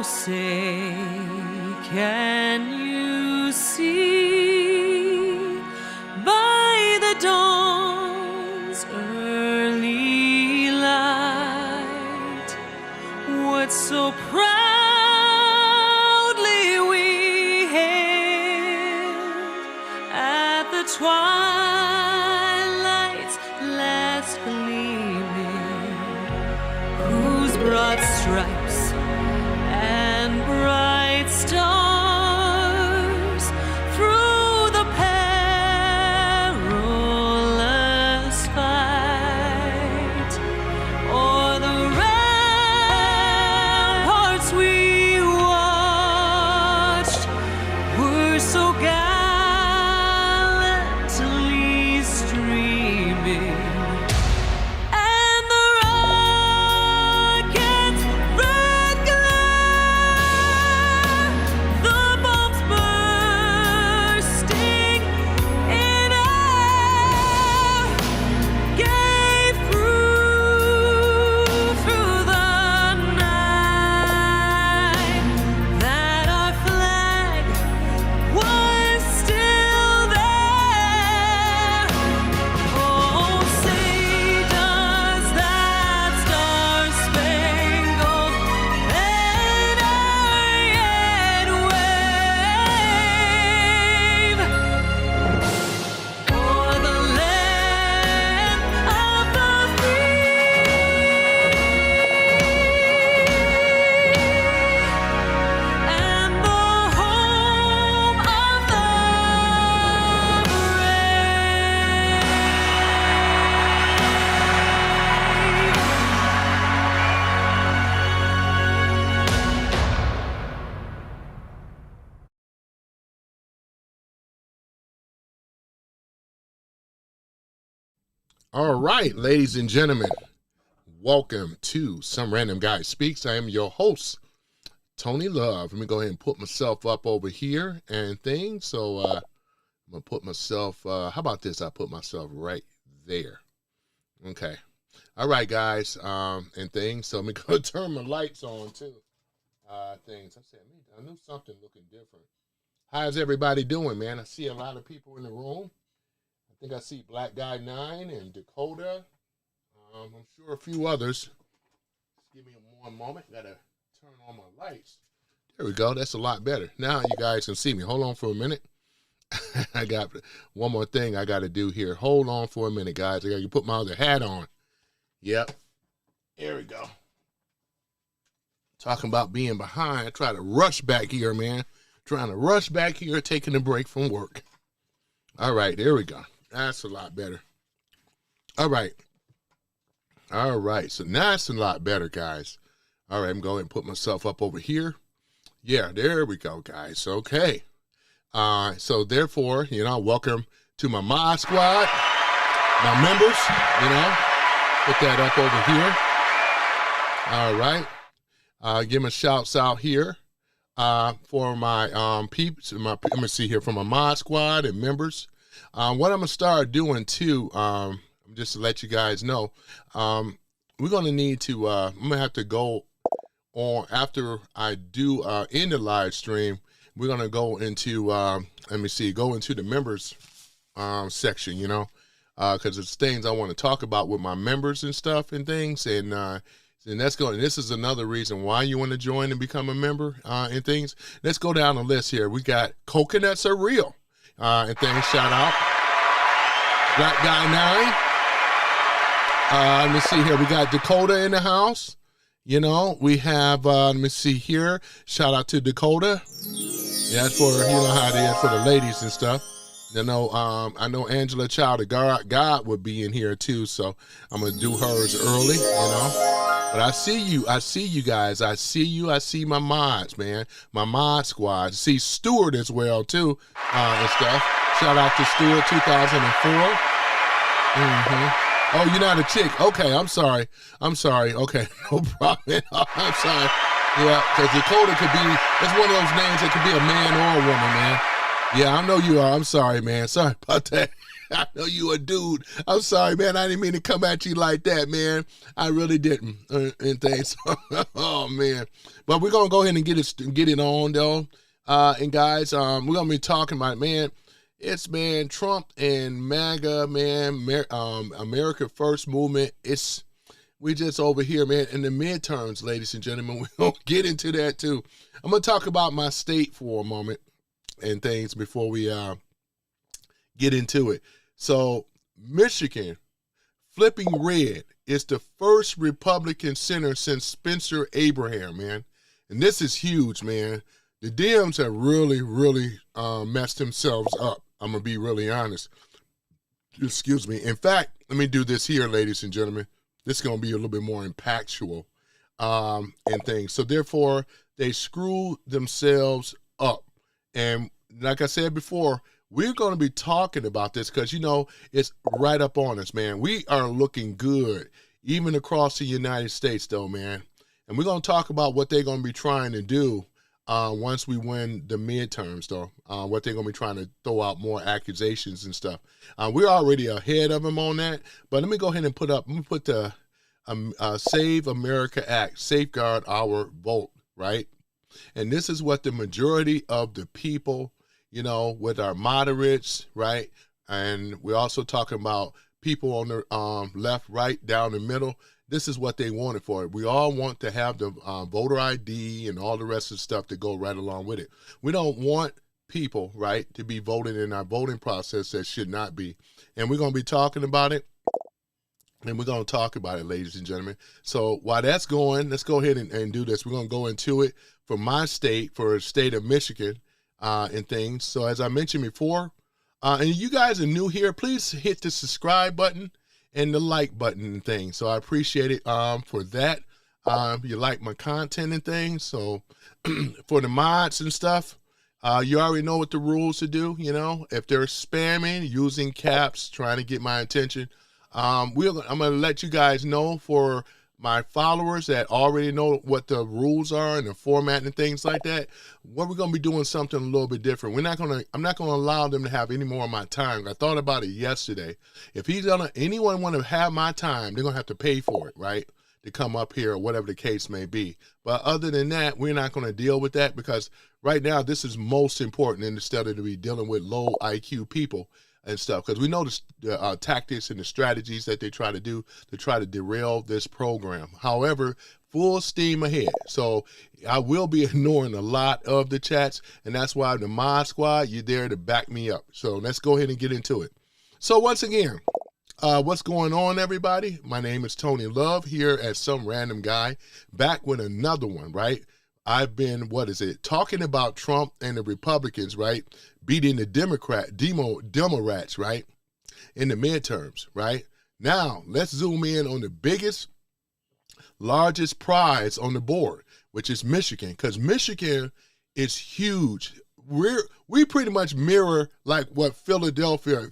say, can you see by the dawn's early light what so proudly we hailed at the twilight's last gleaming, whose broad stripes and bright stars through the perilous fight o'er the ramparts we watched were so gallantly streaming. And the rocket's red glare, the bombs bursting in air, gave proof through the night that our flag was still there. Oh, say does that star-spangled banner yet wave o'er the land of the free and the home of the All right, ladies and gentlemen, welcome to Some Random Guy Speaks. I am your host, Tony Love. Let me go ahead and put myself up over here and things. So I'm going to put myself, how about this? I put myself right there. Okay. All right, guys, and things. So I'm going to turn my lights on, too. Things. I said, man, I knew something looking different. How's everybody doing, man? I see a lot of people in the room. I think I see Black Guy 9 and Dakota. I'm sure a few others. Just give me one moment. Gotta turn on my lights. There we go. That's a lot better. Now you guys can see me. Hold on for a minute. I got one more thing I got to do here. Hold on for a minute, guys. I got to put my other hat on. Yep. There we go. Talking about being behind. I try to rush back here, man. Trying to rush back here, taking a break from work. All right, there we go. That's a lot better. All right. All right. So now it's a lot better, guys. All right, I'm going to put myself up over here. Yeah, there we go, guys. Okay. So therefore, welcome to my mod squad, my members, put that up over here. All right. Give my shouts out here for my peeps. Let me see here, for my mod squad and members. What I'm going to start doing, too, just to let you guys know, we're going to need to, I'm going to have to go on, after I do end the live stream, we're going to go into, go into the members section, because it's things I want to talk about with my members and stuff and things, and that's going. This is another reason why you want to join and become a member and things. Let's go down the list here. We got Coconuts Are Real and things. Shout out Black Guy 9. Let me see here. We got Dakota in the house. We have. Let me see here. Shout out to Dakota. Yeah, that's for how it is for the ladies and stuff. I know Angela Child of God would be in here too, so I'm gonna do hers early, But I see you guys. I see you. I see my mods, man. My mod squad. See Stuart as well too, and stuff. Shout out to Stuart 2004. Oh, you're not a chick. Okay, I'm sorry. Okay, no problem. I'm sorry. Yeah, because Dakota could be, it's one of those names that could be a man or a woman, man. Yeah, I know you are. I'm sorry, man. Sorry about that. I know you a dude. I'm sorry, man. I didn't mean to come at you like that, man. I really didn't. And things. Oh man. But we're gonna go ahead and get it on though. And guys, we're gonna be talking about, man. It's, man, Trump and MAGA, man. America First movement. We just over here, man, in the midterms, ladies and gentlemen. We're gonna get into that too. I'm gonna talk about my state for a moment and things before we get into it. So, Michigan, flipping red, is the first Republican senator since Spencer Abraham, man. And this is huge, man. The Dems have really, really messed themselves up. I'm going to be really honest. Excuse me. In fact, let me do this here, ladies and gentlemen. This is going to be a little bit more impactful and things. So, therefore, they screwed themselves up. And like I said before, we're going to be talking about this because, you know, it's right up on us, man. We are looking good, even across the United States, though, man. And we're going to talk about what they're going to be trying to do once we win the midterms, though. What they're going to be trying to throw out more accusations and stuff. We're already ahead of them on that. But let me go ahead and put the Save America Act, Safeguard Our Vote, right? And this is what the majority of the people, you know, with our moderates, right? And we're also talking about people on the left, right, down the middle. This is what they wanted for it. We all want to have the voter ID and all the rest of the stuff to go right along with it. We don't want people, right, to be voting in our voting process that should not be. And we're going to be talking about it. And we're going to talk about it, ladies and gentlemen. So while that's going, let's go ahead and do this. We're going to go into it for my state, for the state of Michigan and things. So as I mentioned before, and you guys are new here, please hit the subscribe button and the like button and things. So I appreciate it for that. You like my content and things. So for the mods and stuff, you already know what the rules to do. You know, if they're spamming, using caps, trying to get my attention, I'm going to let you guys know. For my followers that already know what the rules are and the format and things like that, what we're going to be doing something a little bit different. I'm not going to allow them to have any more of my time. I thought about it yesterday. If anyone want to have my time, they're going to have to pay for it, right? To come up here or whatever the case may be. But other than that, we're not going to deal with that because right now this is most important instead of to be dealing with low IQ people and stuff, because we know the tactics and the strategies that they try to do to try to derail this program. However, full steam ahead. So I will be ignoring a lot of the chats, and that's why the mod squad, you're there to back me up. So let's go ahead and get into it. So once again, what's going on, everybody? My name is Tony Love here at Some Random Guy, back with another one, right? I've been, talking about Trump and the Republicans, right? Beating the Democrats, right? In the midterms, right? Now, let's zoom in on the biggest, largest prize on the board, which is Michigan, because Michigan is huge. We pretty much mirror like what Philadelphia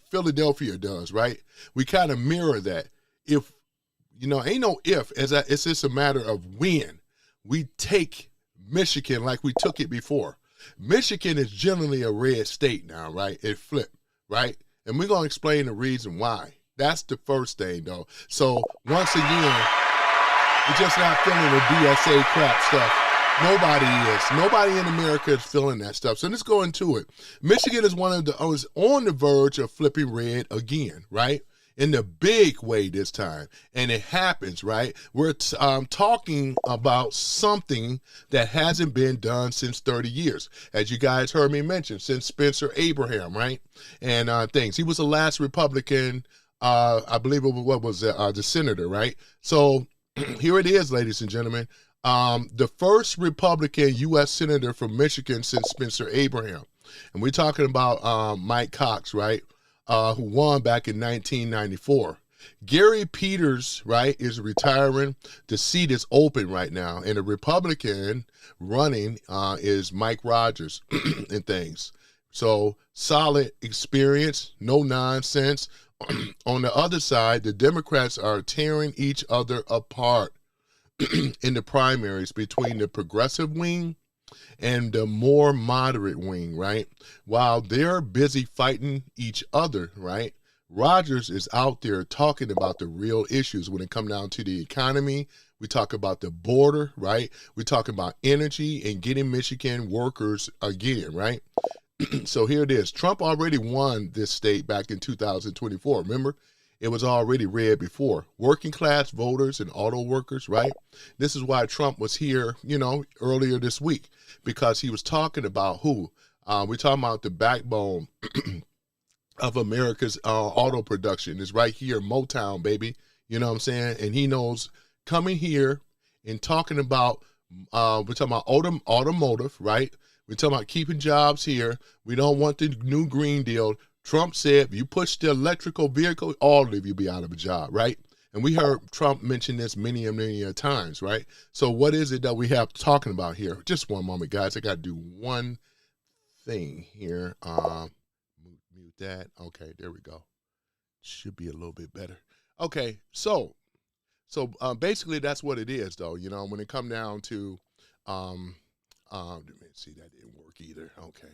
does, right? We kind of mirror that. If, you know, ain't no if, it's just a matter of when we take Michigan like we took it before. Michigan is generally a red state now, right? It flipped, right? And we're going to explain the reason why. That's the first thing, though. So, once again, we're just not feeling the DSA crap stuff. Nobody is. Nobody in America is feeling that stuff. So, let's go into it. Michigan is is on the verge of flipping red again, right? In the big way this time. And it happens, right? We're talking about something that hasn't been done since 30 years. As you guys heard me mention, since Spencer Abraham, right? And things. He was the last Republican, I believe it was, the senator, right? So here it is, ladies and gentlemen. The first Republican U.S. senator from Michigan since Spencer Abraham. And we're talking about Mike Cox, right? Who won back in 1994. Gary Peters, right, is retiring. The seat is open right now. And the Republican running is Mike Rogers and things. So solid experience, no nonsense. On the other side, the Democrats are tearing each other apart in the primaries between the progressive wing and the more moderate wing, right? While they're busy fighting each other, right? Rogers is out there talking about the real issues when it comes down to the economy. We talk about the border, right? We talk about energy and getting Michigan workers again, right? So here it is. Trump already won this state back in 2024. Remember? It was already red before. Working class voters and auto workers, right? This is why Trump was here, earlier this week, because he was talking about who? We're talking about the backbone of America's auto production is right here, Motown, baby. You know what I'm saying? And he knows coming here and talking about, we're talking about automotive, right? We're talking about keeping jobs here. We don't want the new Green Deal. Trump said, if you push the electrical vehicle, all of you be out of a job, right? And we heard Trump mention this many times, right? So what is it that we have talking about here? Just one moment, guys. I got to do one thing here. Mute that. Okay, there we go. Should be a little bit better. Okay, so basically that's what it is, though. When it come down to, let me see, that didn't work either. Okay,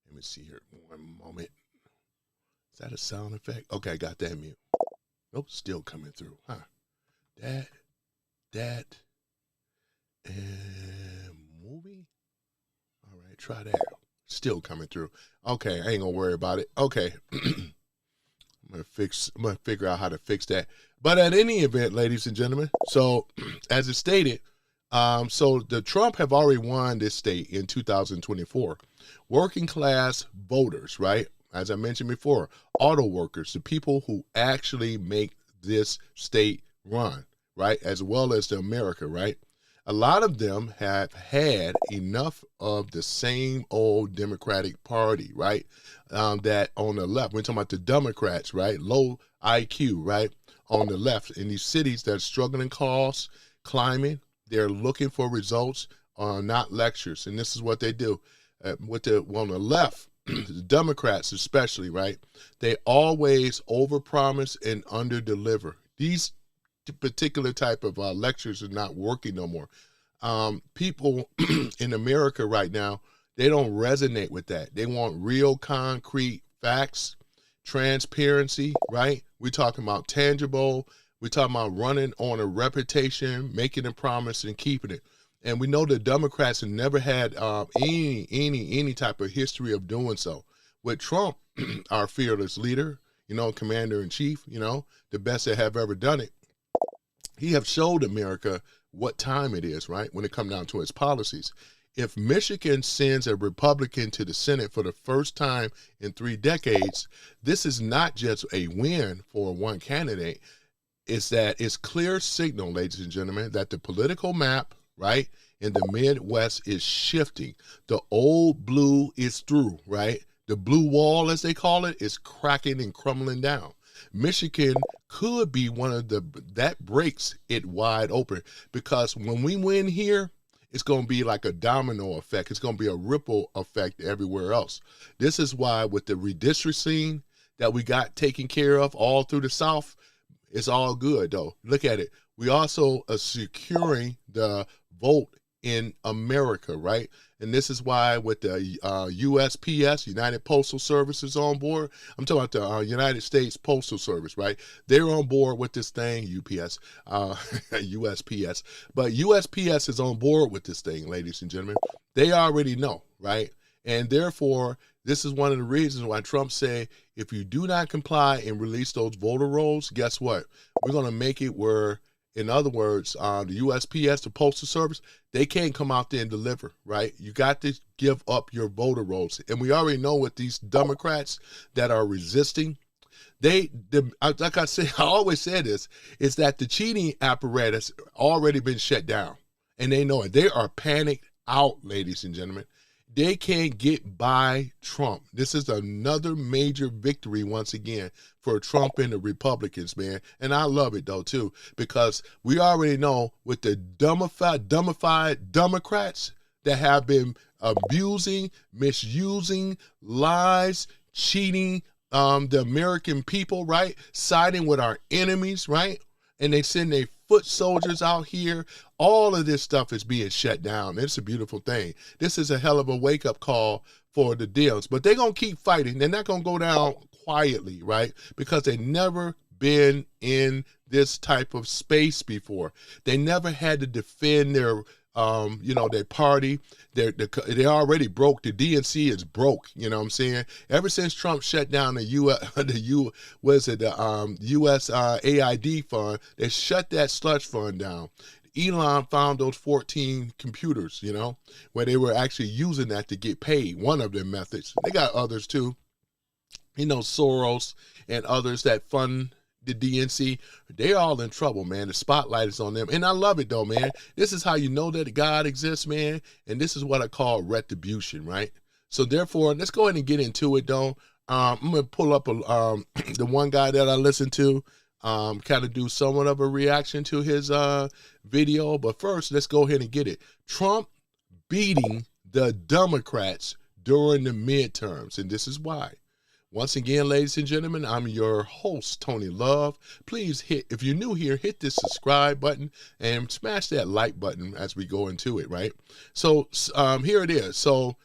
let me see here. One moment. Is that a sound effect? Okay, I got that mute. Nope, still coming through. Huh? That, and movie. All right, try that. Still coming through. Okay, I ain't gonna worry about it. Okay, I'm gonna figure out how to fix that. But at any event, ladies and gentlemen, so as it stated, so the Trump have already won this state in 2024. Working class voters, right? As I mentioned before, auto workers, the people who actually make this state run, right? As well as the America, right? A lot of them have had enough of the same old Democratic Party, right? That on the left, we're talking about the Democrats, right? Low IQ, right? On the left, in these cities that are struggling costs, climbing, they're looking for results, not lectures. And this is what they do. On the left, the Democrats especially, right? They always overpromise and underdeliver. These particular type of lectures are not working no more. People in America right now, they don't resonate with that. They want real concrete facts, transparency, right? We're talking about tangible. We're talking about running on a reputation, making a promise and keeping it. And we know the Democrats have never had any type of history of doing so. With Trump, our fearless leader, commander in chief, the best that have ever done it, he have showed America what time it is, right? When it comes down to his policies. If Michigan sends a Republican to the Senate for the first time in 3 decades, this is not just a win for one candidate. It's clear signal, ladies and gentlemen, that the political map, right, in the Midwest is shifting. The old blue is through, right? The blue wall, as they call it, is cracking and crumbling down. Michigan could be one of that breaks it wide open, because when we win here, it's going to be like a domino effect. It's going to be a ripple effect everywhere else. This is why with the redistricting that we got taken care of all through the South, it's all good, though. Look at it. We also are securing the vote in America, right? And this is why with the USPS, United Postal Service, is on board. I'm talking about the United States Postal Service, right? They're on board with this thing, UPS, USPS. But USPS is on board with this thing, ladies and gentlemen. They already know, right? And therefore, this is one of the reasons why Trump said, if you do not comply and release those voter rolls, guess what? We're going to make it where, in other words, the USPS, the Postal Service, they can't come out there and deliver, right? You got to give up your voter rolls. And we already know with these Democrats that are resisting, like I said, I always say this, is that the cheating apparatus already been shut down. And they know it. They are panicked out, ladies and gentlemen. They can't get by Trump. This is another major victory once again for Trump and the Republicans, man. And I love it, though, too, because we already know with the dumbified Democrats that have been abusing, misusing, lies, cheating the American people, right? Siding with our enemies, right? And they send their foot soldiers out here. All of this stuff is being shut down. It's a beautiful thing. This is a hell of a wake-up call for the Dems. But they're going to keep fighting. They're not going to go down quietly, right? Because they never been in this type of space before. They never had to defend their their party. They already broke. The DNC is broke. You know what I'm saying? Ever since Trump shut down the US AID fund, they shut that slush fund down. Elon found those 14 computers, where they were actually using that to get paid. One of their methods. They got others too. Soros and others that fund the DNC, they're all in trouble, man. The spotlight is on them. And I love it though, man. This is how you know that God exists, man. And this is what I call retribution, right? So therefore, let's go ahead and get into it though. I'm going to pull up the one guy that I listened to, kind of do somewhat of a reaction to his video. But first, let's go ahead and get it. Trump beating the Democrats during the midterms. And this is why. Once again, ladies and gentlemen, I'm your host, Tony Love. Please if you're new here, hit this subscribe button and smash that like button as we go into it, right? So here it is. So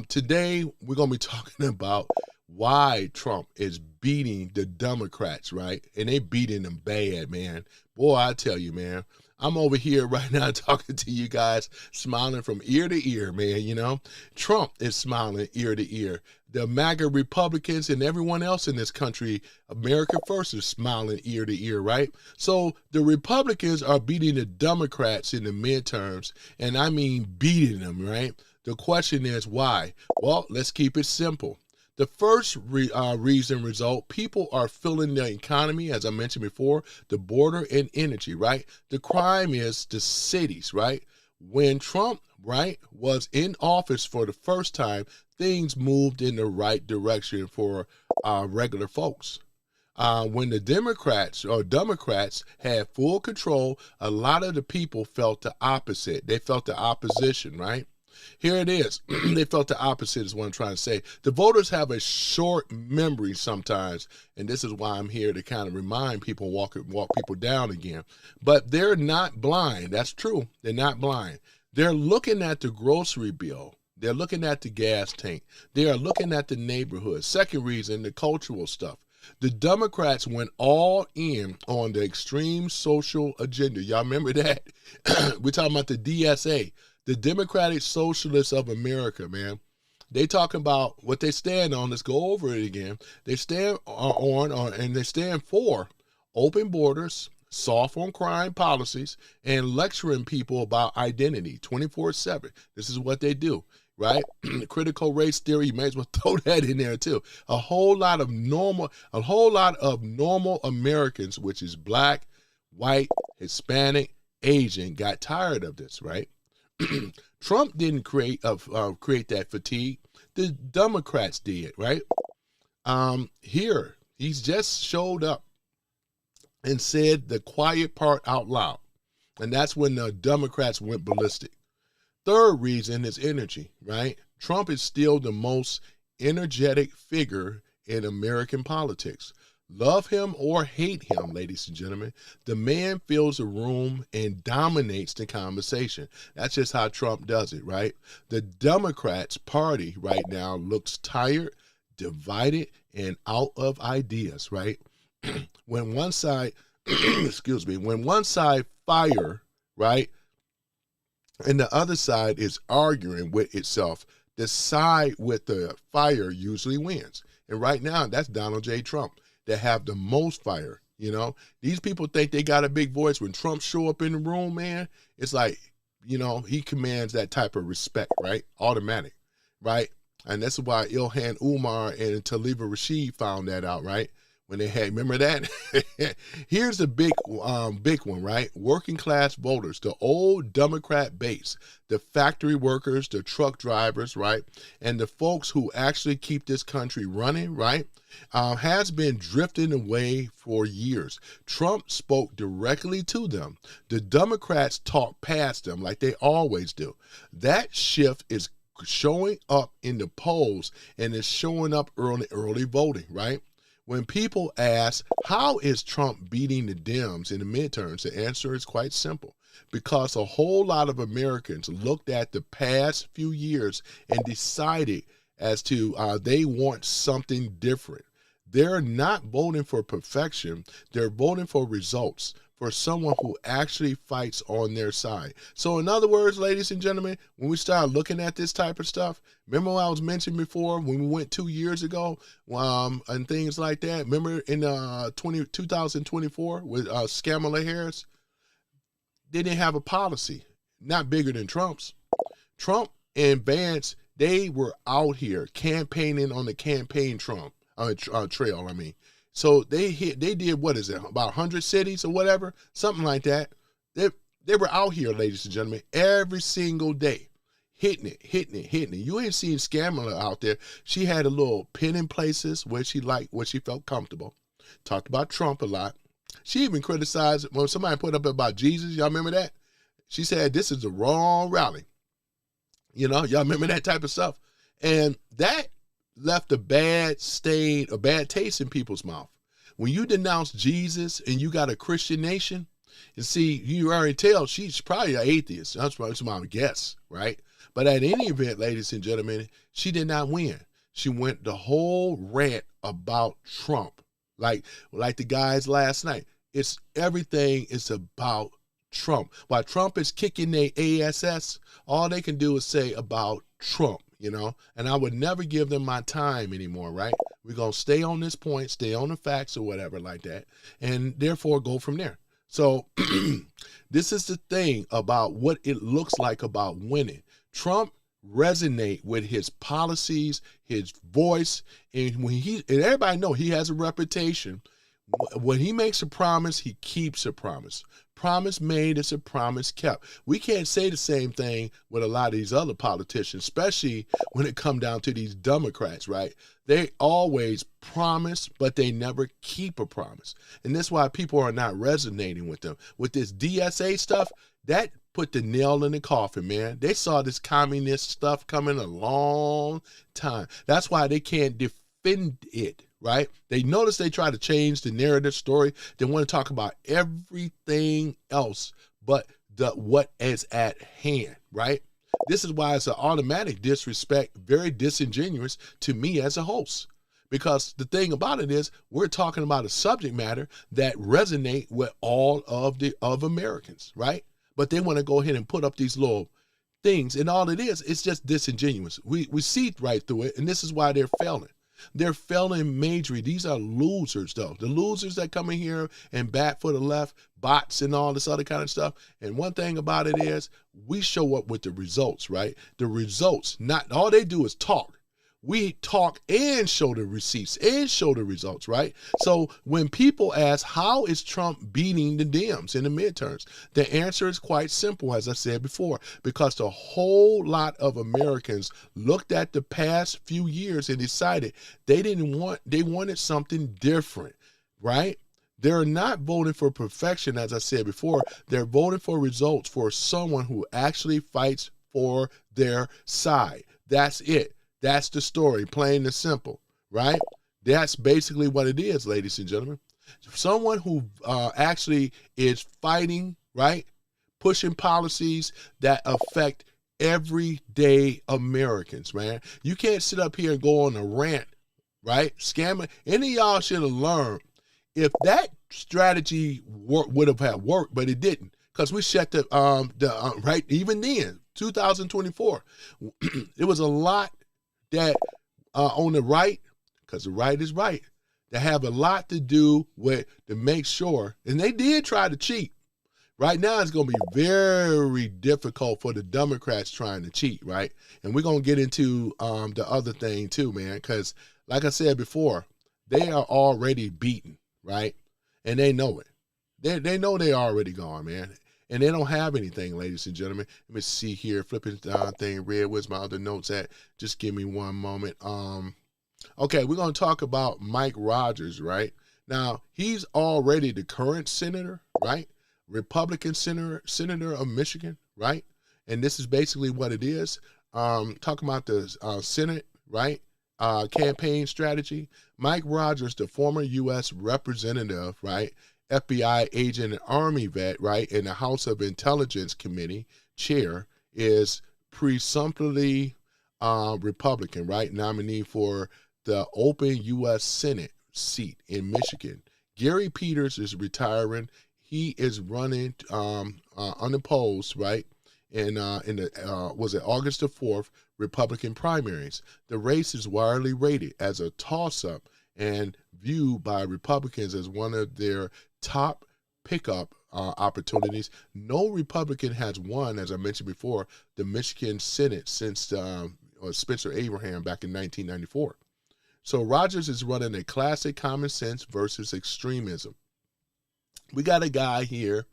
today we're going to be talking about why Trump is beating the Democrats, right? And they beating them bad, man. Boy, I tell you, man. I'm over here right now talking to you guys, smiling from ear to ear, man, Trump is smiling ear to ear. The MAGA Republicans and everyone else in this country, America First, is smiling ear to ear, right? So the Republicans are beating the Democrats in the midterms, and I mean beating them, right? The question is why? Well, let's keep it simple. The first result, people are feeling the economy, as I mentioned before, the border and energy, right? The crime is the cities, right? When Trump, right, was in office for the first time, things moved in the right direction for regular folks. When the Democrats had full control, a lot of the people felt the opposite. They felt the opposition, right? Here it is. They felt the opposite is what I'm trying to say. The voters have a short memory sometimes, and this is why I'm here to kind of remind people, walk people down again. But they're not blind. That's true. They're not blind. They're looking at the grocery bill. They're looking at the gas tank. They are looking at the neighborhood. Second reason, the cultural stuff. The Democrats went all in on the extreme social agenda. Y'all remember that? We're talking about the DSA. The Democratic Socialists of America, man. They talking about what they stand on. Let's go over it again. They stand on and they stand for open borders, soft on crime policies, and lecturing people about identity 24/7. This is what they do, right? Critical race theory, you may as well throw that in there too. A whole lot of normal Americans, which is black, white, Hispanic, Asian, got tired of this, right? Trump didn't create that fatigue. The Democrats did, right? Here, he's just showed up and said the quiet part out loud. And that's when the Democrats went ballistic. Third reason is energy, right? Trump is still the most energetic figure in American politics. Love him or hate him, ladies and gentlemen, the man fills the room and dominates the conversation. That's just how Trump does it, right? The Democrats party right now looks tired, divided, and out of ideas, right? When one side, when one side fire, right, and the other side is arguing with itself, the side with the fire usually wins. And right now, that's Donald J. Trump. That have the most fire, These people think they got a big voice. When Trump show up in the room, man, it's like, he commands that type of respect, right? Automatic, right? And that's why Ilhan Umar and Taliba Rashid found that out, right? When they had, remember that? Here's the big one, right? Working class voters, the old Democrat base, the factory workers, the truck drivers, right? And the folks who actually keep this country running, right? Has been drifting away for years. Trump spoke directly to them. The Democrats talk past them like they always do. That shift is showing up in the polls and it's showing up early voting, right? When people ask, how is Trump beating the Dems in the midterms? The answer is quite simple. Because a whole lot of Americans looked at the past few years and decided as to they want something different. they're not voting for perfection. They're voting for results, for someone who actually fights on their side. So in other words, ladies and gentlemen, when we start looking at this type of stuff, remember what I was mentioning before when we went 2 years ago and things like that? Remember in 2024 with Kamala Harris? They didn't have a policy, not bigger than Trump's. Trump and Vance, they were out here campaigning on the campaign trail. I mean, so they did, what is it, about 100 cities or whatever, something like that. They were out here, ladies and gentlemen, every single day, hitting it. You ain't seen Kamala out there. She had a little pin in places where she felt comfortable. Talked about Trump a lot. She even criticized when somebody put up about Jesus. Y'all remember that? She said this is the wrong rally. You know, y'all remember that type of stuff? And that left a bad taste in people's mouth. When you denounce Jesus and you got a Christian nation, and see, you already tell she's probably an atheist. That's my guess, right? But at any event, ladies and gentlemen, she did not win. She went the whole rant about Trump, like the guys last night. It's everything is about Trump. While Trump is kicking their ass, all they can do is say about Trump, you know, and I would never give them my time anymore, right? We're going to stay on this point, stay on the facts or whatever like that, and therefore go from there. So this is the thing about what it looks like about winning. Trump resonate with his policies, his voice, and and everybody know he has a reputation. When he makes a promise, he keeps a promise. Promise made is a promise kept. We can't say the same thing with a lot of these other politicians, especially when it comes down to these Democrats, right? They always promise, but they never keep a promise. And that's why people are not resonating with them. With this DSA stuff, that put the nail in the coffin, man. They saw this communist stuff coming a long time. That's why they can't defend it. Right? They notice they try to change the narrative story. They want to talk about everything else but what is at hand, right? This is why it's an automatic disrespect, very disingenuous to me as a host. Because the thing about it is we're talking about a subject matter that resonate with all of Americans, right? But they want to go ahead and put up these little things, and all it is, it's just disingenuous. We see right through it, and this is why they're failing. They're failing majorly. These are losers, though. The losers that come in here and bat for the left, bots and all this other kind of stuff. And one thing about it is we show up with the results, right? The results, not all they do is talk. We talk and show the receipts and show the results, right? So when people ask, how is Trump beating the Dems in the midterms? The answer is quite simple, as I said before, because the whole lot of Americans looked at the past few years and decided they wanted something different, right? They're not voting for perfection, as I said before. They're voting for results, for someone who actually fights for their side. That's it. That's the story, plain and simple, right? That's basically what it is, ladies and gentlemen. Someone who actually is fighting, right? Pushing policies that affect everyday Americans, man. You can't sit up here and go on a rant, right? Scamming. Any of y'all should have learned if that strategy would have had worked, but it didn't, because we shut the right, even then, 2024, it was a lot that on the right, because the right is right, that have a lot to do with to make sure, and they did try to cheat. Right now, it's going to be very difficult for the Democrats trying to cheat, right? And we're going to get into the other thing too, man, because like I said before, they are already beaten, right? And they know it. They know they're already gone, man. And they don't have anything, ladies and gentlemen. Let me see here, flipping thing red. Where's my other notes at? Just give me one moment. Okay, we're going to talk about Mike Rogers, right? Now, he's already the current senator, right? Republican senator of Michigan, right? And this is basically what it is. Talking about the Senate, right? Campaign strategy. Mike Rogers, the former U.S. representative, right? FBI agent and Army vet, right, in the House of Intelligence Committee chair, is presumptively Republican, right, nominee for the open U.S. Senate seat in Michigan. Gary Peters is retiring. He is running unopposed, right? In the was it August the 4th Republican primaries. The race is widely rated as a toss-up and viewed by Republicans as one of their top pickup opportunities. No Republican has won, as I mentioned before, the Michigan Senate since Spencer Abraham back in 1994. So Rogers is running a classic common sense versus extremism. We got a guy here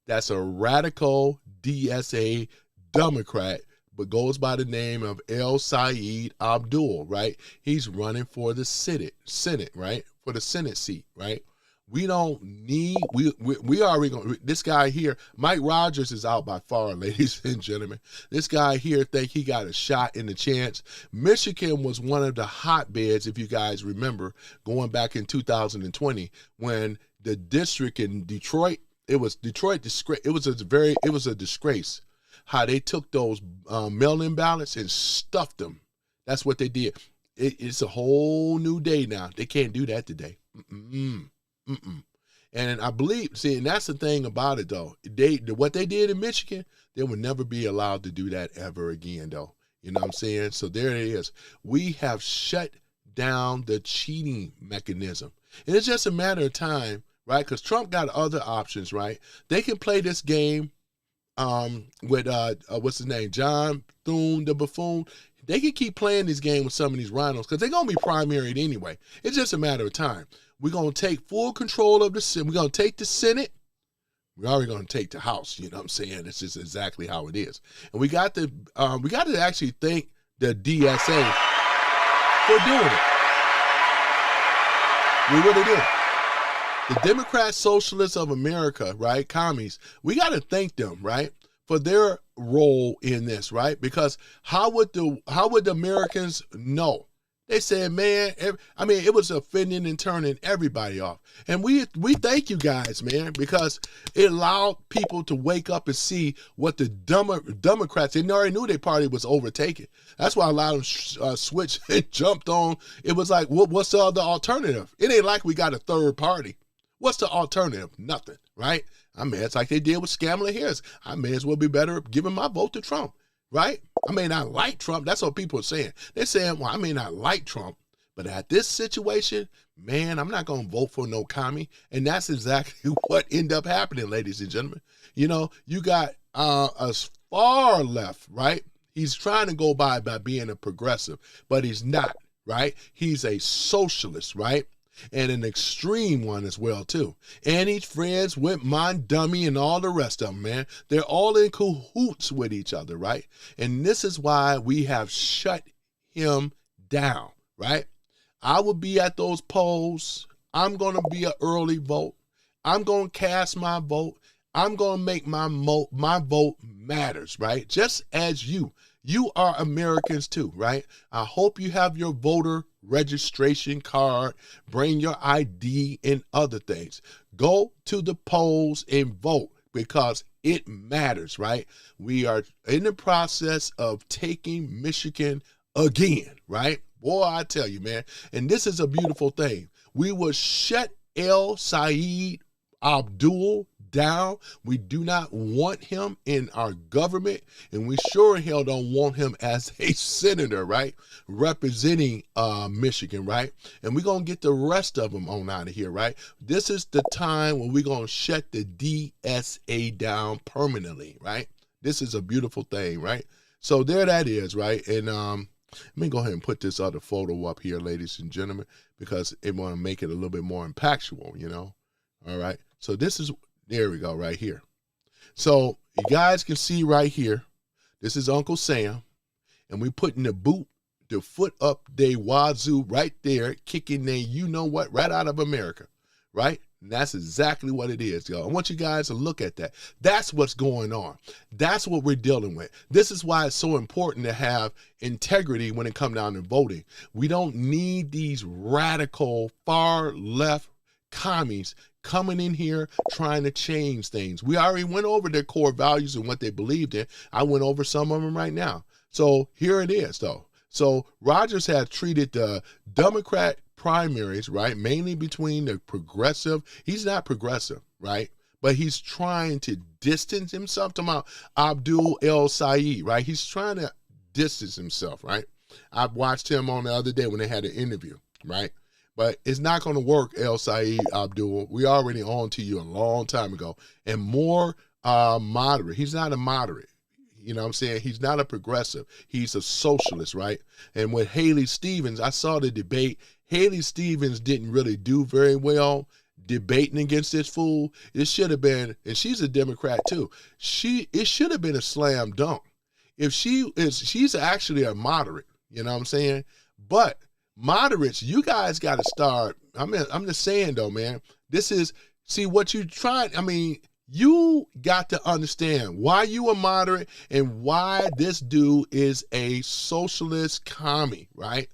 that's a radical DSA Democrat, but goes by the name of El Said Abdul, right? He's running for the Senate, right? For the Senate seat, right? We don't need, we already going, this guy here, Mike Rogers is out by far, ladies and gentlemen. This guy here think he got a shot in the chance. Michigan was one of the hotbeds, if you guys remember, going back in 2020 when the district in Detroit, it was a disgrace how they took those mail-in ballots and stuffed them. That's what they did. It's a whole new day now. They can't do that today. And I believe, and that's the thing about it, though. What they did in Michigan, they will never be allowed to do that ever again, though. You know what I'm saying? So there it is. We have shut down the cheating mechanism. And it's just a matter of time, right? Because Trump got other options, right? They can play this game with, what's his name, John Thune, the buffoon. They can keep playing this game with some of these rhinos because they're going to be primaried anyway. It's just a matter of time. We're going to take full control of the Senate. We're going to take the Senate. We're already going to take the House. You know what I'm saying? It's just exactly how it is. And we got to actually thank the DSA for doing it. We really do. The Democrat Socialists of America, right, commies, we got to thank them, right, for their role in this, right? Because how would the Americans know? They said, man, it was offending and turning everybody off. And we thank you guys, man, because it allowed people to wake up and see what the Democrats, they already knew their party was overtaken. That's why a lot of them switched and jumped on. It was like, what's the other alternative? It ain't like we got a third party. What's the alternative? Nothing, right? It's like they did with Kamala Harris. I may as well be better giving my vote to Trump. Right? I may not like Trump. That's what people are saying. They're saying, well, I may not like Trump, but at this situation, man, I'm not going to vote for no commie. And that's exactly what ended up happening, ladies and gentlemen. You know, you got a far left, right? He's trying to go by being a progressive, but he's not, right? He's a socialist, right? And an extreme one as well, too. And he's friends with Dummy and all the rest of them, man. They're all in cahoots with each other, right? And this is why we have shut him down, right? I will be at those polls. I'm going to be an early vote. I'm going to cast my vote. I'm going to make my vote matters, right? Just as you. You are Americans too, right? I hope you have your voter registration card, bring your ID and other things. Go to the polls and vote because it matters, right? We are in the process of taking Michigan again, right? Boy, I tell you, man. And this is a beautiful thing. We will shut El Said Abdul down. We do not want him in our government, and we sure hell don't want him as a senator, right? Representing Michigan, right? And we're going to get the rest of them on out of here, right? This is the time when we're going to shut the DSA down permanently, right? This is a beautiful thing, right? So there that is, right? And let me go ahead and put this other photo up here, ladies and gentlemen, because it want to make it a little bit more impactful, you know? All right. So this is, there we go, right here. So you guys can see right here, this is Uncle Sam, and we putting the foot up they wazoo right there, kicking they, you know what, right out of America, right? And that's exactly what it is, y'all. I want you guys to look at that. That's what's going on. That's what we're dealing with. This is why it's so important to have integrity when it comes down to voting. We don't need these radical far left commies coming in here trying to change things. We already went over their core values and what they believed in. I went over some of them right now. So here it is, though. So Rogers had treated the Democrat primaries, right, mainly between the progressive. He's not progressive, right? But he's trying to distance himself to my Abdul El Said, right? He's trying to distance himself, right? I watched him on the other day when they had an interview, right? But it's not going to work, El Said Abdul. We already on to you a long time ago. And more moderate. He's not a moderate. You know what I'm saying? He's not a progressive. He's a socialist, right? And with Haley Stevens, I saw the debate. Haley Stevens didn't really do very well debating against this fool. It should have been, and she's a Democrat too. It should have been a slam dunk. If she's actually a moderate, you know what I'm saying? But moderates, you guys got to start. I'm just saying though, man, see what you tried. I mean, you got to understand why you a moderate and why this dude is a socialist commie, right?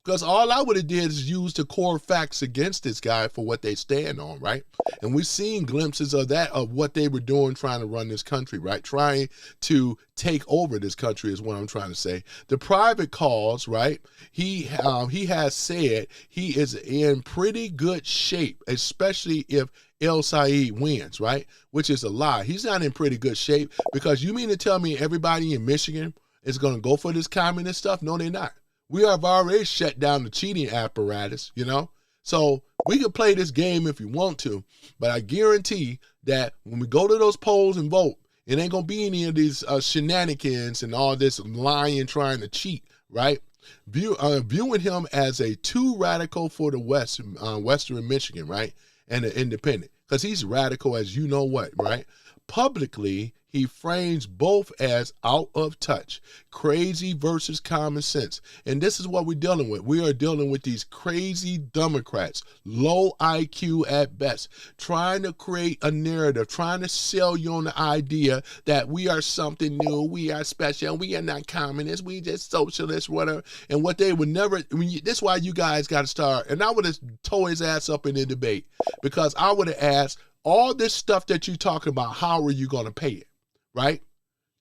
Because all I would have did is use the core facts against this guy for what they stand on, right? And we've seen glimpses of that, of what they were doing trying to run this country, right? Trying to take over this country is what I'm trying to say. The private calls, right? He has said he is in pretty good shape, especially if El Said wins, right? Which is a lie. He's not in pretty good shape, because you mean to tell me everybody in Michigan is going to go for this communist stuff? No, they're not. We have already shut down the cheating apparatus, you know? So we can play this game if you want to, but I guarantee that when we go to those polls and vote, it ain't going to be any of these shenanigans and all this lying, trying to cheat, right? Viewing him as a too radical for the West, Western Michigan, right? And an independent, because he's radical as you know what, right? Publicly, he frames both as out of touch, crazy versus common sense. And this is what we're dealing with. We are dealing with these crazy Democrats, low IQ at best, trying to create a narrative, trying to sell you on the idea that we are something new, we are special, we are not communists, we just socialists, whatever. And what they would never, that's why you guys got to start. And I would have tore his ass up in the debate, because I would have asked, all this stuff that you're talking about, how are you going to pay it? Right?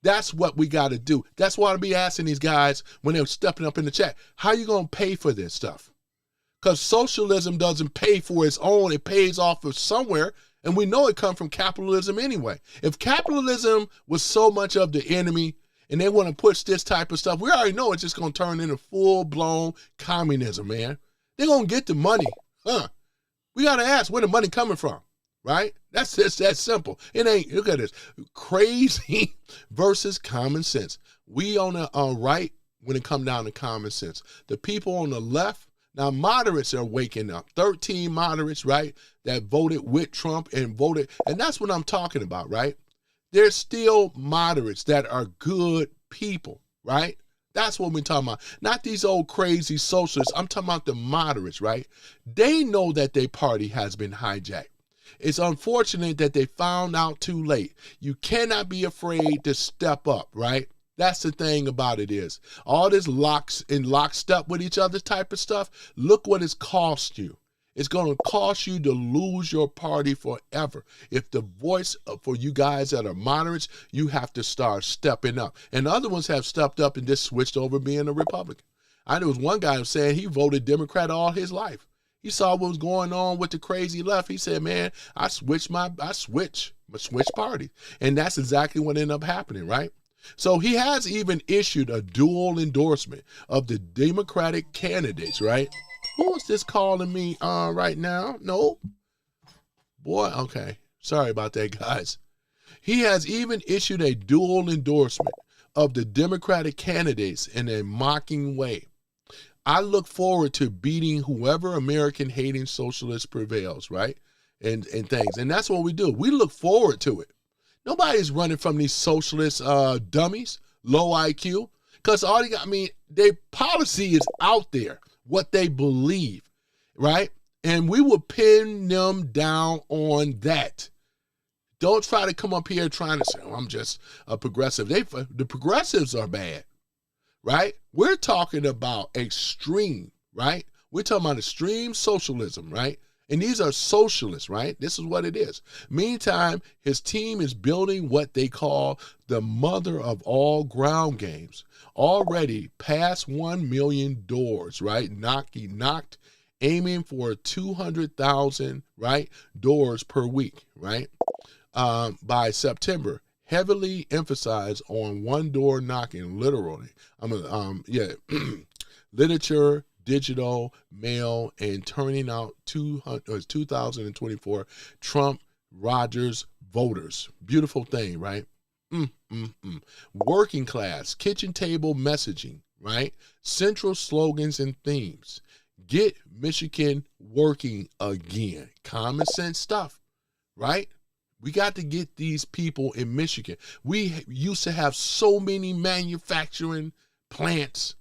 That's what we got to do. That's why I be asking these guys when they're stepping up in the chat, how you going to pay for this stuff? Because socialism doesn't pay for its own. It pays off of somewhere, and we know it comes from capitalism anyway. If capitalism was so much of the enemy and they want to push this type of stuff, we already know it's just going to turn into full-blown communism, man. They're going to get the money. We got to ask, where the money coming from? Right? That's just that simple. It ain't, look at this, crazy versus common sense. We on the right when it comes down to common sense. The people on the left, now moderates are waking up. 13 moderates, right, that voted with Trump and voted, and that's what I'm talking about, right? There's still moderates that are good people, right? That's what we're talking about. Not these old crazy socialists. I'm talking about the moderates, right? They know that their party has been hijacked. It's unfortunate that they found out too late. You cannot be afraid to step up, right? That's the thing about it is, all this lockstep with each other type of stuff, look what it's cost you. It's going to cost you to lose your party forever. If the voice for you guys that are moderates, you have to start stepping up. And the other ones have stepped up and just switched over being a Republican. There was one guy saying he voted Democrat all his life. He saw what was going on with the crazy left. He said, man, I switch party. And that's exactly what ended up happening, right? So he has even issued a dual endorsement of the Democratic candidates, right? Who is this calling me right now? No? Boy, okay. Sorry about that, guys. He has even issued a dual endorsement of the Democratic candidates in a mocking way. I look forward to beating whoever American-hating socialist prevails, right? And things. And that's what we do. We look forward to it. Nobody's running from these socialist dummies, low IQ, because their policy is out there, what they believe, right? And we will pin them down on that. Don't try to come up here trying to say, oh, I'm just a progressive. The progressives are bad. Right? We're talking about extreme, right? We're talking about extreme socialism, right? And these are socialists, right? This is what it is. Meantime, his team is building what they call the mother of all ground games. Already past 1 million doors, right? Knocked, aiming for 200,000, right? Doors per week, right? By September, heavily emphasized on one door knocking, literally. Literature, digital, mail, and turning out 2024 Trump Rogers voters. Beautiful thing, right? Working class, kitchen table messaging, right? Central slogans and themes. Get Michigan working again. Common sense stuff, right? We got to get these people in Michigan. We used to have so many manufacturing plants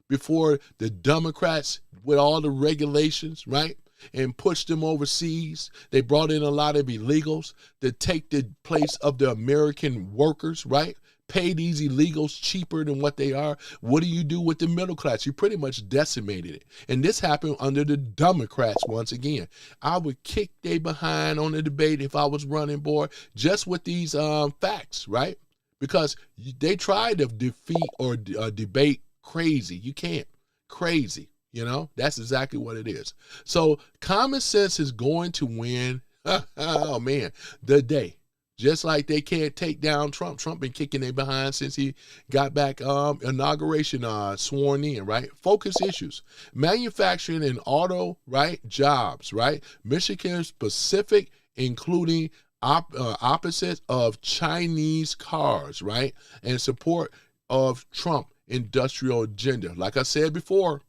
before the Democrats, with all the regulations, right, and pushed them overseas. They brought in a lot of illegals to take the place of the American workers, right? Pay these illegals cheaper than what they are. What do you do with the middle class? You pretty much decimated it. And this happened under the Democrats once again. I would kick they behind on the debate if I was running, boy, just with these facts, right? Because they tried to defeat or debate crazy. You can't. Crazy. You know, that's exactly what it is. So common sense is going to win. Oh, man, the day. Just like they can't take down Trump. Trump been kicking their behind since he got back inauguration sworn in, right? Focus issues. Manufacturing and auto, right? Jobs, right? Michigan specific, including opposites of Chinese cars, right? And support of Trump industrial agenda. Like I said before,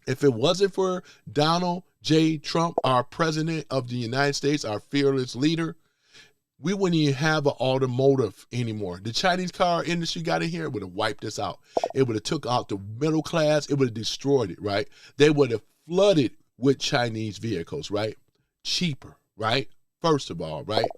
if it wasn't for Donald J. Trump, our president of the United States, our fearless leader, we wouldn't even have an automotive anymore. The Chinese car industry got in here, it would have wiped us out. It would have took out the middle class. It would have destroyed it, right? They would have flooded with Chinese vehicles, right? Cheaper, right? First of all, right?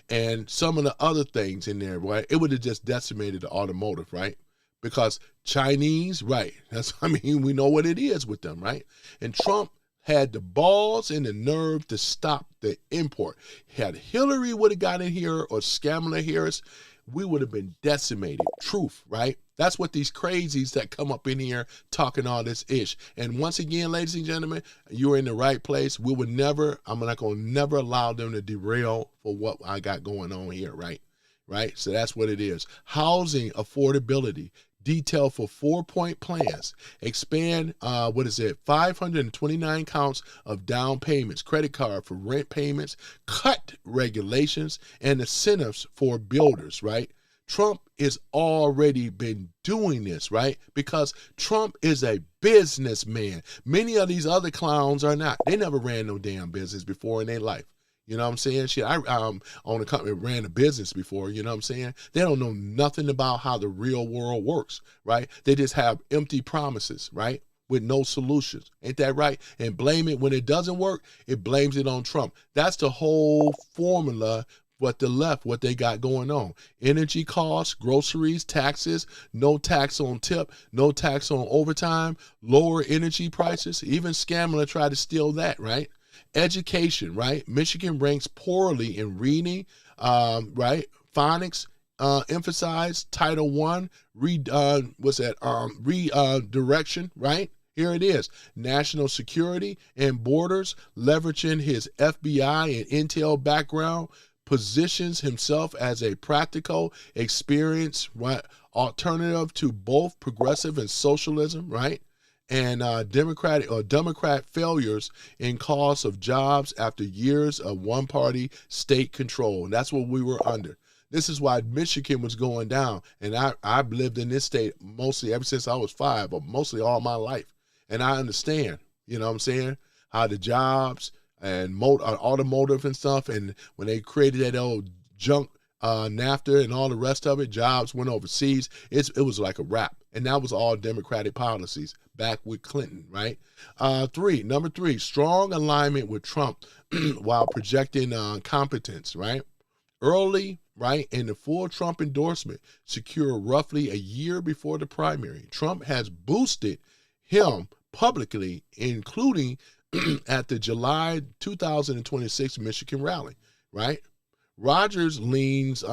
And some of the other things in there, right? It would have just decimated the automotive, right? Because Chinese, right? We know what it is with them, right? And Trump had the balls and the nerve to stop the import. Had Hillary would have got in here or Kamala Harris, we would have been decimated. Truth, right? That's what these crazies that come up in here talking all this ish. And once again, ladies and gentlemen, you're in the right place. I'm not going to never allow them to derail for what I got going on here, right? Right? So that's what it is. Housing affordability. Detail for 4-point plans. Expand, 529 counts of down payments, credit card for rent payments, cut regulations and incentives for builders, right? Trump has already been doing this, right? Because Trump is a businessman. Many of these other clowns are not. They never ran no damn business before in their life. You know what I'm saying? Shit, I own a company, ran a business before, you know what I'm saying? They don't know nothing about how the real world works, right? They just have empty promises, right? With no solutions. Ain't that right? And blame it when it doesn't work, it blames it on Trump. That's the whole formula what they got going on. Energy costs, groceries, taxes, no tax on tip, no tax on overtime, lower energy prices. Even Scammler tried to steal that, right? Education, right? Michigan ranks poorly in reading, right? Phonics, emphasized. Title I, redirection, right? Here it is. National security and borders, leveraging his FBI and intel background, positions himself as a practical, experienced, right, alternative to both progressive and socialism, right? And Democrat failures in cost of jobs after years of one-party state control. And that's what we were under. This is why Michigan was going down. And I've lived in this state mostly ever since I was 5, but mostly all my life. And I understand, you know what I'm saying, how the jobs and automotive and stuff, and when they created that old junk NAFTA and all the rest of it, jobs went overseas. It was like a wrap. And that was all Democratic policies back with Clinton, right? Number three, strong alignment with Trump while projecting competence, right? Early, right, and the full Trump endorsement secured roughly a year before the primary. Trump has boosted him publicly, including at the July 2026 Michigan rally, right? Rogers leans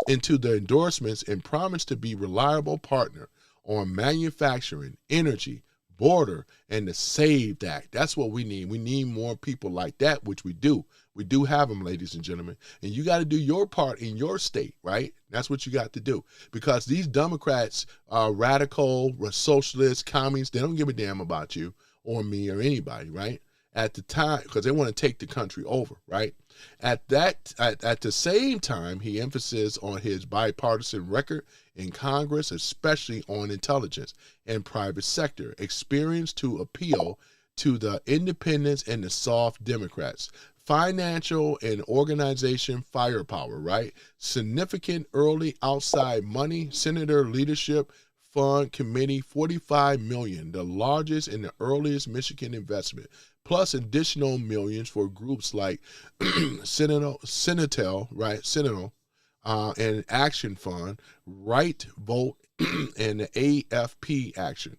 into the endorsements and promised to be reliable partner on manufacturing, energy, border, and the SAVED Act. That's what we need. We need more people like that, which we do. We do have them, ladies and gentlemen. And you got to do your part in your state, right? That's what you got to do. Because these Democrats, radical, socialists, communists, they don't give a damn about you or me or anybody, right? At the time, because they want to take the country over, right? At the same time, he emphasizes on his bipartisan record in Congress, especially on intelligence and private sector experience to appeal to the independents and the soft Democrats. Financial and organization firepower, right? Significant early outside money, senator leadership fund committee, $45 million, the largest and the earliest Michigan investment, plus additional millions for groups like Sentinel, right? Sentinel, and Action Fund, Right Vote, and the AFP Action.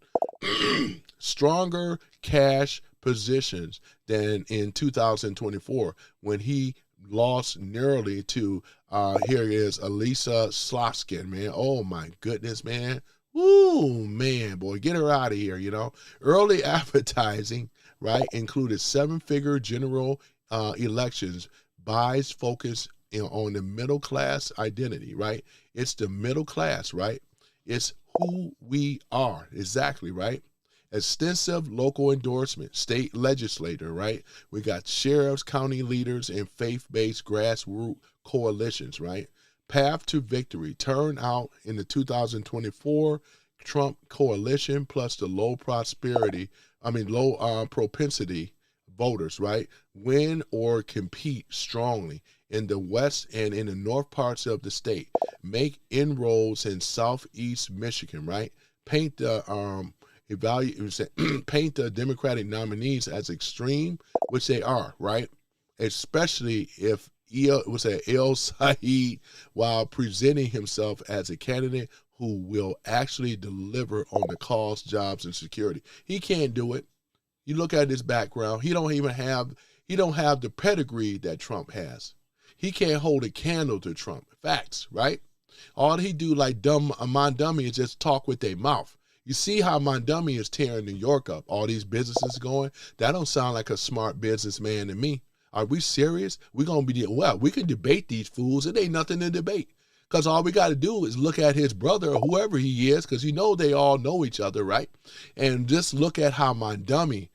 Stronger cash positions than in 2024 when he lost narrowly to, here is Elisa Sloskin, man. Oh my goodness, man. Ooh, man, boy, get her out of here, you know. Early advertising, right, included seven-figure general elections, buys focus on the middle class identity, right? It's the middle class, right? It's who we are, exactly, right? Extensive local endorsement, state legislator, right? We got sheriffs, county leaders, and faith-based grassroots coalitions, right? Path to victory, turnout in the 2024 Trump coalition, plus the low propensity voters, right? Win or compete strongly in the west and in the north parts of the state. Make inroads in southeast Michigan, right? Paint the paint the Democratic nominees as extreme, which they are, right? Especially if El Said, while presenting himself as a candidate who will actually deliver on the cause, jobs, and security. He can't do it. You look at his background. He don't have the pedigree that Trump has. He can't hold a candle to Trump. Facts, right? All he do like Mondummy is just talk with their mouth. You see how Mondummy is tearing New York up. All these businesses going. That don't sound like a smart businessman to me. Are we serious? We're going to be, well, we can debate these fools. It ain't nothing to debate. Because all we got to do is look at his brother or whoever he is, because you know they all know each other, right? And just look at how Mondummy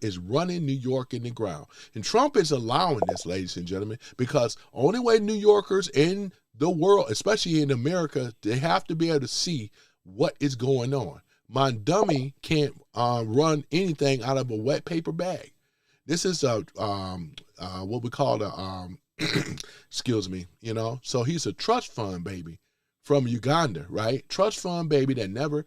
is running New York in the ground. And Trump is allowing this, ladies and gentlemen, because only way New Yorkers in the world, especially in America, they have to be able to see what is going on. Mondummy can't run anything out of a wet paper bag. This is what we call a excuse me, you know. So he's a trust fund baby from Uganda, right? Trust fund baby that never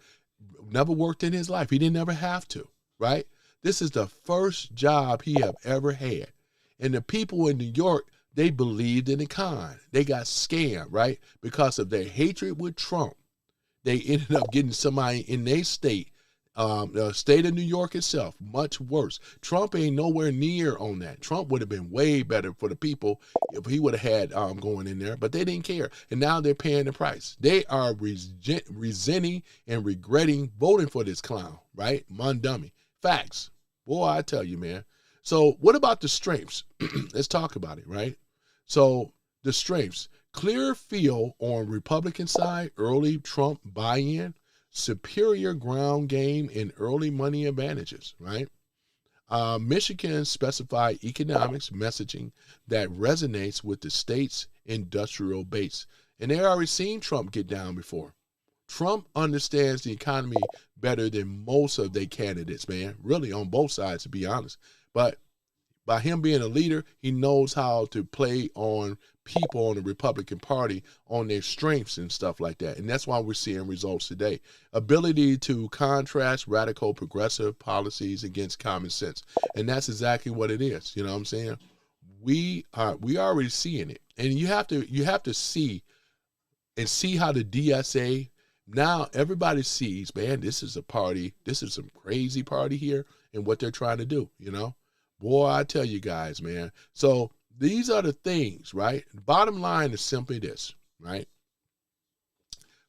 worked in his life. He didn't ever have to, right? This is the first job he have ever had. And the people in New York, they believed in the con. They got scammed, right? Because of their hatred with Trump. They ended up getting somebody in their state, the state of New York itself, much worse. Trump ain't nowhere near on that. Trump would have been way better for the people if he would have had going in there, but they didn't care. And now they're paying the price. They are resenting and regretting voting for this clown, right? Mondummy. Facts. Boy, I tell you, man. So what about the strengths? Let's talk about it, right? So the strengths. Clear field on Republican side, early Trump buy-in, superior ground game, and early money advantages, right? Michigan specified economics messaging that resonates with the state's industrial base. And they already seen Trump get down before. Trump understands the economy better than most of their candidates, man, really on both sides, to be honest. But by him being a leader, he knows how to play on people on the Republican Party, on their strengths and stuff like that. And that's why we're seeing results today. Ability to contrast radical progressive policies against common sense. And that's exactly what it is. You know what I'm saying? We already seeing it. And you have to see and see how the DSA Now everybody sees, man, this is a party. This is some crazy party here and what they're trying to do, you know? Boy, I tell you guys, man. So these are the things, right? Bottom line is simply this, right?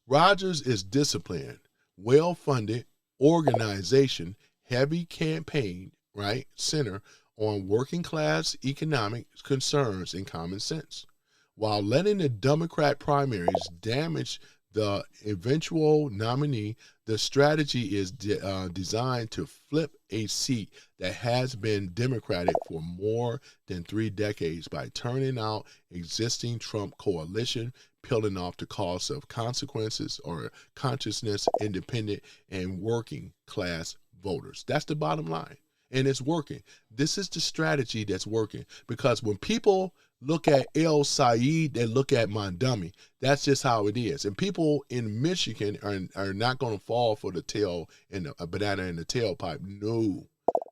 Rogers is disciplined, well-funded organization, heavy campaign, right? Center on working class economic concerns and common sense, while letting the Democrat primaries damage the eventual nominee. The strategy is designed to flip a seat that has been Democratic for more than 3 decades by turning out existing Trump coalition, peeling off the cost of consequences or consciousness, independent and working class voters. That's the bottom line. And it's working. This is the strategy that's working, because when people look at El Said, they look at Mondami. That's just how it is. And people in Michigan are not going to fall for the tail and a banana in the tailpipe.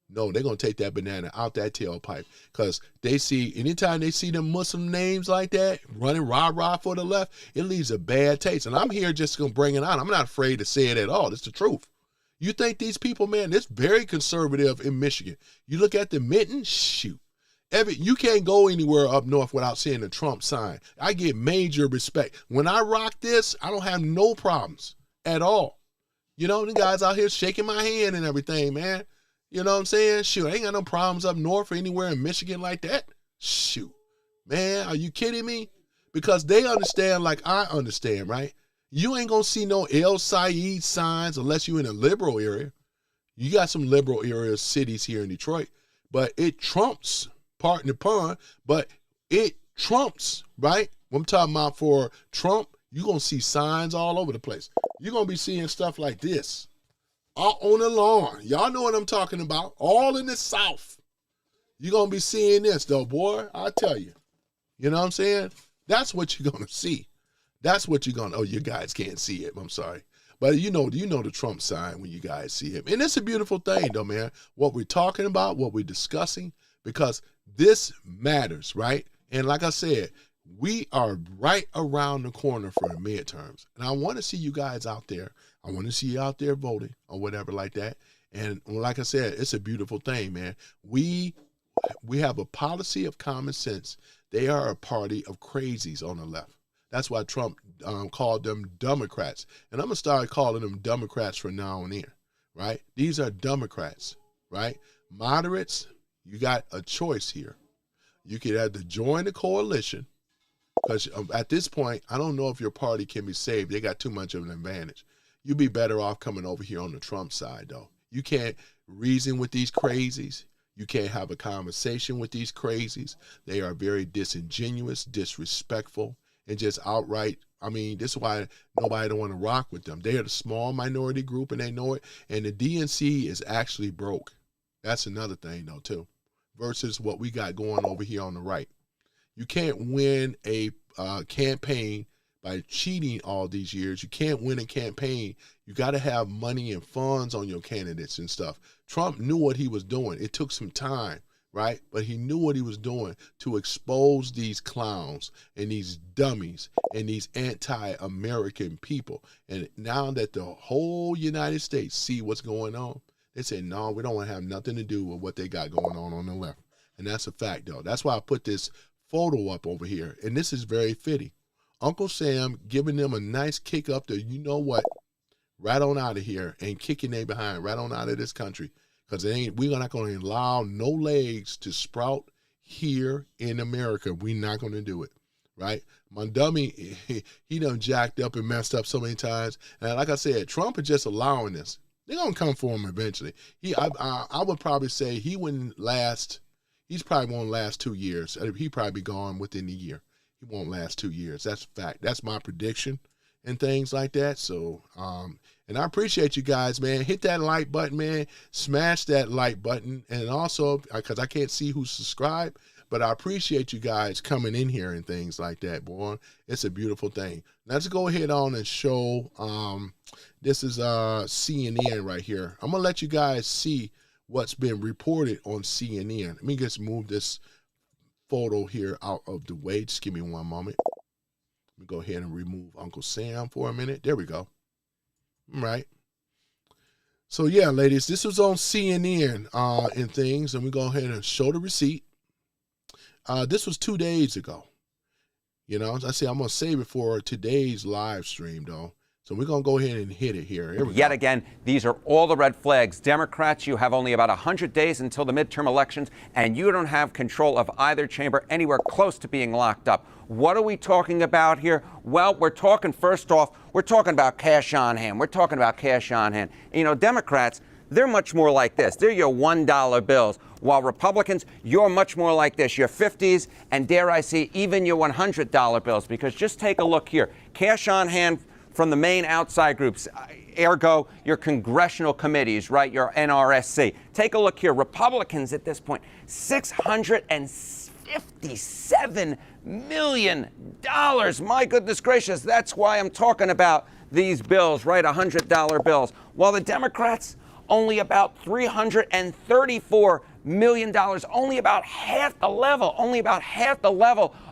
No, they're going to take that banana out that tailpipe, because they see, anytime they see them Muslim names like that running rah-rah for the left, it leaves a bad taste. And I'm here just going to bring it out. I'm not afraid to say it at all. It's the truth. You think these people, man, it's very conservative in Michigan. You look at the mitten, shoot. You can't go anywhere up north without seeing the Trump sign. I get major respect. When I rock this, I don't have no problems at all. You know, the guys out here shaking my hand and everything, man. You know what I'm saying? Shoot, I ain't got no problems up north or anywhere in Michigan like that. Shoot. Man, are you kidding me? Because they understand like I understand, right? You ain't gonna see no El Said signs unless you're in a liberal area. You got some liberal area cities here in Detroit, but it trumps, pardon the pun, but it trumps, right? When I'm talking about for Trump, you're gonna see signs all over the place. You're gonna be seeing stuff like this out on the lawn. Y'all know what I'm talking about. All in the South. You're gonna be seeing this though, boy. I tell you. You know what I'm saying? That's what you're gonna see. That's what you're gonna, oh, you guys can't see it. I'm sorry. But you know the Trump sign when you guys see it. And it's a beautiful thing though, man. What we're talking about, what we're discussing, because this matters, right? And like I said, we are right around the corner for the midterms. And I want to see you guys out there. I want to see you out there voting or whatever like that. And like I said, it's a beautiful thing, man. We have a policy of common sense. They are a party of crazies on the left. That's why Trump called them Democrats. And I'm going to start calling them Democrats from now on in, right? These are Democrats, right? Moderates, you got a choice here. You could either join the coalition, because at this point, I don't know if your party can be saved. They got too much of an advantage. You'd be better off coming over here on the Trump side, though. You can't reason with these crazies. You can't have a conversation with these crazies. They are very disingenuous, disrespectful, and just outright, I mean, this is why nobody don't want to rock with them. They are the small minority group, and they know it. And the DNC is actually broke. That's another thing, though, too, versus what we got going over here on the right. You can't win a campaign by cheating all these years. You can't win a campaign. You got to have money and funds on your candidates and stuff. Trump knew what he was doing. It took some time, right? But he knew what he was doing to expose these clowns and these dummies and these anti-American people. And now that the whole United States see what's going on, they say, no, we don't want to have nothing to do with what they got going on the left. And that's a fact, though. That's why I put this photo up over here. And this is very fitting. Uncle Sam giving them a nice kick up to, you know what, right on out of here and kicking they behind right on out of this country. Because we're not going to allow no legs to sprout here in America. We're not going to do it, right? Mondami, he done jacked up and messed up so many times. And like I said, Trump is just allowing this. They're going to come for him eventually. I would probably say he wouldn't last, he's probably won't last 2 years. He'd probably be gone within a year. He won't last 2 years. That's a fact. That's my prediction and things like that. So, and I appreciate you guys, man. Hit that like button, man. Smash that like button. And also, because I can't see who's subscribed, but I appreciate you guys coming in here and things like that, boy. It's a beautiful thing. Let's go ahead on and show, this is CNN right here. I'm going to let you guys see what's been reported on CNN. Let me just move this photo here out of the way. Just give me one moment. Let me go ahead and remove Uncle Sam for a minute. There we go. Right. So yeah, ladies, this was on CNN and things, and we go ahead and show the receipt. This was 2 days ago. You know, as I say, I'm gonna save it for today's live stream, though. So we're gonna go ahead and hit it here. Here we Yet go. again, these are all the red flags. Democrats, you have only about 100 days until the midterm elections, and you don't have control of either chamber anywhere close to being locked up. What are we talking about here? Well, we're talking, first off, we're talking about cash on hand. We're talking about cash on hand. You know, Democrats, they're much more like this. They're your $1 bills. While Republicans, you're much more like this, your 50s, and dare I say, even your $100 bills. Because just take a look here. Cash on hand from the main outside groups, ergo your congressional committees, right, your NRSC. Take a look here. Republicans at this point, $657 million. My goodness gracious, that's why I'm talking about these bills, right, $100 bills. While the Democrats, only about $334 million, only about half the level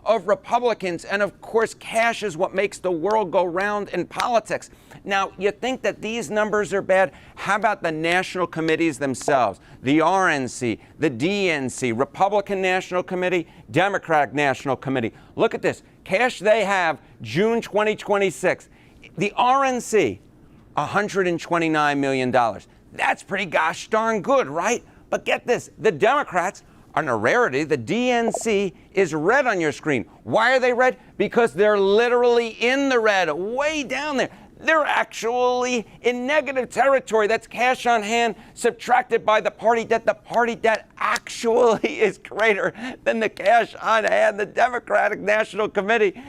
of Republicans. And of course, cash is what makes the world go round in politics. Now, you think that these numbers are bad? How about the national committees themselves? The RNC, the DNC, Republican National Committee, Democratic National Committee. Look at this. Cash they have, June 2026. The RNC, $129 million. That's pretty gosh darn good, right? But get this, the Democrats are a rarity. The DNC is red on your screen. Why are they red? Because they're literally in the red, way down there. They're actually in negative territory. That's cash on hand subtracted by the party debt. The party debt actually is greater than the cash on hand. The Democratic National Committee,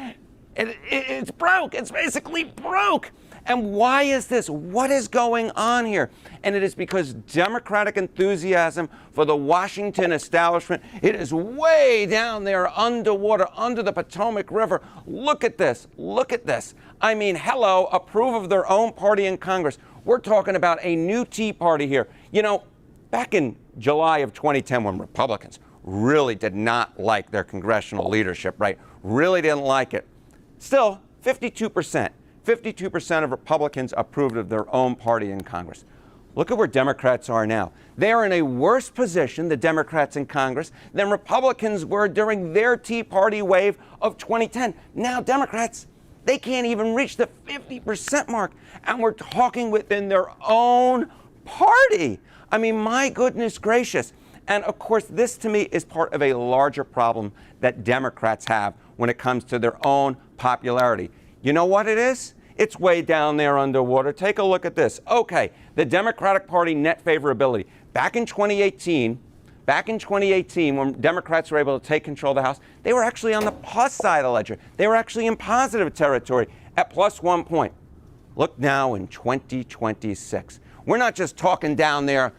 it's broke. It's basically broke. And why is this? What is going on here? And it is because Democratic enthusiasm for the Washington establishment, it is way down there underwater, under the Potomac River. Look at this. Look at this. I mean, hello, approve of their own party in Congress. We're talking about a new Tea Party here. You know, back in July of 2010, when Republicans really did not like their congressional leadership, right? Really didn't like it. Still, 52%. 52% of Republicans approved of their own party in Congress. Look at where Democrats are now. They are in a worse position, the Democrats in Congress, than Republicans were during their Tea Party wave of 2010. Now Democrats, they can't even reach the 50% mark. And we're talking within their own party. I mean, my goodness gracious. And of course, this to me is part of a larger problem that Democrats have when it comes to their own popularity. You know what it is? It's way down there underwater. Take a look at this. Okay, the Democratic Party net favorability. Back in 2018, when Democrats were able to take control of the House, they were actually on the plus side of the ledger. They were actually in positive territory at plus 1 point. Look now in 2026. We're not just talking down there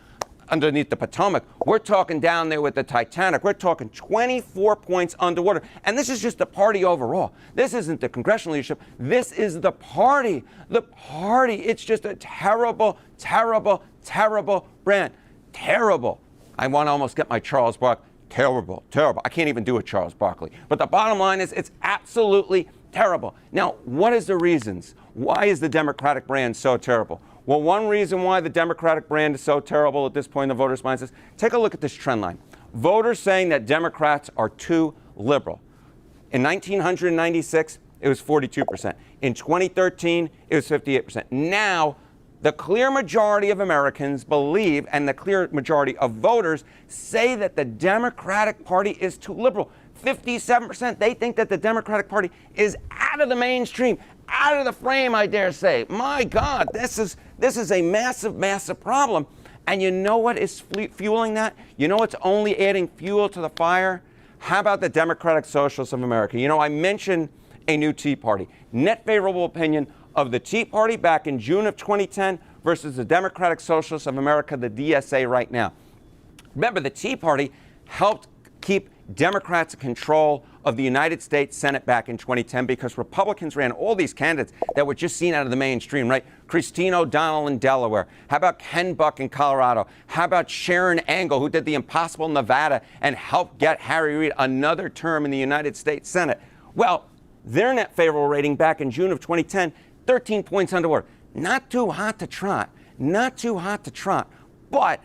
underneath the Potomac. We're talking down there with the Titanic. We're talking 24 points underwater. And this is just the party overall. This isn't the congressional leadership. This is the party. The party. It's just a terrible, terrible, terrible brand. Terrible. I want to almost get my Charles Barkley. Terrible, terrible. I can't even do a Charles Barkley. But the bottom line is it's absolutely terrible. Now, what is the reasons? Why is the Democratic brand so terrible? Well, one reason why the Democratic brand is so terrible at this point in the voters' minds is, take a look at this trend line. Voters saying that Democrats are too liberal. In 1996, it was 42%. In 2013, it was 58%. Now, the clear majority of Americans believe, and the clear majority of voters say that the Democratic Party is too liberal. 57%, they think that the Democratic Party is out of the mainstream, out of the frame, I dare say. My God, this is a massive, massive problem. And you know what is fueling that? You know what's only adding fuel to the fire? How about the Democratic Socialists of America? You know, I mentioned a new Tea Party. Net favorable opinion of the Tea Party back in June of 2010 versus the Democratic Socialists of America, the DSA, right now. Remember, the Tea Party helped keep Democrats in control of the United States Senate back in 2010 because Republicans ran all these candidates that were just seen out of the mainstream, right? Christine O'Donnell in Delaware. How about Ken Buck in Colorado? How about Sharon Angle, who did the impossible in Nevada and helped get Harry Reid another term in the United States Senate? Well, their net favorable rating back in June of 2010, 13 points underwater. not too hot to trot, not too hot to trot, but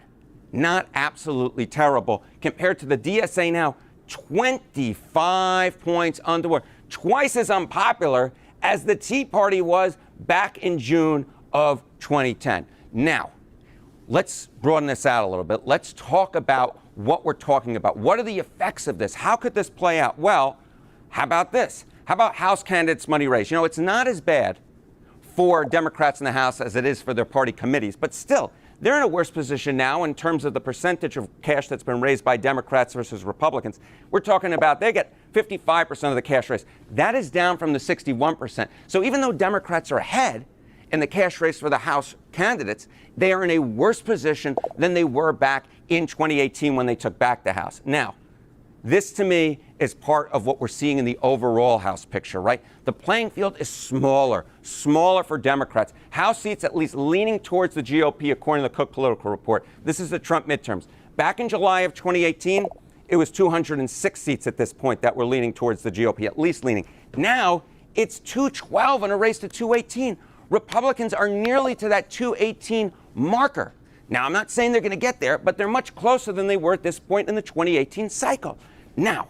not absolutely terrible compared to the DSA now 25 points underwater, twice as unpopular as the Tea Party was back in June of 2010. Now, let's broaden this out a little bit. Let's talk about what we're talking about. What are the effects of this? How could this play out? Well, how about this? How about House candidates' money raised? You know, it's not as bad for Democrats in the House as it is for their party committees, but still, they're in a worse position now in terms of the percentage of cash that's been raised by Democrats versus Republicans. We're talking about they get 55% of the cash raised. That is down from the 61%. So even though Democrats are ahead in the cash race for the House candidates, they are in a worse position than they were back in 2018 when they took back the House. Now, this to me is part of what we're seeing in the overall House picture, right? The playing field is smaller for Democrats. House seats at least leaning towards the GOP, according to the Cook Political Report. This is the Trump midterms. Back in July of 2018, it was 206 seats at this point that were leaning towards the GOP, at least leaning. Now, it's 212 in a race to 218. Republicans are nearly to that 218 marker. Now, I'm not saying they're going to get there, but they're much closer than they were at this point in the 2018 cycle. Now,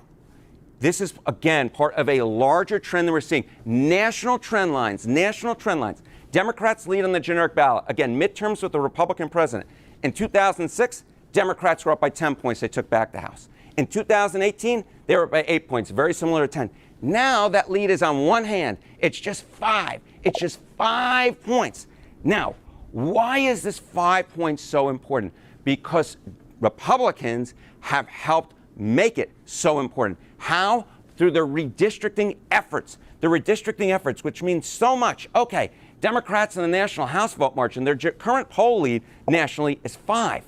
this is, again, part of a larger trend that we're seeing. National trend lines. Democrats lead on the generic ballot. Again, midterms with the Republican president. In 2006, Democrats were up by 10 points. They took back the House. In 2018, they were up by 8 points, very similar to 10. Now that lead is on one hand. It's just 5. It's just 5 points. Now, why is this 5 points so important? Because Republicans have helped make it so important. How? Through the redistricting efforts. The redistricting efforts, which means so much. Okay, Democrats in the national House vote margin, their current poll lead nationally is 5.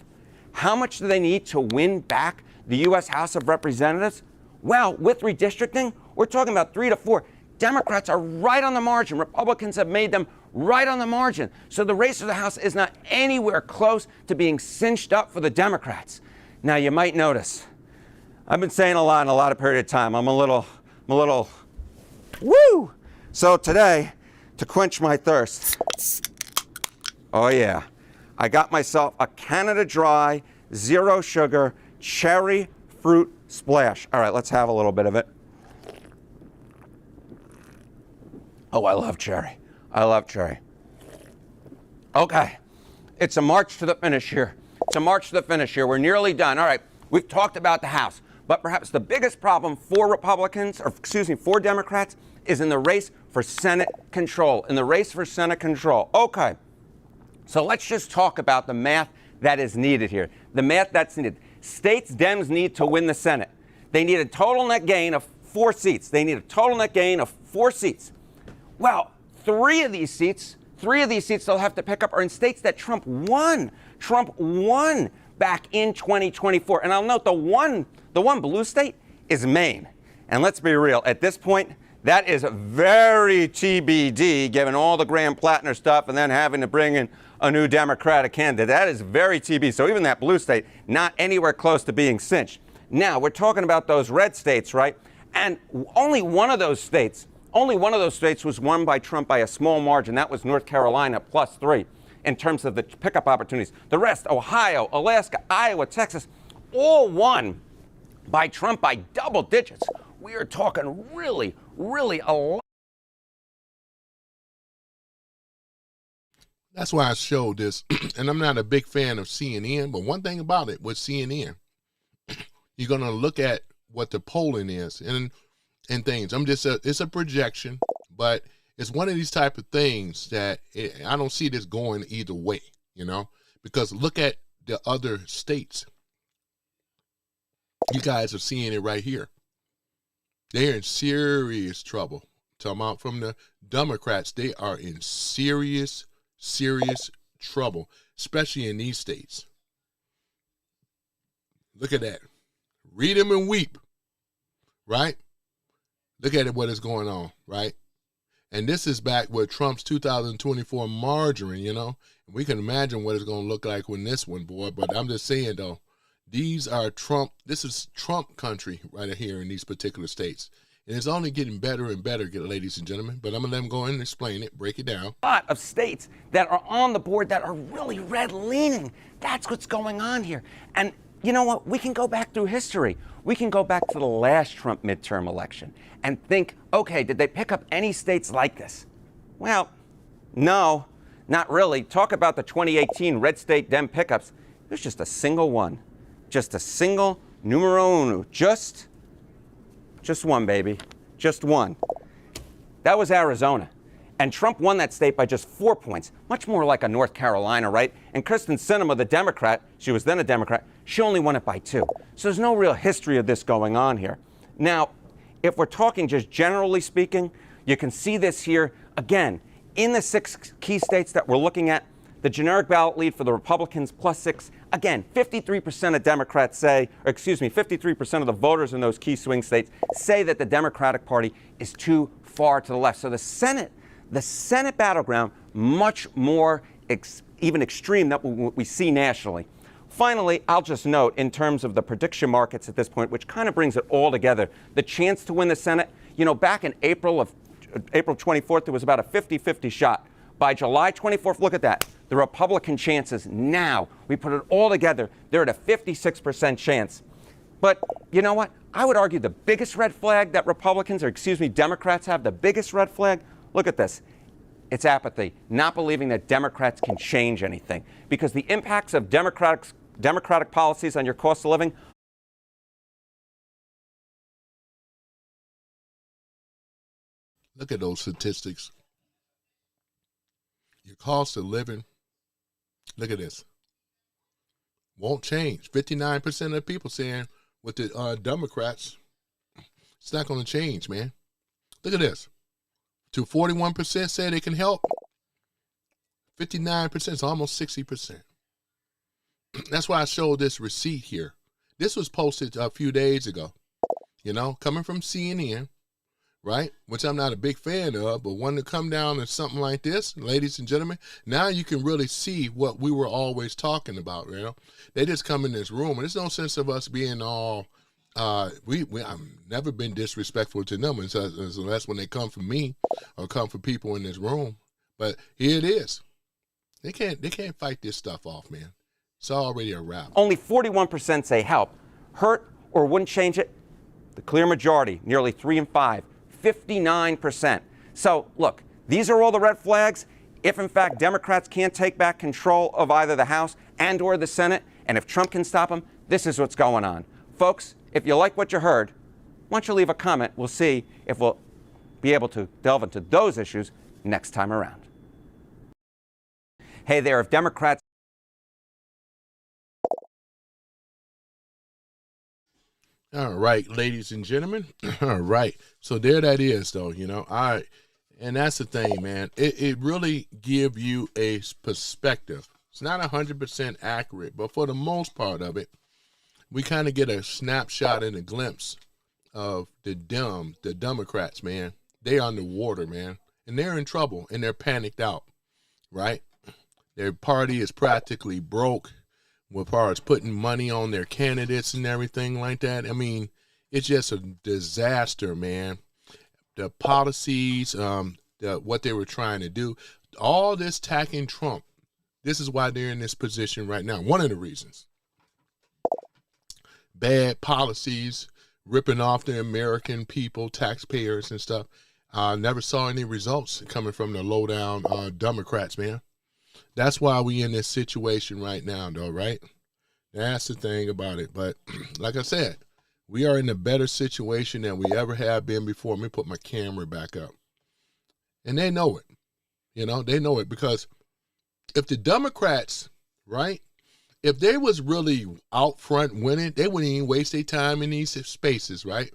How much do they need to win back the U.S. House of Representatives? Well, with redistricting, we're talking about 3 to 4. Democrats are right on the margin. Republicans have made them right on the margin. So the race for the House is not anywhere close to being cinched up for the Democrats. Now, you might notice, I've been saying a lot in a lot of period of time. I'm a little, woo! So today, to quench my thirst, oh yeah, I got myself a Canada Dry, zero sugar, cherry fruit splash. All right, let's have a little bit of it. Oh, I love cherry. I love cherry. Okay, it's a march to the finish here. We're nearly done. All right, we've talked about the House, but perhaps the biggest problem for for Democrats is in the race for Senate control. Okay, so let's just talk about the math that is needed here. The math that's needed. States Dems need to win the Senate. They need a total net gain of 4 seats. Well, three of these seats they'll have to pick up are in states that Trump won. Back in 2024. And I'll note the one blue state is Maine. And let's be real, at this point, that is very TBD, given all the Graham Plattner stuff and then having to bring in a new Democratic candidate. That is very TBD. So even that blue state, not anywhere close to being cinched. Now, we're talking about those red states, right? And only one of those states was won by Trump by a small margin. That was North Carolina, +3 in terms of the pickup opportunities. The rest, Ohio, Alaska, Iowa, Texas, all won by Trump by double digits. We are talking really a lot. That's why I showed this, and I'm not a big fan of CNN, but one thing about it with CNN, you're going to look at what the polling is and things. It's a projection, but it's one of these type of things that I don't see this going either way, because look at the other states. You guys are seeing it right here. They're in serious trouble. Talking about from the Democrats, they are in serious trouble, especially in these states. Look at that. Read them and weep, right? Look at it, what is going on, right? And this is back with Trump's 2024 margarine, We can imagine what it's going to look like when this one, boy. But I'm just saying, though, this is Trump country right here in these particular states. And it's only getting better and better, ladies and gentlemen. But I'm going to let them go in and explain it, break it down. Lot of states that are on the board that are really red leaning. That's what's going on here. And you know what? We can go back through history. We can go back to the last Trump midterm election and think, okay, did they pick up any states like this? Well, no, not really. Talk about the 2018 red state Dem pickups. There's just a single one. Just a single numero uno. Just one, baby. Just one. That was Arizona. And Trump won that state by just 4 points, much more like a North Carolina, right? And Kristen Sinema, the Democrat, she was then a Democrat, she only won it by 2. So there's no real history of this going on here. Now, if we're talking just generally speaking, you can see this here, again, in the 6 key states that we're looking at, the generic ballot lead for the Republicans +6. Again, 53% of Democrats say, or excuse me, 53% of the voters in those key swing states say that the Democratic Party is too far to the left. So the Senate battleground, much more even extreme than what we see nationally. Finally, I'll just note, in terms of the prediction markets at this point, which kind of brings it all together, the chance to win the Senate, you know, back in April 24th, there was about a 50-50 shot. By July 24th, look at that. The Republican chances now, we put it all together, they're at a 56% chance. But you know what? I would argue the biggest red flag that Democrats have, the biggest red flag, look at this. It's apathy, not believing that Democrats can change anything. Because the impacts of Democratic policies on your cost of living. Look at those statistics. Your cost of living, look at this, won't change. 59% of the people saying with the Democrats, it's not going to change, man. Look at this. To 41% say they can help. 59% is almost 60%. That's why I showed this receipt here. This was posted a few days ago, you know, coming from CNN, right? Which I'm not a big fan of, but when to come down to something like this, ladies and gentlemen, now you can really see what we were always talking about, you know? They just come in this room, and there's no sense of us being all, I've never been disrespectful to them unless when they come for me or come for people in this room. But here it is. They can't fight this stuff off, man. It's already a wrap. Only 41% say help, hurt, or wouldn't change it. The clear majority, nearly 3 in 5, 59%. So look, these are all the red flags. If in fact Democrats can't take back control of either the House and or the Senate, and if Trump can stop them, this is what's going on. Folks, if you like what you heard, why don't you leave a comment? We'll see if we'll be able to delve into those issues next time around. Hey there, if Democrats All right, ladies and gentlemen. All right. So there that is, though, you know. All right. And that's the thing, man. It really give you a perspective. It's not 100% accurate, but for the most part of it, we kind of get a snapshot and a glimpse of the Democrats, man. They're underwater, man. And they're in trouble, and they're panicked out, right? Their party is practically broke. As far as putting money on their candidates and everything like that. I mean, it's just a disaster, man. The policies, what they were trying to do, all this attacking Trump, this is why they're in this position right now. One of the reasons. Bad policies, ripping off the American people, taxpayers and stuff. Never saw any results coming from the low-down Democrats, man. That's why we in this situation right now, though, right? That's the thing about it. But like I said, we are in a better situation than we ever have been before. Let me put my camera back up. And they know it. You know, they know it because if the Democrats, right, if they was really out front winning, they wouldn't even waste their time in these spaces, right?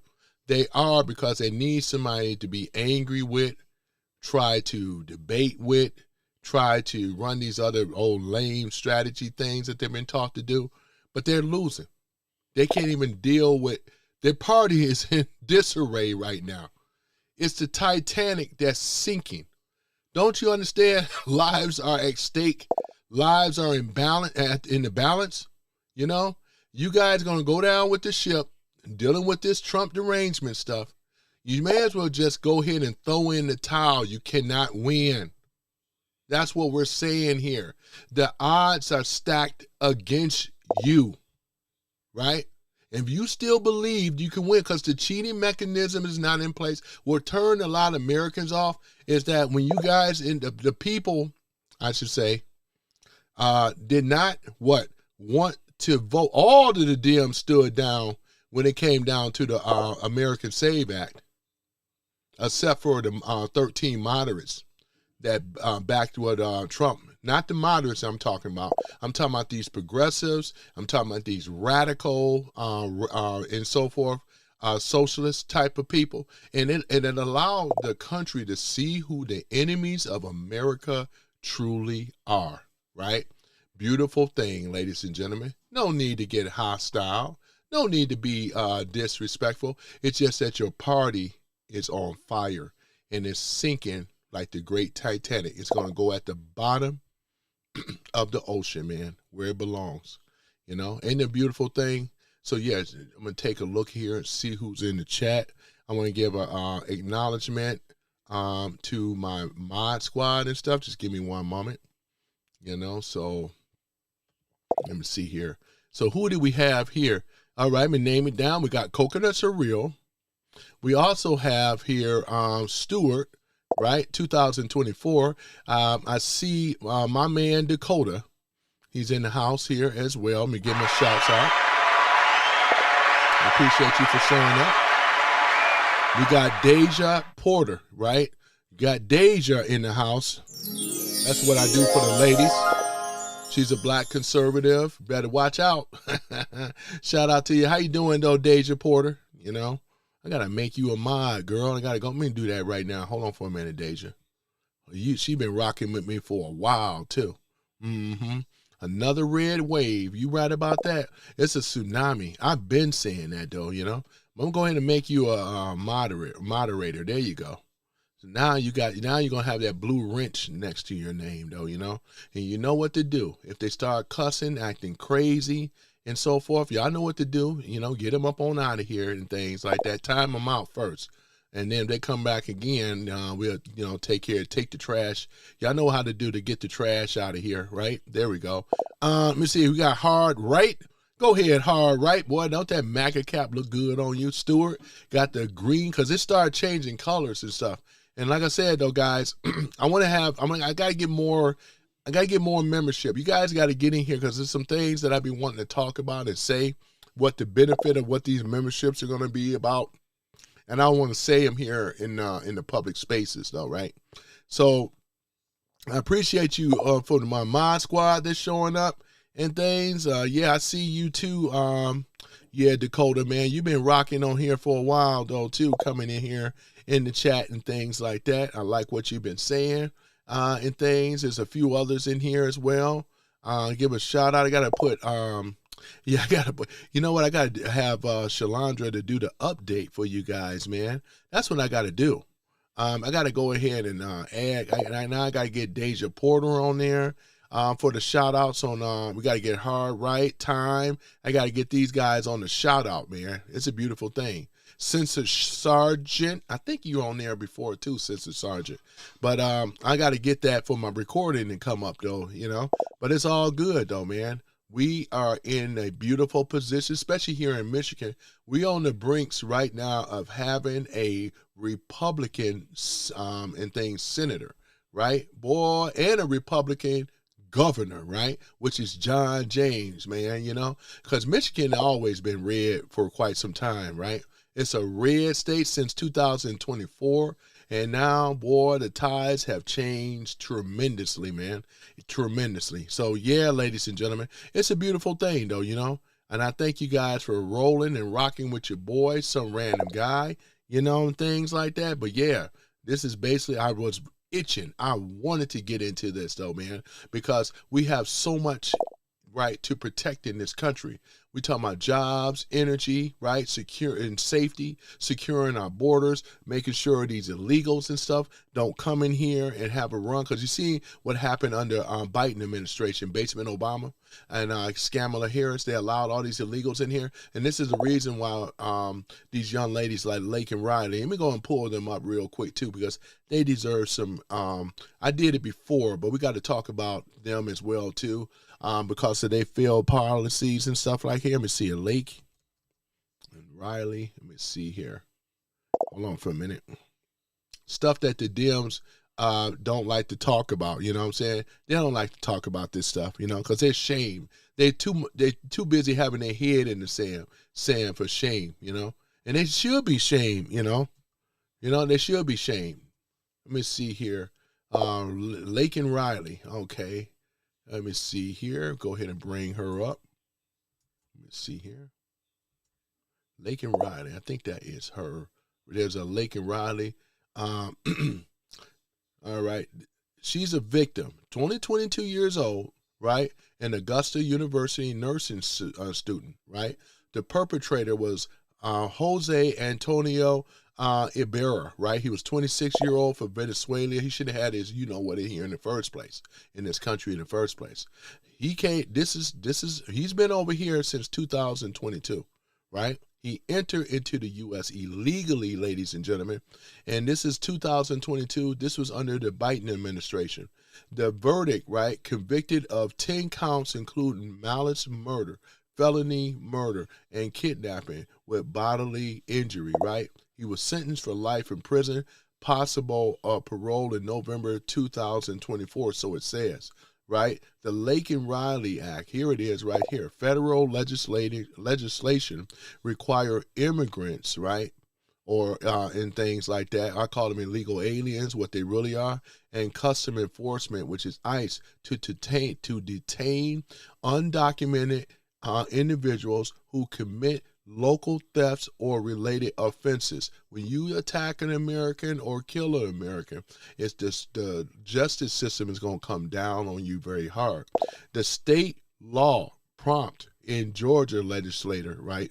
They are because they need somebody to be angry with, try to debate with, try to run these other old lame strategy things that they've been taught to do, but they're losing. They can't even deal with, their party is in disarray right now. It's the Titanic that's sinking. Don't you understand? Lives are at stake. Lives are in the balance. You know, you guys going to go down with the ship, dealing with this Trump derangement stuff. You may as well just go ahead and throw in the towel. You cannot win. That's what we're saying here. The odds are stacked against you, right? If you still believe you can win, because the cheating mechanism is not in place, what turned a lot of Americans off is that when you guys, the people, I should say, did not want to vote. All of the Dems stood down when it came down to the American Save Act, except for the 13 moderates that backed what Trump. Not the moderates I'm talking about. I'm talking about these progressives. I'm talking about these radical and so forth, socialist type of people. And it allowed the country to see who the enemies of America truly are, right? Beautiful thing, ladies and gentlemen. No need to get hostile. No need to be disrespectful. It's just that your party is on fire and it's sinking like the great Titanic. It's going to go at the bottom of the ocean, man, where it belongs. You know, ain't it a beautiful thing? So, yes, I'm going to take a look here and see who's in the chat. I want to give a acknowledgement to my mod squad and stuff. Just give me one moment. You know, so let me see here. So who do we have here? All right, I'm going to name it down. We got Coconuts Are Real. We also have here Stewart, right, 2024. I see my man Dakota. He's in the house here as well. Let me give him a shout out. I appreciate you for showing up. We got Deja Porter, right? Got Deja in the house. That's what I do for the ladies. She's a black conservative. Better watch out. Shout out to you. How you doing, though, Deja Porter? You know, I got to make you a mod, girl. I got to go. Let me do that right now. Hold on for a minute, Deja. She been rocking with me for a while, too. Mm-hmm. Another red wave. You right about that? It's a tsunami. I've been saying that, though, you know. I'm going to go ahead and make you a moderator. There you go. So now you're going to have that blue wrench next to your name, though, you know. And you know what to do. If they start cussing, acting crazy, and so forth, y'all know what to do. You know, get them up on out of here and things like that. Time them out first. And then if they come back again, we'll, you know, take the trash. Y'all know how to do to get the trash out of here, right? There we go. Let me see. We got Hard Right. Go ahead, Hard Right. Boy, don't that MAGA cap look good on you? Stewart got the green because it started changing colors and stuff. And like I said, though, guys, I got to get more. I got to get more membership. You guys got to get in here because there's some things that I've been wanting to talk about and say what the benefit of what these memberships are going to be about. And I want to say them here in the public spaces, though, right? So I appreciate you for my mod squad that's showing up and things. Yeah, I see you too. Yeah, Dakota, man, you've been rocking on here for a while, though, too, coming in here in the chat and things like that. I like what you've been saying and things. There's a few others in here as well. Give a shout out. I got to put... Yeah, you know what? I got to have Shalandra to do the update for you guys, man. That's what I got to do. I got to go ahead and add. Now I got to get Deja Porter on there for the shout outs on. We got to get Hard Right Time. I got to get these guys on the shout out, man. It's a beautiful thing. Censor Sergeant, I think you were on there before too, Censor Sergeant. But I got to get that for my recording and come up though, you know. But it's all good though, man. We are in a beautiful position, especially here in Michigan. We on the brinks right now of having a Republican and things senator, right? Boy, and a Republican governor, right? Which is John James, man, you know, because Michigan has always been red for quite some time, right? It's a red state since 2024. And now, boy, the tides have changed tremendously, man. Tremendously. So, yeah, ladies and gentlemen, it's a beautiful thing, though, you know. And I thank you guys for rolling and rocking with your boy, some random guy, you know, and things like that. But, yeah, this is basically, I was itching. I wanted to get into this, though, man, because we have so much right, to protecting this country. We talking about jobs, energy, right, secure and safety, securing our borders, making sure these illegals and stuff don't come in here and have a run. Because you see what happened under Biden administration, Basement Obama and Kamala Harris. They allowed all these illegals in here, and this is the reason why these young ladies like Lake and Riley. Let me go and pull them up real quick too, because they deserve some. I did it before, but we got to talk about them as well too. Because of their failed policies and stuff like here. Let me see a Lake and Riley. Let me see here. Hold on for a minute. Stuff that the Dems don't like to talk about. You know what I'm saying? They don't like to talk about this stuff. You know, because they're shame. They're too busy having their head in the sand for shame. You know, and they should be shamed. You know, they should be shamed. Let me see here. Lake and Riley. Okay. Let me see here. Go ahead and bring her up. Let me see here. Lake and Riley. I think that is her. There's a Lake and Riley. All right. She's a victim. 22 years old, right? An Augusta University nursing student, right? The perpetrator was Jose Antonio Ibarra, right? He was 26-year-old for Venezuela. He should have had his, what in here in the first place, in this country in the first place. He came. He's been over here since 2022, right? He entered into the U.S. illegally, ladies and gentlemen, and this is 2022. This was under the Biden administration. The verdict, right? Convicted of 10 counts, including malice murder, felony murder, and kidnapping with bodily injury, right? He was sentenced for life in prison, possible parole in November 2024, so it says, right? The Lake and Riley Act, here it is right here. Federal legislation require immigrants, right? Or and things like that. I call them illegal aliens, what they really are, and custom enforcement, which is ICE, to detain undocumented individuals who commit local thefts or related offenses. When you attack an American or kill an American, it's just the justice system is going to come down on you very hard. The state law prompt in Georgia legislation, right,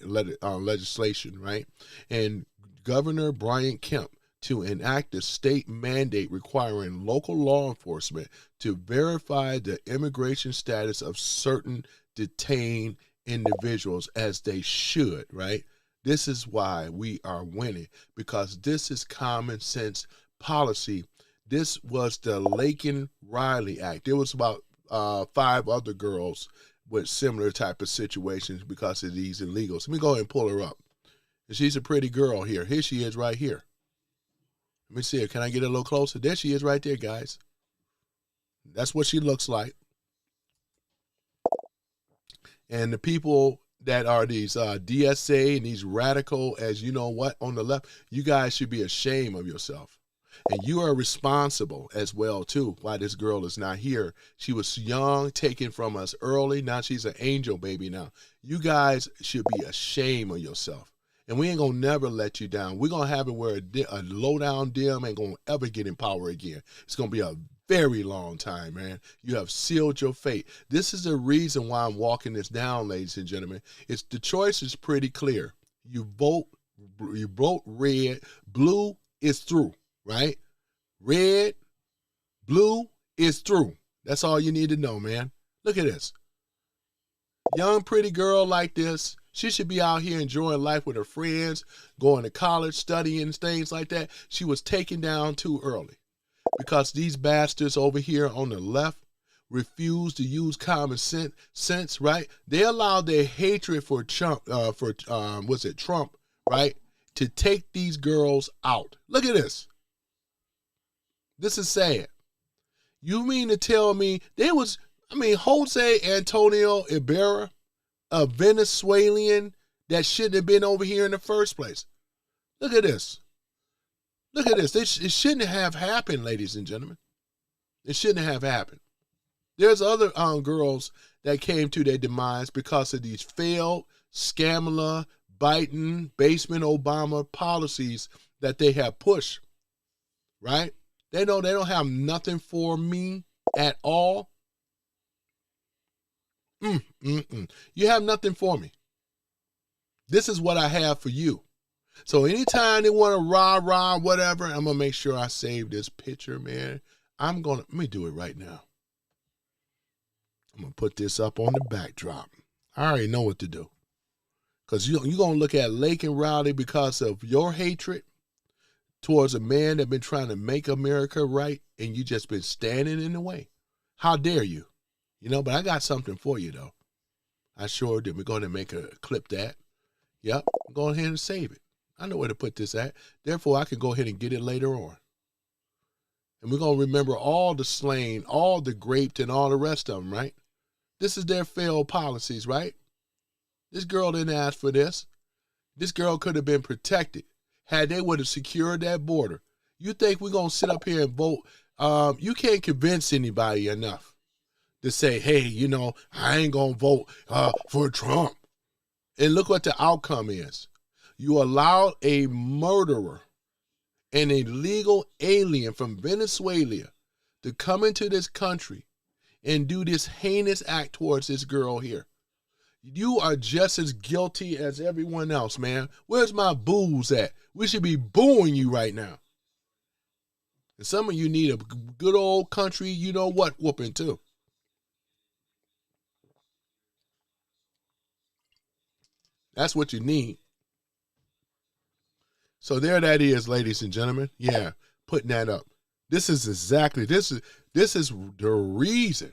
and Governor Brian Kemp to enact a state mandate requiring local law enforcement to verify the immigration status of certain detained individuals, as they should, right? This is why we are winning, because this is common sense policy. This was the Lake and Riley Act. There was about 5 other girls with similar type of situations because of these illegals. Let me go ahead and pull her up. She's a pretty girl here. Here she is right here. Let me see her. Can I get a little closer? There she is right there, guys. That's what she looks like. And the people that are these DSA and these radical, as you know what, on the left, you guys should be ashamed of yourself. And you are responsible as well, too, why this girl is not here. She was young, taken from us early. Now she's an angel baby now. You guys should be ashamed of yourself. And we ain't going to never let you down. We're going to have it where a low-down dim ain't going to ever get in power again. It's going to be a very long time, man. You have sealed your fate. This is the reason why I'm walking this down, ladies and gentlemen. It's the choice is pretty clear. You vote red, blue is through, right? Red, blue is through. That's all you need to know, man. Look at this. Young, pretty girl like this, she should be out here enjoying life with her friends, going to college, studying, things like that. She was taken down too early because these bastards over here on the left refuse to use common sense, right? They allowed their hatred for Trump, Trump, right, to take these girls out. Look at this. This is sad. You mean to tell me Jose Antonio Ibarra, a Venezuelan that shouldn't have been over here in the first place. Look at this. Look at this. It shouldn't have happened, ladies and gentlemen. It shouldn't have happened. There's other girls that came to their demise because of these failed Kamala, Biden, Basement Obama policies that they have pushed, right? They don't have nothing for me at all. You have nothing for me. This is what I have for you. So anytime they want to rah, whatever, I'm going to make sure I save this picture, man. Let me do it right now. I'm going to put this up on the backdrop. I already know what to do. Because you're going to look at Lake and Rowdy because of your hatred towards a man that been trying to make America right, and you just been standing in the way. How dare you? You know, but I got something for you, though. I sure did. We're going to make a clip that. Yep, go ahead and save it. I know where to put this at. Therefore, I can go ahead and get it later on. And we're going to remember all the slain, all the raped, and all the rest of them, right? This is their failed policies, right? This girl didn't ask for this. This girl could have been protected had they would have secured that border. You think we're going to sit up here and vote? You can't convince anybody enough to say, hey, you know, I ain't going to vote for Trump. And look what the outcome is. You allowed a murderer, an illegal alien from Venezuela to come into this country and do this heinous act towards this girl here. You are just as guilty as everyone else, man. Where's my boos at? We should be booing you right now. And some of you need a good old country, you know what, whooping too. That's what you need. So there that is, ladies and gentlemen. Yeah, putting that up. This is the reason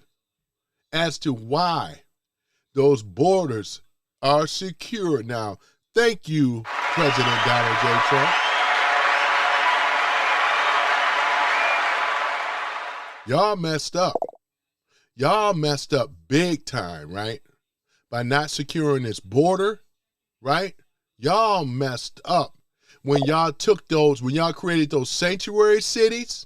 as to why those borders are secure now. Thank you, President Donald J. Trump. Y'all messed up. Y'all messed up big time, right? By not securing this border, right? Y'all messed up when y'all when y'all created those sanctuary cities.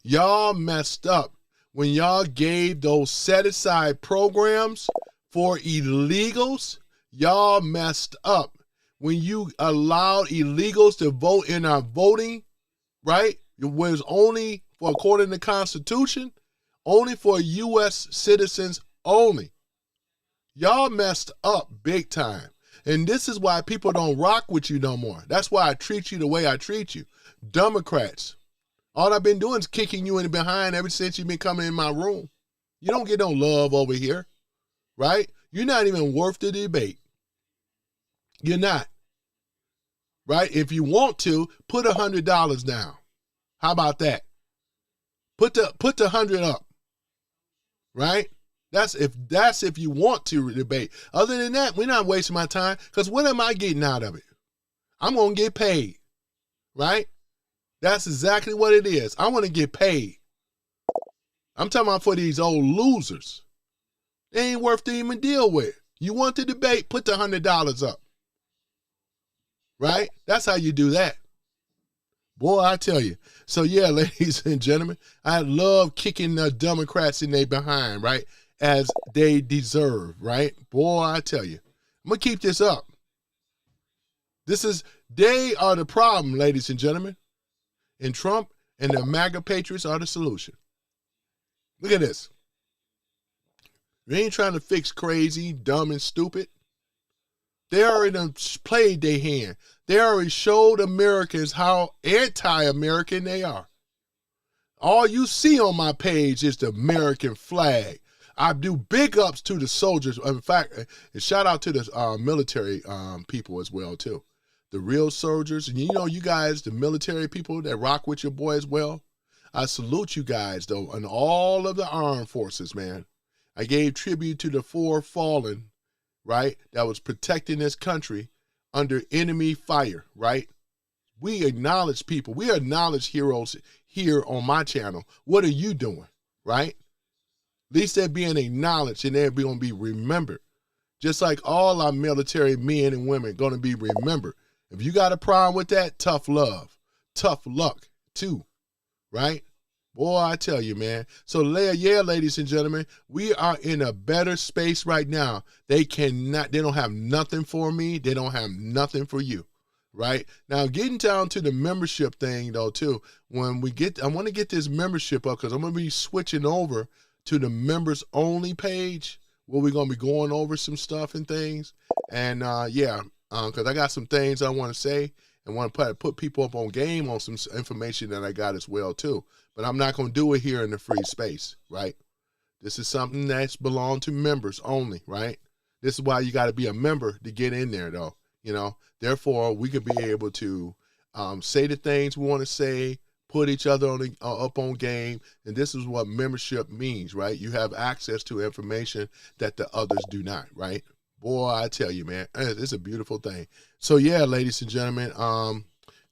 Y'all messed up when y'all gave those set-aside programs for illegals. Y'all messed up when you allowed illegals to vote in our voting, right? It was only for, according to the Constitution, only for U.S. citizens only. Y'all messed up big time. And this is why people don't rock with you no more. That's why I treat you the way I treat you. Democrats, all I've been doing is kicking you in the behind ever since you've been coming in my room. You don't get no love over here, right? You're not even worth the debate. You're not, right? If you want to, put $100 down. How about that? Put the 100 up, right? That's if you want to debate. Other than that, we're not wasting my time, because what am I getting out of it? I'm going to get paid, right? That's exactly what it is. I want to get paid. I'm talking about for these old losers. They ain't worth to even deal with. You want to debate, put the $100 up, right? That's how you do that. Boy, I tell you. So yeah, ladies and gentlemen, I love kicking the Democrats in their behind, right? As they deserve, right? Boy, I tell you. I'm going to keep this up. They are the problem, ladies and gentlemen. And Trump and the MAGA patriots are the solution. Look at this. You ain't trying to fix crazy, dumb, and stupid. They already played their hand. They already showed Americans how anti-American they are. All you see on my page is the American flag. I do big ups to the soldiers. In fact, shout out to the military people as well, too. The real soldiers. And you know, you guys, the military people that rock with your boy as well. I salute you guys, though, and all of the armed forces, man. I gave tribute to the 4 fallen, right, that was protecting this country under enemy fire, right? We acknowledge people. We acknowledge heroes here on my channel. What are you doing, right? At least they're being acknowledged and they're going to be remembered. Just like all our military men and women going to be remembered. If you got a problem with that, tough love, tough luck too, right? Boy, I tell you, man. So, yeah, ladies and gentlemen, we are in a better space right now. They don't have nothing for me. They don't have nothing for you, right? Now, getting down to the membership thing, though, too, I want to get this membership up because I'm going to be switching over to the members only page where we're gonna be going over some stuff and things. And yeah, because I got some things I want to say and want to put people up on game on some information that I got as well too. But I'm not gonna do it here in the free space, right? This is something that's belong to members only, right? This is why you got to be a member to get in there, though. You know, therefore we could be able to say the things we want to say, put each other on up on game, and this is what membership means, right? You have access to information that the others do not, right? Boy, I tell you, man, it's a beautiful thing. So yeah, ladies and gentlemen,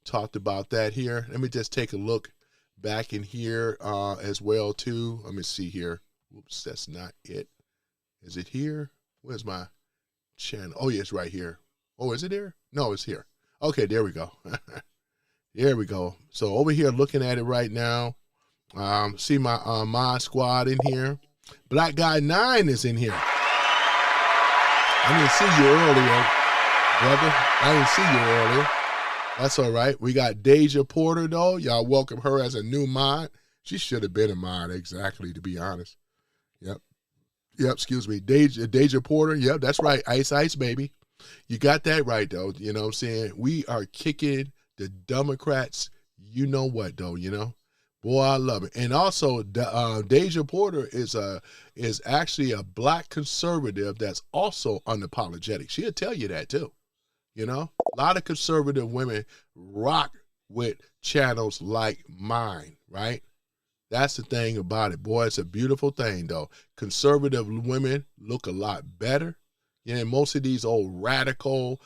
talked about that here. Let me just take a look back in here as well too. Let me see here. Whoops, that's not it. Is it here? Where's my channel? Oh, yeah, it's right here. Oh, is it here? No, it's here. Okay, there we go. There we go. So over here looking at it right now, see my mod squad in here. Black Guy 9 is in here. I didn't see you earlier, brother. I didn't see you earlier. That's all right. We got Deja Porter, though. Y'all welcome her as a new mod. She should have been a mod, exactly, to be honest. Yep, excuse me. Deja Porter. Yep, that's right. Ice, baby. You got that right, though. You know what I'm saying? We are kicking the Democrats. You know what, though, you know? Boy, I love it. And also, Deja Porter is actually a black conservative that's also unapologetic. She'll tell you that, too. You know? A lot of conservative women rock with channels like mine, right? That's the thing about it. Boy, it's a beautiful thing, though. Conservative women look a lot better. You know, most of these old radical,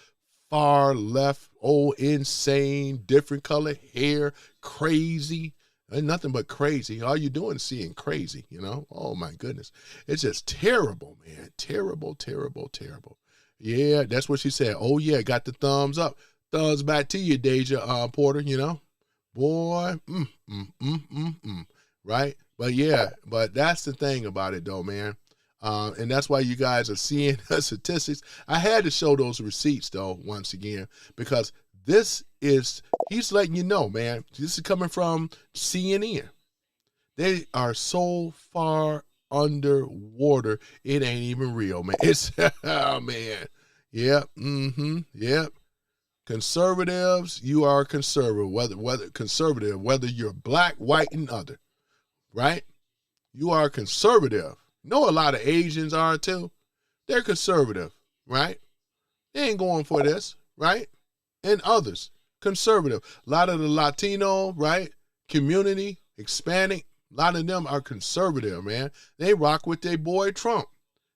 far left, old insane, different color hair, crazy. Ain't nothing but crazy. All you doing is seeing crazy, you know? Oh, my goodness. It's just terrible, man. Terrible, terrible, terrible. Yeah, that's what she said. Oh, yeah, got the thumbs up. Thumbs back to you, Deja Porter, you know? Boy, right? But yeah, but that's the thing about it though, man. And that's why you guys are seeing the statistics. I had to show those receipts though, once again, because he's letting you know, man, this is coming from CNN. They are so far underwater, it ain't even real, man. It's, oh man. Yep, yep. Conservatives, you are conservative, whether you're black, white, and other. Right? You are conservative. Know a lot of Asians are too. They're conservative, right? They ain't going for this, right? And others, conservative. A lot of the Latino, right? Community, Hispanic, a lot of them are conservative, man. They rock with their boy Trump.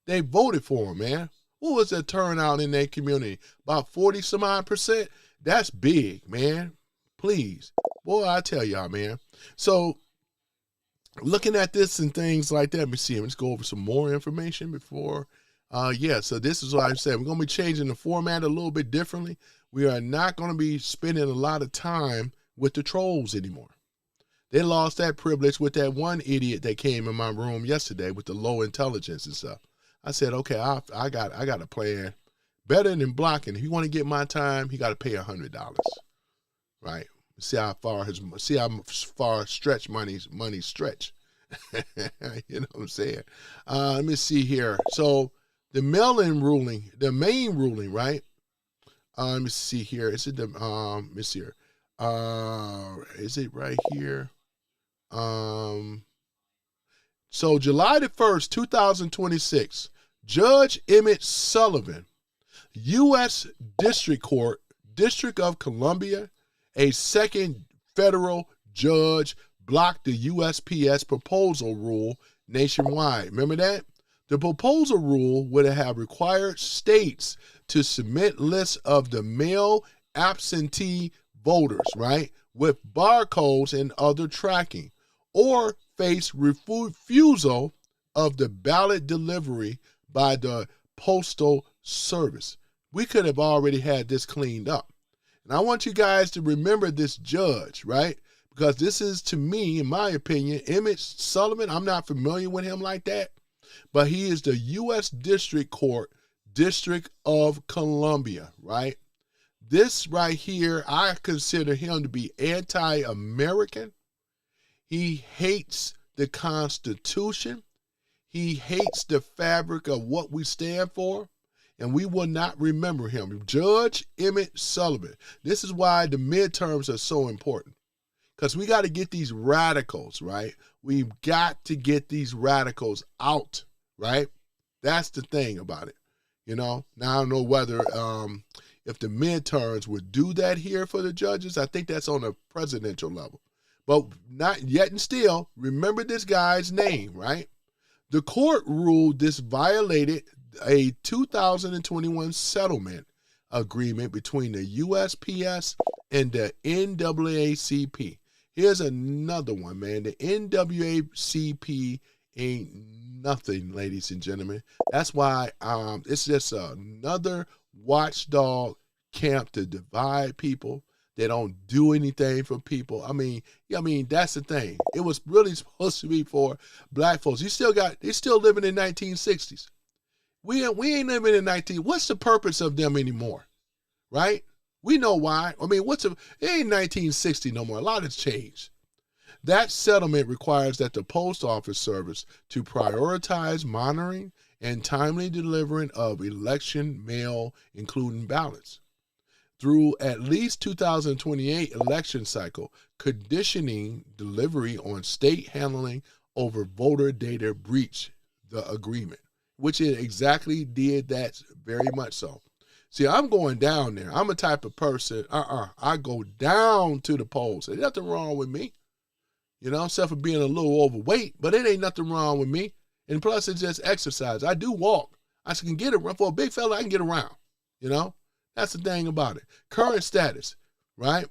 They voted for him, man. What was the turnout in their community? About 40 some odd %? That's big, man. Please. Boy, I tell y'all, man. So, looking at this and things like that, let me see. Let's go over some more information before. Yeah, so this is what I said. We're going to be changing the format a little bit differently. We are not going to be spending a lot of time with the trolls anymore. They lost that privilege with that one idiot that came in my room yesterday with the low intelligence and stuff. I said, okay, I got a plan better than blocking. If you want to get my time, he got to pay $100, right? See how far stretch money stretch. You know what I'm saying? Let me see here. So the main ruling, right? Let me see here. Is it the let me see here. Is it right here? So July the 1st, 2026, Judge Emmett Sullivan, U.S. District Court, District of Columbia, a second federal judge blocked the USPS proposal rule nationwide. Remember that? The proposal rule would have required states to submit lists of the mail absentee voters, right, with barcodes and other tracking, or face refusal of the ballot delivery by the Postal Service. We could have already had this cleaned up. And I want you guys to remember this judge, right? Because this is, to me, in my opinion, Emmett Sullivan. I'm not familiar with him like that, but he is the U.S. District Court, District of Columbia, right? This right here, I consider him to be anti-American. He hates the Constitution. He hates the fabric of what we stand for, and we will not remember him. Judge Emmett Sullivan. This is why the midterms are so important, because we got to get these radicals, right? We've got to get these radicals out, right? That's the thing about it. Now I don't know whether if the midterms would do that here for the judges. I think that's on a presidential level. But not yet and still, remember this guy's name, right? The court ruled this violated a 2021 settlement agreement between the USPS and the NAACP. Here's another one, man. The NAACP ain't nothing, ladies and gentlemen. That's why it's just another watchdog camp to divide people. They don't do anything for people. I mean, that's the thing. It was really supposed to be for black folks. They still living in 1960s. We ain't living in 19. What's the purpose of them anymore? Right? We know why. I mean, it ain't 1960 no more. A lot has changed. That settlement requires that the post office service to prioritize monitoring and timely delivering of election mail, including ballots, through at least 2028 election cycle, conditioning delivery on state handling over voter data breach the agreement, which it exactly did that very much so. See, I'm going down there. I'm a type of person, I go down to the polls. There's nothing wrong with me, except for being a little overweight, but it ain't nothing wrong with me. And plus, it's just exercise. I do walk. I can get around. For a big fella, I can get around, That's the thing about it. Current status, right?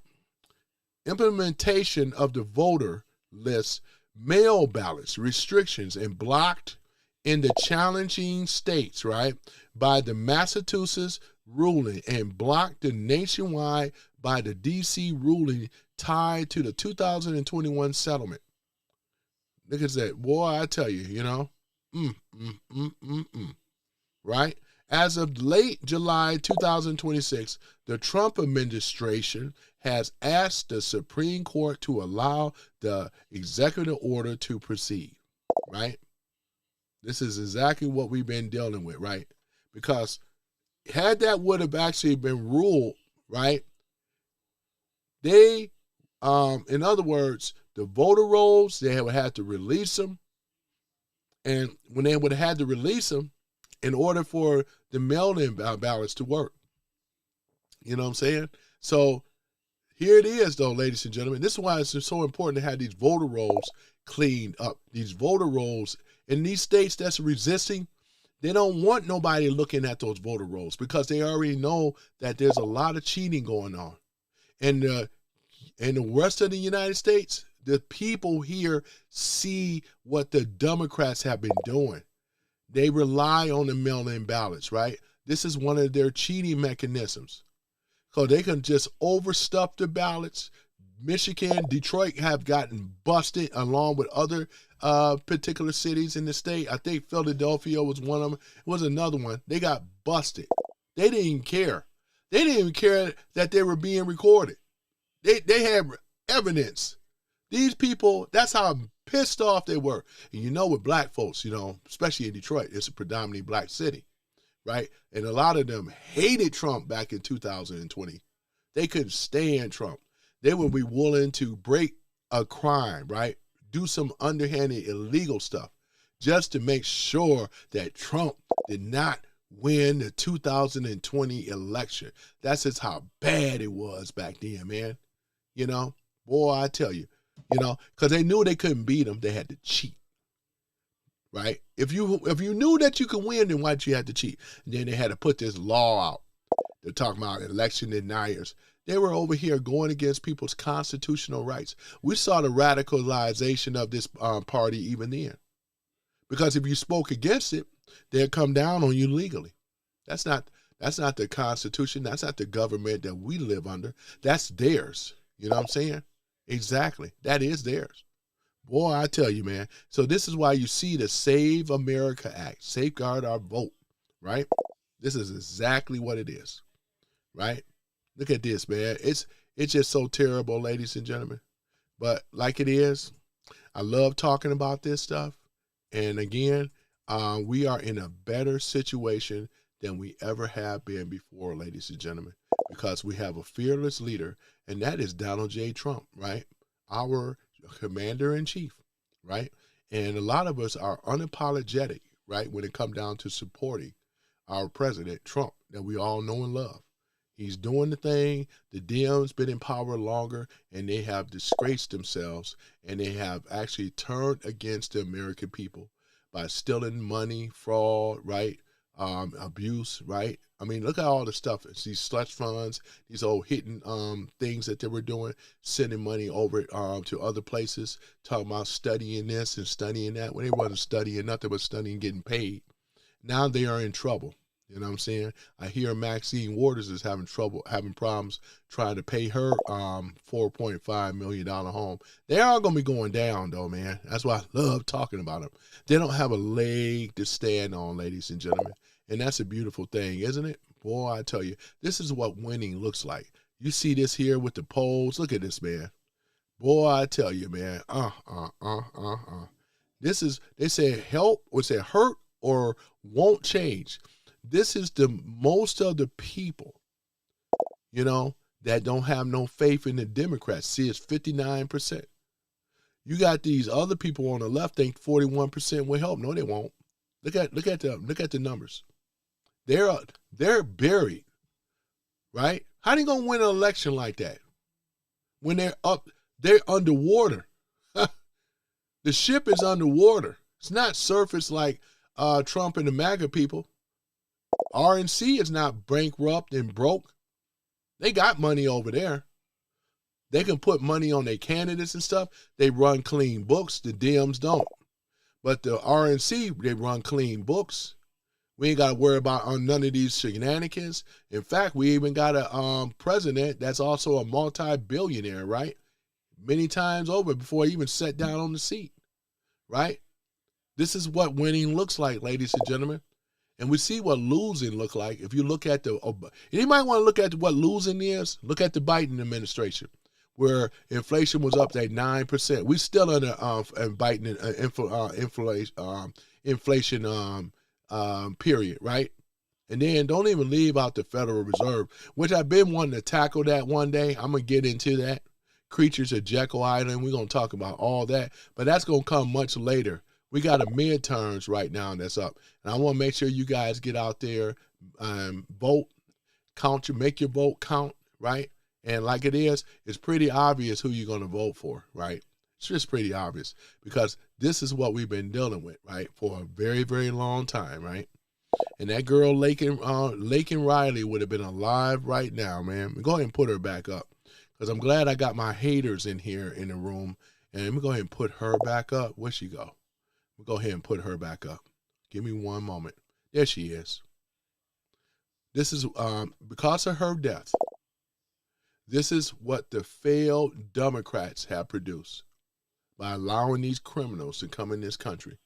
Implementation of the voter list, mail ballots, restrictions, and blocked in the challenging states, right, by the Massachusetts ruling, and blocked the nationwide by the D.C. ruling tied to the 2021 settlement. Look at that. Boy, I tell you, right? As of late July 2026, the Trump administration has asked the Supreme Court to allow the executive order to proceed, right? This is exactly what we've been dealing with, right? Because had that would have actually been ruled, right, they, in other words, the voter rolls, they would have to release them. And when they would have had to release them, in order for the mail-in ballots to work. You know what I'm saying? So here it is, though, ladies and gentlemen. This is why it's so important to have these voter rolls cleaned up. These voter rolls in these states that's resisting, they don't want nobody looking at those voter rolls because they already know that there's a lot of cheating going on. And in the rest of the United States, the people here see what the Democrats have been doing. They rely on the mail-in ballots, right? This is one of their cheating mechanisms. So they can just overstuff the ballots. Michigan, Detroit have gotten busted along with other particular cities in the state. I think Philadelphia was one of them. It was another one. They got busted. They didn't even care. They didn't even care that they were being recorded. They had evidence. These people, that's how pissed off they were. And with black folks, especially in Detroit, it's a predominantly black city, right? And a lot of them hated Trump back in 2020. They couldn't stand Trump. They would be willing to break a crime, right? Do some underhanded illegal stuff just to make sure that Trump did not win the 2020 election. That's just how bad it was back then, man. Boy, I tell you. Because they knew they couldn't beat them, they had to cheat, right? If you knew that you could win, then why'd you have to cheat? And then they had to put this law out. They're talking about election deniers. They were over here going against people's constitutional rights. We saw the radicalization of this party even then. Because if you spoke against it, they'd come down on you legally. That's not the Constitution. That's not the government that we live under. That's theirs. You know what I'm saying? Exactly. That is theirs. Boy, I tell you, man. So this is why you see the Save America Act, safeguard our vote, right? This is exactly what it is, right? Look at this, man. It's just so terrible, ladies and gentlemen. But like it is, I love talking about this stuff. And again, we are in a better situation than we ever have been before, ladies and gentlemen, because we have a fearless leader, and that is Donald J. Trump, right? Our commander in chief, right? And a lot of us are unapologetic, right, when it comes down to supporting our president, Trump, that we all know and love. He's doing the thing. The Dems been in power longer, and they have disgraced themselves, and they have actually turned against the American people by stealing money, fraud, right? Abuse, right? I mean, look at all the stuff. It's these slush funds, these old hidden things that they were doing, sending money over to other places, talking about studying this and studying that. When they wasn't studying nothing but studying, getting paid. Now they are in trouble. You know what I'm saying? I hear Maxine Waters is having problems trying to pay her $4.5 million home. They are going to be going down, though, man. That's why I love talking about them. They don't have a leg to stand on, ladies and gentlemen. And that's a beautiful thing, isn't it? Boy, I tell you, this is what winning looks like. You see this here with the polls. Look at this, man. Boy, I tell you, man. This is, they say help, or say hurt or won't change. This is the most of the people, you know, that don't have no faith in the Democrats. See, it's 59%. You got these other people on the left think 41% will help. No, they won't. Look at the numbers. They're buried, right? How they gonna win an election like that when they're underwater? The ship is underwater. It's not surface like Trump and the MAGA people. RNC is not bankrupt and broke. They got money over there. They can put money on their candidates and stuff. They run clean books. The Dems don't. But the RNC, they run clean books. We ain't got to worry about none of these shenanigans. In fact, we even got a president that's also a multi-billionaire, right? Many times over before he even sat down on the seat, right? This is what winning looks like, ladies and gentlemen. And we see what losing look like. If you look at anybody want to look at what losing is? Look at the Biden administration, where inflation was up to 9%. We still under Biden inflation period, right? And then don't even leave out the Federal Reserve, which I've been wanting to tackle that one day. I'm gonna get into that. Creatures of Jekyll Island. We're gonna talk about all that, but that's gonna come much later. We got a midterms right now that's up. And I want to make sure you guys get out there, vote, make your vote count, right? And like it is, it's pretty obvious who you're going to vote for, right? It's just pretty obvious because this is what we've been dealing with, right, for a very, very long time, right? And that girl, Lakin Riley, would have been alive right now, man. Go ahead and put her back up because I'm glad I got my haters in here in the room. And let me go ahead and put her back up. Where'd she go? We'll go ahead and put her back up. Give me one moment. There she is. This is because of her death. This is what the failed Democrats have produced by allowing these criminals to come in this country.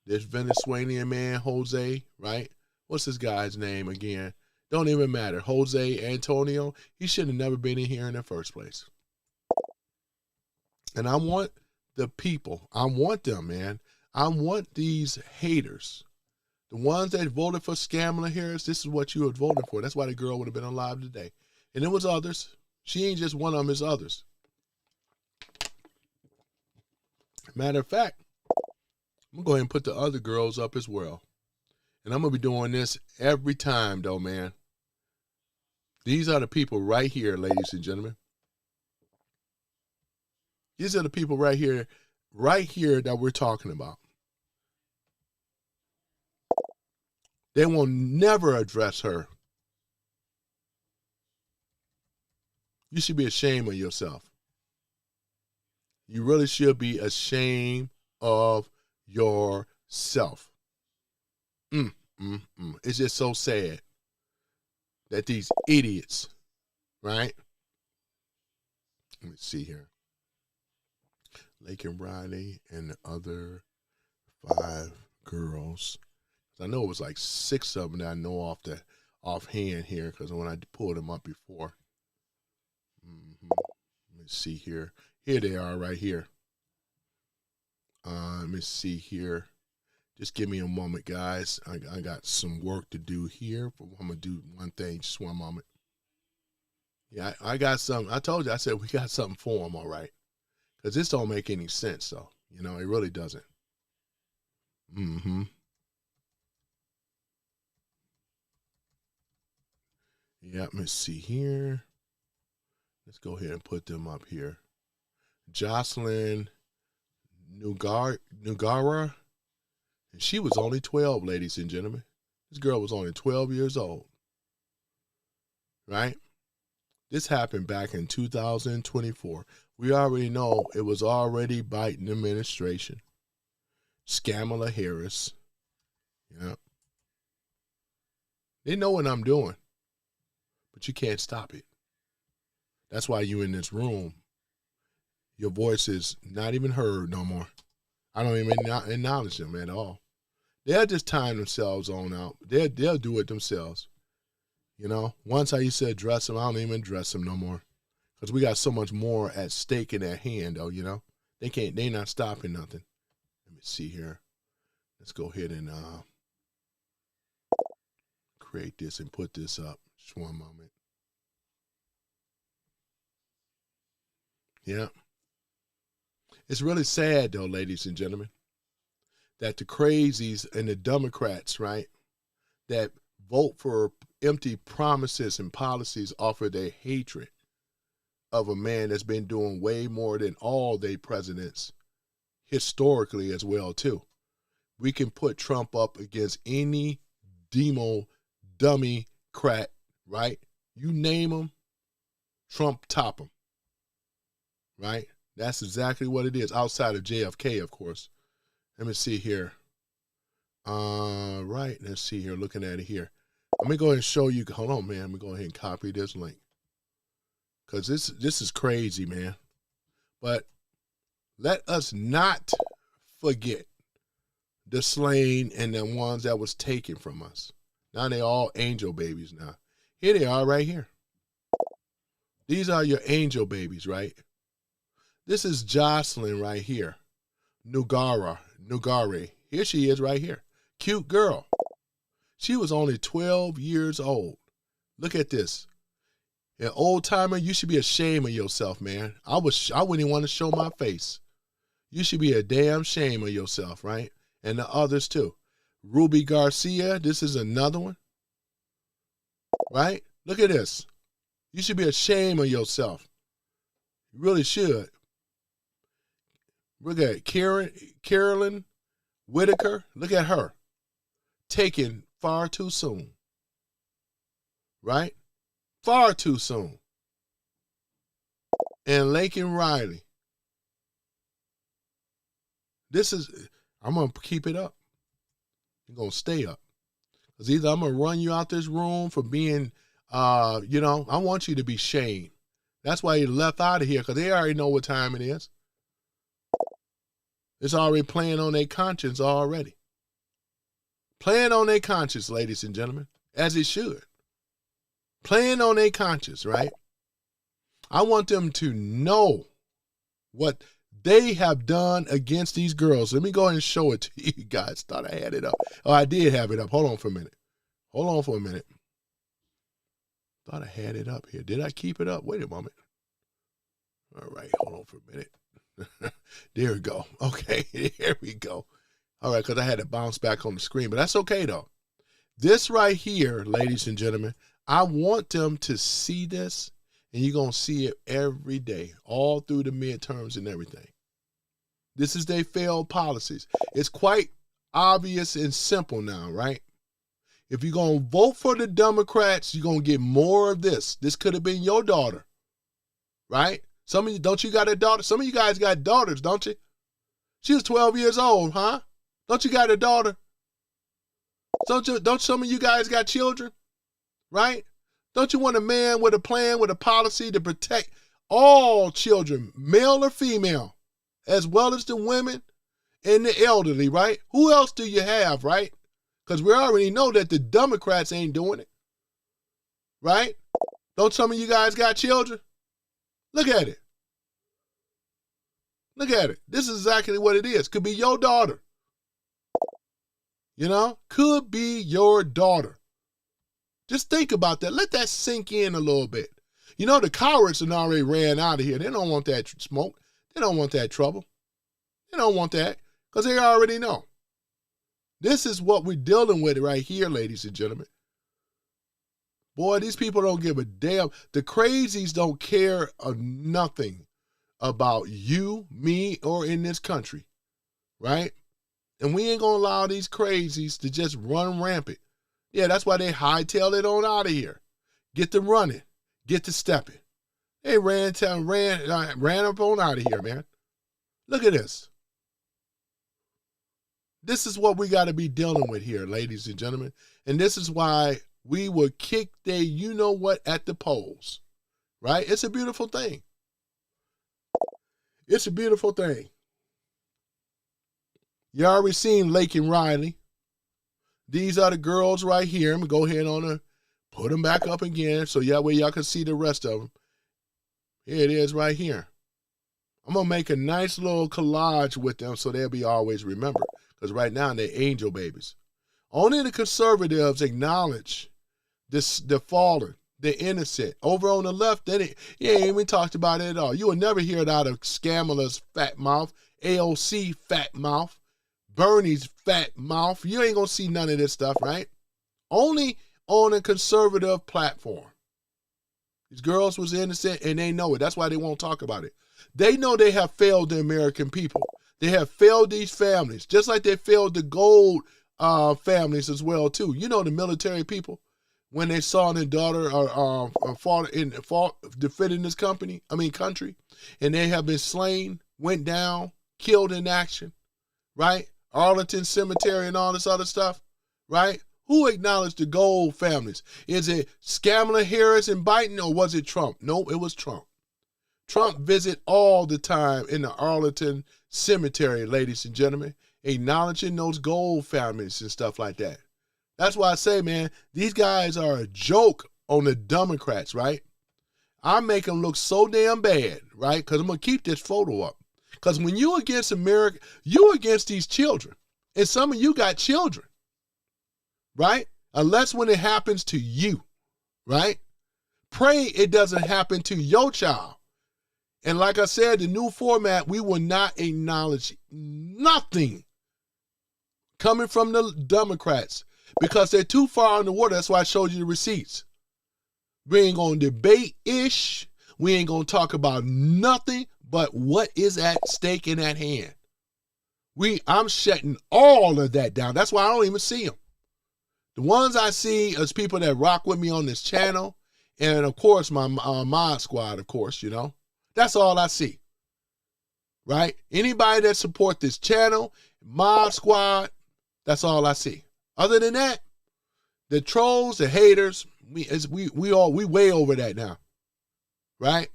This Venezuelan man, Jose, right? What's this guy's name again? Don't even matter. Jose Antonio. He should have never been in here in the first place. And I want the people. I want them, man. I want these haters, the ones that voted for Kamala Harris. This is what you had voted for. That's why the girl would have been alive today. And it was others. She ain't just one of them, it's others. Matter of fact, I'm going to go ahead and put the other girls up as well. And I'm going to be doing this every time, though, man. These are the people right here, ladies and gentlemen. These are the people right here that we're talking about. They will never address her. You should be ashamed of yourself. You really should be ashamed of yourself. It's just so sad that these idiots, right? Let me see here. Lakin Riley and the other 5 girls. I know it was like 6 of them that I know offhand here because when I pulled them up before. Let me see here. Here they are right here. Let me see here. Just give me a moment, guys. I got some work to do here. But I'm going to do one thing. Just one moment. Yeah, I got something. I told you, I said we got something for them, all right. Because this don't make any sense, though. You know, it really doesn't. Mm-hmm. Yeah, let's see here. Let's go ahead and put them up here. Jocelyn Nugara. And she was only 12, ladies and gentlemen. This girl was only 12 years old. Right? This happened back in 2024. We already know it was already Biden administration. Kamala Harris. Yeah. They know what I'm doing. But you can't stop it. That's why you in this room. Your voice is not even heard no more. I don't even acknowledge them at all. They'll just time themselves on out. They'll do it themselves. You know, once I used to address them, I don't even address them no more. Because we got so much more at stake in at hand, though, you know. They not stopping nothing. Let me see here. Let's go ahead and create this and put this up. Just one moment. Yeah. It's really sad, though, ladies and gentlemen, that the crazies and the Democrats, right, that vote for empty promises and policies offer their hatred of a man that's been doing way more than all their presidents historically as well, too. We can put Trump up against any dummy crat, right? You name him, Trump top him, right? That's exactly what it is, outside of JFK, of course. Let me see here. Right, let's see here, looking at it here. Let me go ahead and show you. Hold on, man. Let me go ahead and copy this link. Because this is crazy, man. But let us not forget the slain and the ones that was taken from us. Now they all angel babies now. Here they are right here. These are your angel babies, right? This is Jocelyn right here. Nugare. Here she is right here. Cute girl. She was only 12 years old. Look at this. An old timer, you should be ashamed of yourself, man. I wouldn't even want to show my face. You should be a damn shame of yourself, right? And the others too. Ruby Garcia, this is another one. Right? Look at this. You should be ashamed of yourself. You really should. Look at Carolyn Whitaker. Look at her. Taken far too soon. Right? Far too soon. And Laken Riley. I'm going to keep it up. I'm going to stay up. Because either I'm going to run you out this room for being, I want you to be shamed. That's why you left out of here, because they already know what time it is. It's already playing on their conscience already. Playing on their conscience, ladies and gentlemen, as it should. Playing on their conscience, right? I want them to know what they have done against these girls. Let me go ahead and show it to you guys. Thought I had it up. Oh, I did have it up. Hold on for a minute. Thought I had it up here. Did I keep it up? Wait a moment. All right, hold on for a minute. There we go. Okay, here we go. All right, because I had to bounce back on the screen, but that's okay, though. This right here, ladies and gentlemen, I want them to see this, and you're going to see it every day, all through the midterms and everything. This is their failed policies. It's quite obvious and simple now, right? If you're going to vote for the Democrats, you're going to get more of this. This could have been your daughter, right? Some of you, don't you got a daughter? Some of you guys got daughters, don't you? She was 12 years old, huh? Don't you got a daughter? Don't some of you guys got children, right? Don't you want a man with a plan, with a policy to protect all children, male or female, as well as the women and the elderly, right? Who else do you have, right? Because we already know that the Democrats ain't doing it, right? Don't some of you guys got children? Look at it. Look at it. This is exactly what it is. Could be your daughter. could be your daughter. Just think about that. Let that sink in a little bit. The cowards have already ran out of here. They don't want that smoke. They don't want that trouble. They don't want that because they already know. This is what we're dealing with right here, ladies and gentlemen. Boy, these people don't give a damn. The crazies don't care nothing about you, me, or in this country, right? And we ain't going to allow these crazies to just run rampant. Yeah, that's why they hightail it on out of here. Get to running. Get to stepping. They ran up on out of here, man. Look at this. This is what we got to be dealing with here, ladies and gentlemen. And this is why we will kick their you-know-what at the polls, right? It's a beautiful thing. It's a beautiful thing. You already seen Lake and Riley. These are the girls right here. I'm going to go ahead and put them back up again so that way y'all can see the rest of them. Here it is right here. I'm going to make a nice little collage with them so they'll be always remembered. Because right now they're angel babies. Only the conservatives acknowledge the fallen, the innocent. Over on the left, they ain't even talked about it at all. You will never hear it out of Scamala's fat mouth, AOC fat mouth, Bernie's fat mouth. You ain't going to see none of this stuff, right? Only on a conservative platform. These girls was innocent and they know it. That's why they won't talk about it. They know they have failed the American people. They have failed these families, just like they failed the gold families as well, too. The military people, when they saw their daughter fought defending this country, and they have been slain, went down, killed in action, right? Arlington Cemetery and all this other stuff, right? Who acknowledged the gold families? Is it Kamala Harris and Biden, or was it Trump? No, it was Trump. Trump visit all the time in the Arlington Cemetery, ladies and gentlemen, acknowledging those gold families and stuff like that. That's why I say, man, these guys are a joke on the Democrats, right? I make them look so damn bad, right? Because I'm going to keep this photo up. Because when you against America, you against these children. And some of you got children, right? Unless when it happens to you, right? Pray it doesn't happen to your child. And like I said, the new format, we will not acknowledge nothing coming from the Democrats because they're too far in the water. That's why I showed you the receipts. We ain't going to debate-ish. We ain't going to talk about nothing but what is at stake in that hand. I'm shutting all of that down. That's why I don't even see them. The ones I see is people that rock with me on this channel. And, of course, my mod squad, of course, That's all I see, right? Anybody that support this channel, Mod Squad, that's all I see. Other than that, the trolls, the haters, we way over that now, right?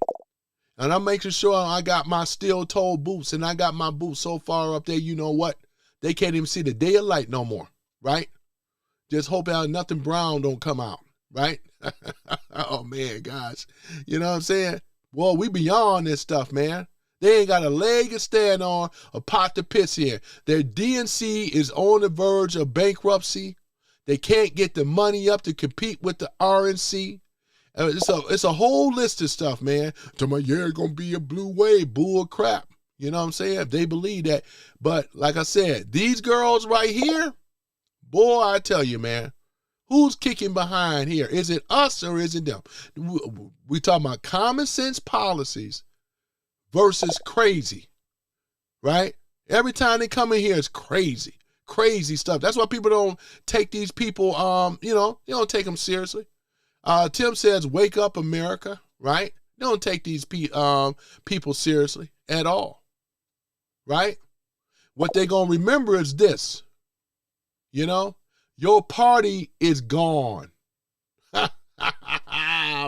And I'm making sure I got my steel-toed boots, and I got my boots so far up there, you know what? They can't even see the daylight no more, right? Just hope that nothing brown don't come out, right? Oh, man, guys. You know what I'm saying? Well, we beyond this stuff, man. They ain't got a leg to stand on, a pot to piss in. Their DNC is on the verge of bankruptcy. They can't get the money up to compete with the RNC. It's a whole list of stuff, man. Yeah, it's going to be a blue wave, bull crap. You know what I'm saying? They believe that. But like I said, these girls right here, boy, I tell you, man. Who's kicking behind here? Is it us or is it them? We talking about common sense policies versus crazy, right? Every time they come in here, it's crazy stuff. That's why people don't take these people, you don't take them seriously. Tim says, wake up, America, right? They don't take these people seriously at all, right? What they're going to remember is this, your party is gone.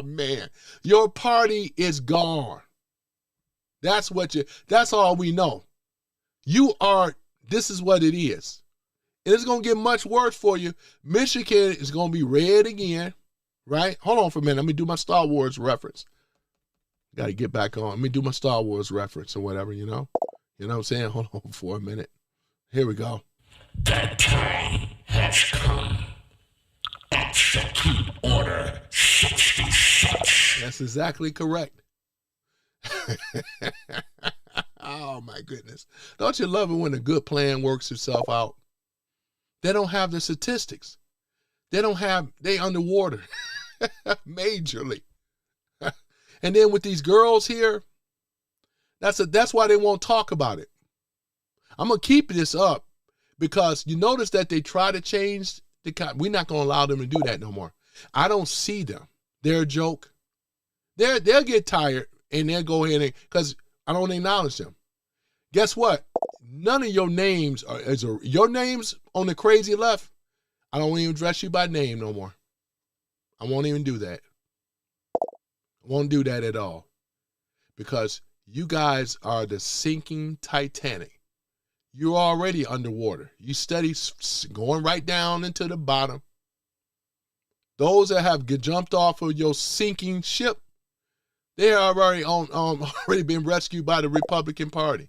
Man, your party is gone. That's all we know. This is what it is. And it's going to get much worse for you. Michigan is going to be red again, right? Hold on for a minute. Let me do my Star Wars reference. Got to get back on. Let me do my Star Wars reference or whatever, You know what I'm saying? Hold on for a minute. Here we go. That time has come. Execute Order 66. That's exactly correct. Oh, my goodness. Don't you love it when a good plan works itself out? They don't have the statistics. They underwater majorly. And then with these girls here, that's why they won't talk about it. I'm going to keep this up because you notice that they try to change we're not going to allow them to do that no more. I don't see them. They're a joke. They'll get tired and they'll go ahead because I don't acknowledge them. Guess what? None of your names your names on the crazy left. I don't even address you by name no more. I won't even do that. I won't do that at all because you guys are the sinking Titanic. You're already underwater. You steady going right down into the bottom. Those that have jumped off of your sinking ship, they are already been rescued by the Republican Party.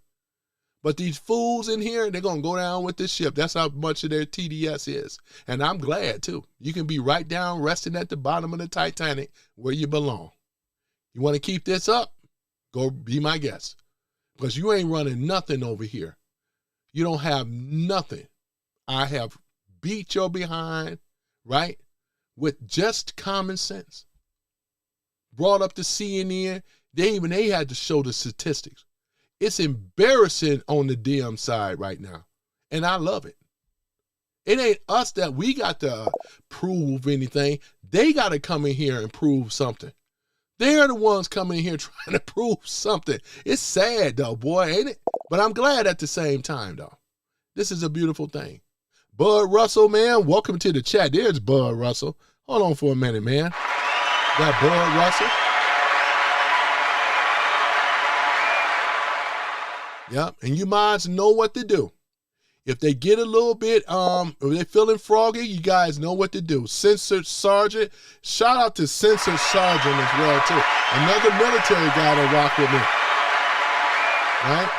But these fools in here, they're going to go down with this ship. That's how much of their TDS is. And I'm glad, too. You can be right down resting at the bottom of the Titanic where you belong. You want to keep this up? Go be my guest. Because you ain't running nothing over here. You don't have nothing. I have beat your behind, right, with just common sense. Brought up to CNN. They had to show the statistics. It's embarrassing on the Dems side right now. And I love it. It ain't us that we got to prove anything. They got to come in here and prove something. They're the ones coming in here trying to prove something. It's sad, though, boy, ain't it? But I'm glad at the same time, though. This is a beautiful thing. Bud Russell, man, welcome to the chat. There's Bud Russell. Hold on for a minute, man. That Bud Russell. Yep, and you mods know what to do. If they get a little bit, if they're feeling froggy, you guys know what to do. Censored Sergeant, shout out to Censored Sergeant as well, too. Another military guy to rock with me. Right?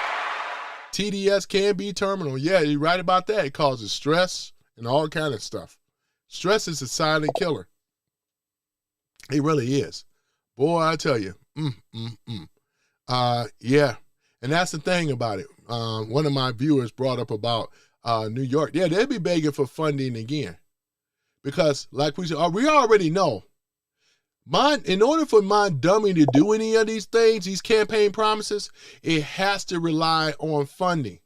TDS can be terminal. Yeah, you're right about that. It causes stress and all kind of stuff. Stress is a silent killer. It really is. Boy, I tell you. Yeah. And that's the thing about it. One of my viewers brought up about New York. Yeah, they'll be begging for funding again. Because like we already know, in order for my dummy to do any of these things, these campaign promises, it has to rely on funding.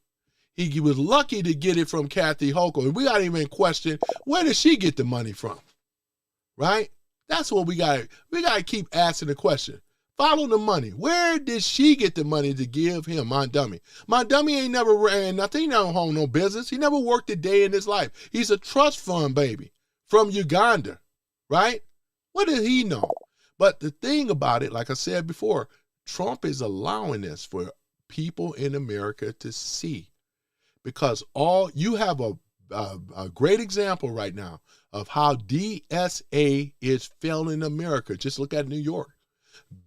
He was lucky to get it from Kathy Hochul. And we got to even question, where did she get the money from? Right? That's what we got to keep asking the question. Follow the money. Where did she get the money to give him, my dummy? My dummy ain't never ran nothing. He never owned no business. He never worked a day in his life. He's a trust fund baby from Uganda, right? What did he know? But the thing about it, like I said before, Trump is allowing this for people in America to see. Because you have a great example right now of how DSA is failing America. Just look at New York.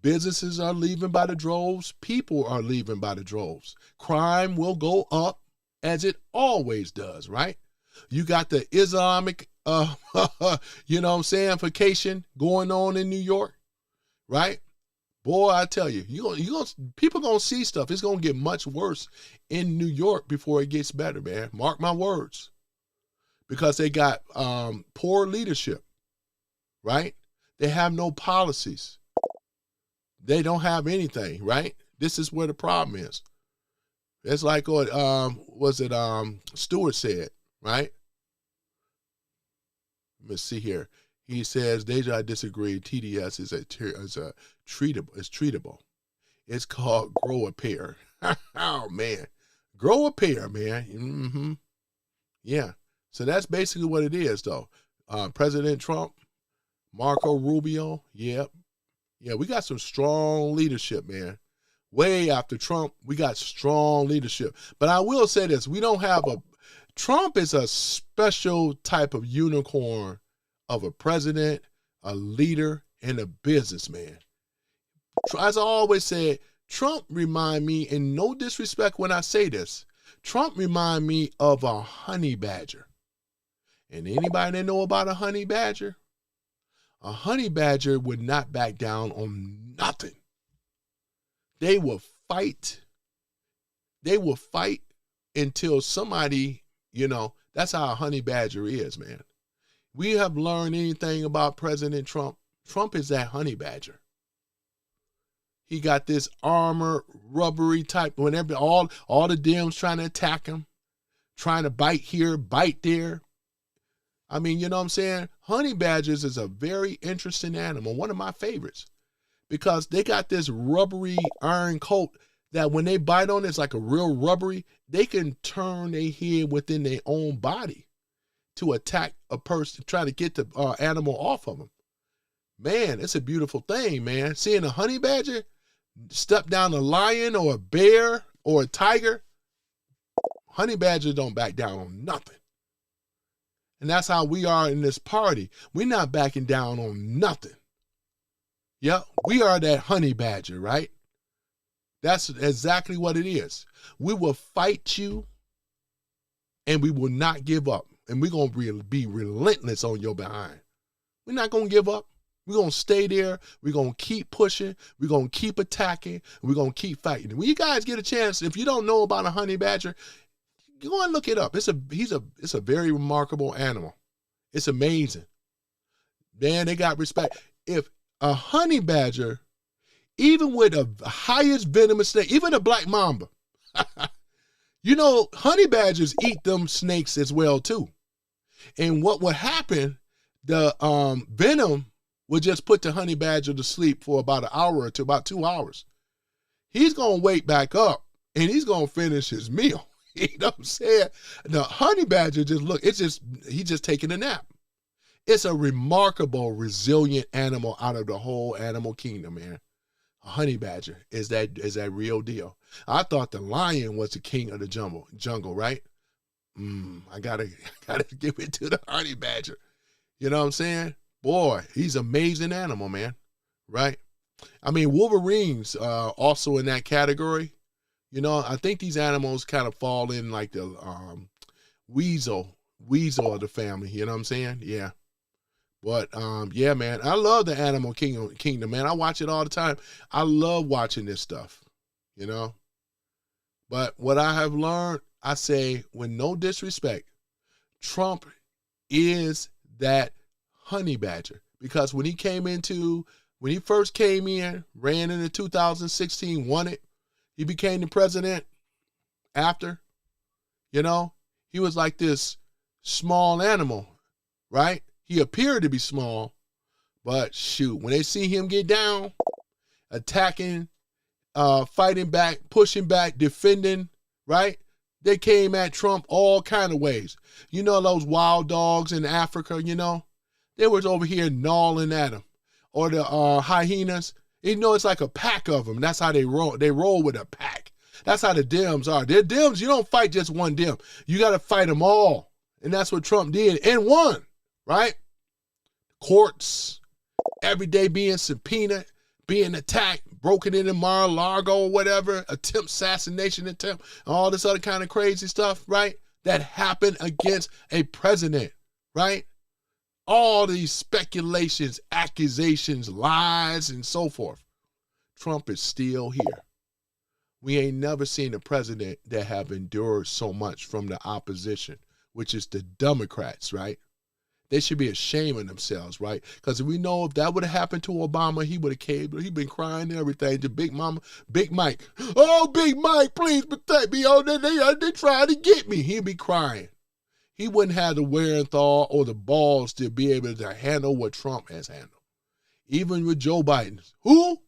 Businesses are leaving by the droves. People are leaving by the droves. Crime will go up as it always does, right? You got the Islamic, vacation going on in New York, right? Boy, I tell you, people gonna see stuff. It's gonna get much worse in New York before it gets better, man. Mark my words. Because they got poor leadership, right? They have no policies. They don't have anything, right? This is where the problem is. It's like what Stewart said, right? Let's see here. He says, Deja, I disagree. TDS is treatable. It's called grow a pair. Oh, man. Grow a pair, man. Mm-hmm. Yeah. So that's basically what it is, though. President Trump, Marco Rubio, yep. Yeah, we got some strong leadership, man. Way after Trump, we got strong leadership. But I will say this, Trump is a special type of unicorn of a president, a leader, and a businessman. As I always said, Trump remind me, in no disrespect when I say this, Trump remind me of a honey badger. And anybody that know about a honey badger would not back down on nothing. They will fight. They will fight until somebody, that's how a honey badger is, man. We have learned anything about President Trump. Trump is that honey badger. He got this armor, rubbery type. Whenever all the Dems trying to attack him, trying to bite here, bite there. I mean, you know what I'm saying? Honey badgers is a very interesting animal, one of my favorites, because they got this rubbery iron coat that when they bite on it, it's like a real rubbery. They can turn their head within their own body to attack a person, try to get the animal off of them. Man, it's a beautiful thing, man. Seeing a honey badger step down a lion or a bear or a tiger, honey badgers don't back down on nothing. And that's how we are in this party. We're not backing down on nothing. Yep, we are that honey badger, right? That's exactly what it is. We will fight you and we will not give up. And we're going to be relentless on your behind. We're not going to give up. We're going to stay there. We're going to keep pushing. We're going to keep attacking. We're going to keep fighting. And when you guys get a chance, if you don't know about a honey badger, go and look it up. It's a very remarkable animal. It's amazing. Man, they got respect. If a honey badger, even with the highest venomous snake, even a black mamba, honey badgers eat them snakes as well too. And what would happen, the venom would just put the honey badger to sleep for about an hour or two, about 2 hours. He's going to wake back up and he's going to finish his meal. You know what I'm saying? The honey badger he's just taking a nap. It's a remarkable, resilient animal out of the whole animal kingdom, man. A honey badger is that real deal. I thought the lion was the king of the jungle, right? I gotta give it to the honey badger. You know what I'm saying? Boy, he's an amazing animal, man. Right? I mean, Wolverines also in that category. I think these animals kind of fall in like the weasel of the family. You know what I'm saying? Yeah. But yeah, man, I love the animal kingdom, man. I watch it all the time. I love watching this stuff, But what I have learned, I say, with no disrespect, Trump is that honey badger. Because when he first came in, ran into 2016, won it, he became the president after, he was like this small animal, right? He appeared to be small, but shoot, when they see him get down, attacking, fighting back, pushing back, defending, right? They came at Trump all kind of ways. Those wild dogs in Africa, they was over here gnawing at him. Or the hyenas, it's like a pack of them. That's how they roll. They roll with a pack. That's how the Dems are. They're Dems. You don't fight just one Dem. You got to fight them all. And that's what Trump did and won, right? Courts, every day being subpoenaed, being attacked, broken into Mar-a-Lago or whatever, assassination attempt, all this other kind of crazy stuff, right? That happened against a president, right? All these speculations, accusations, lies, and so forth. Trump is still here. We ain't never seen a president that have endured so much from the opposition, which is the Democrats, right? They should be ashamed of themselves, right? Because we know if that would have happened to Obama, he would have caved. He'd been crying and everything to Big Mike. Oh, Big Mike, please protect me. Oh, they trying to get me. He'd be crying. He wouldn't have the wherewithal or the balls to be able to handle what Trump has handled. Even with Joe Biden. Who?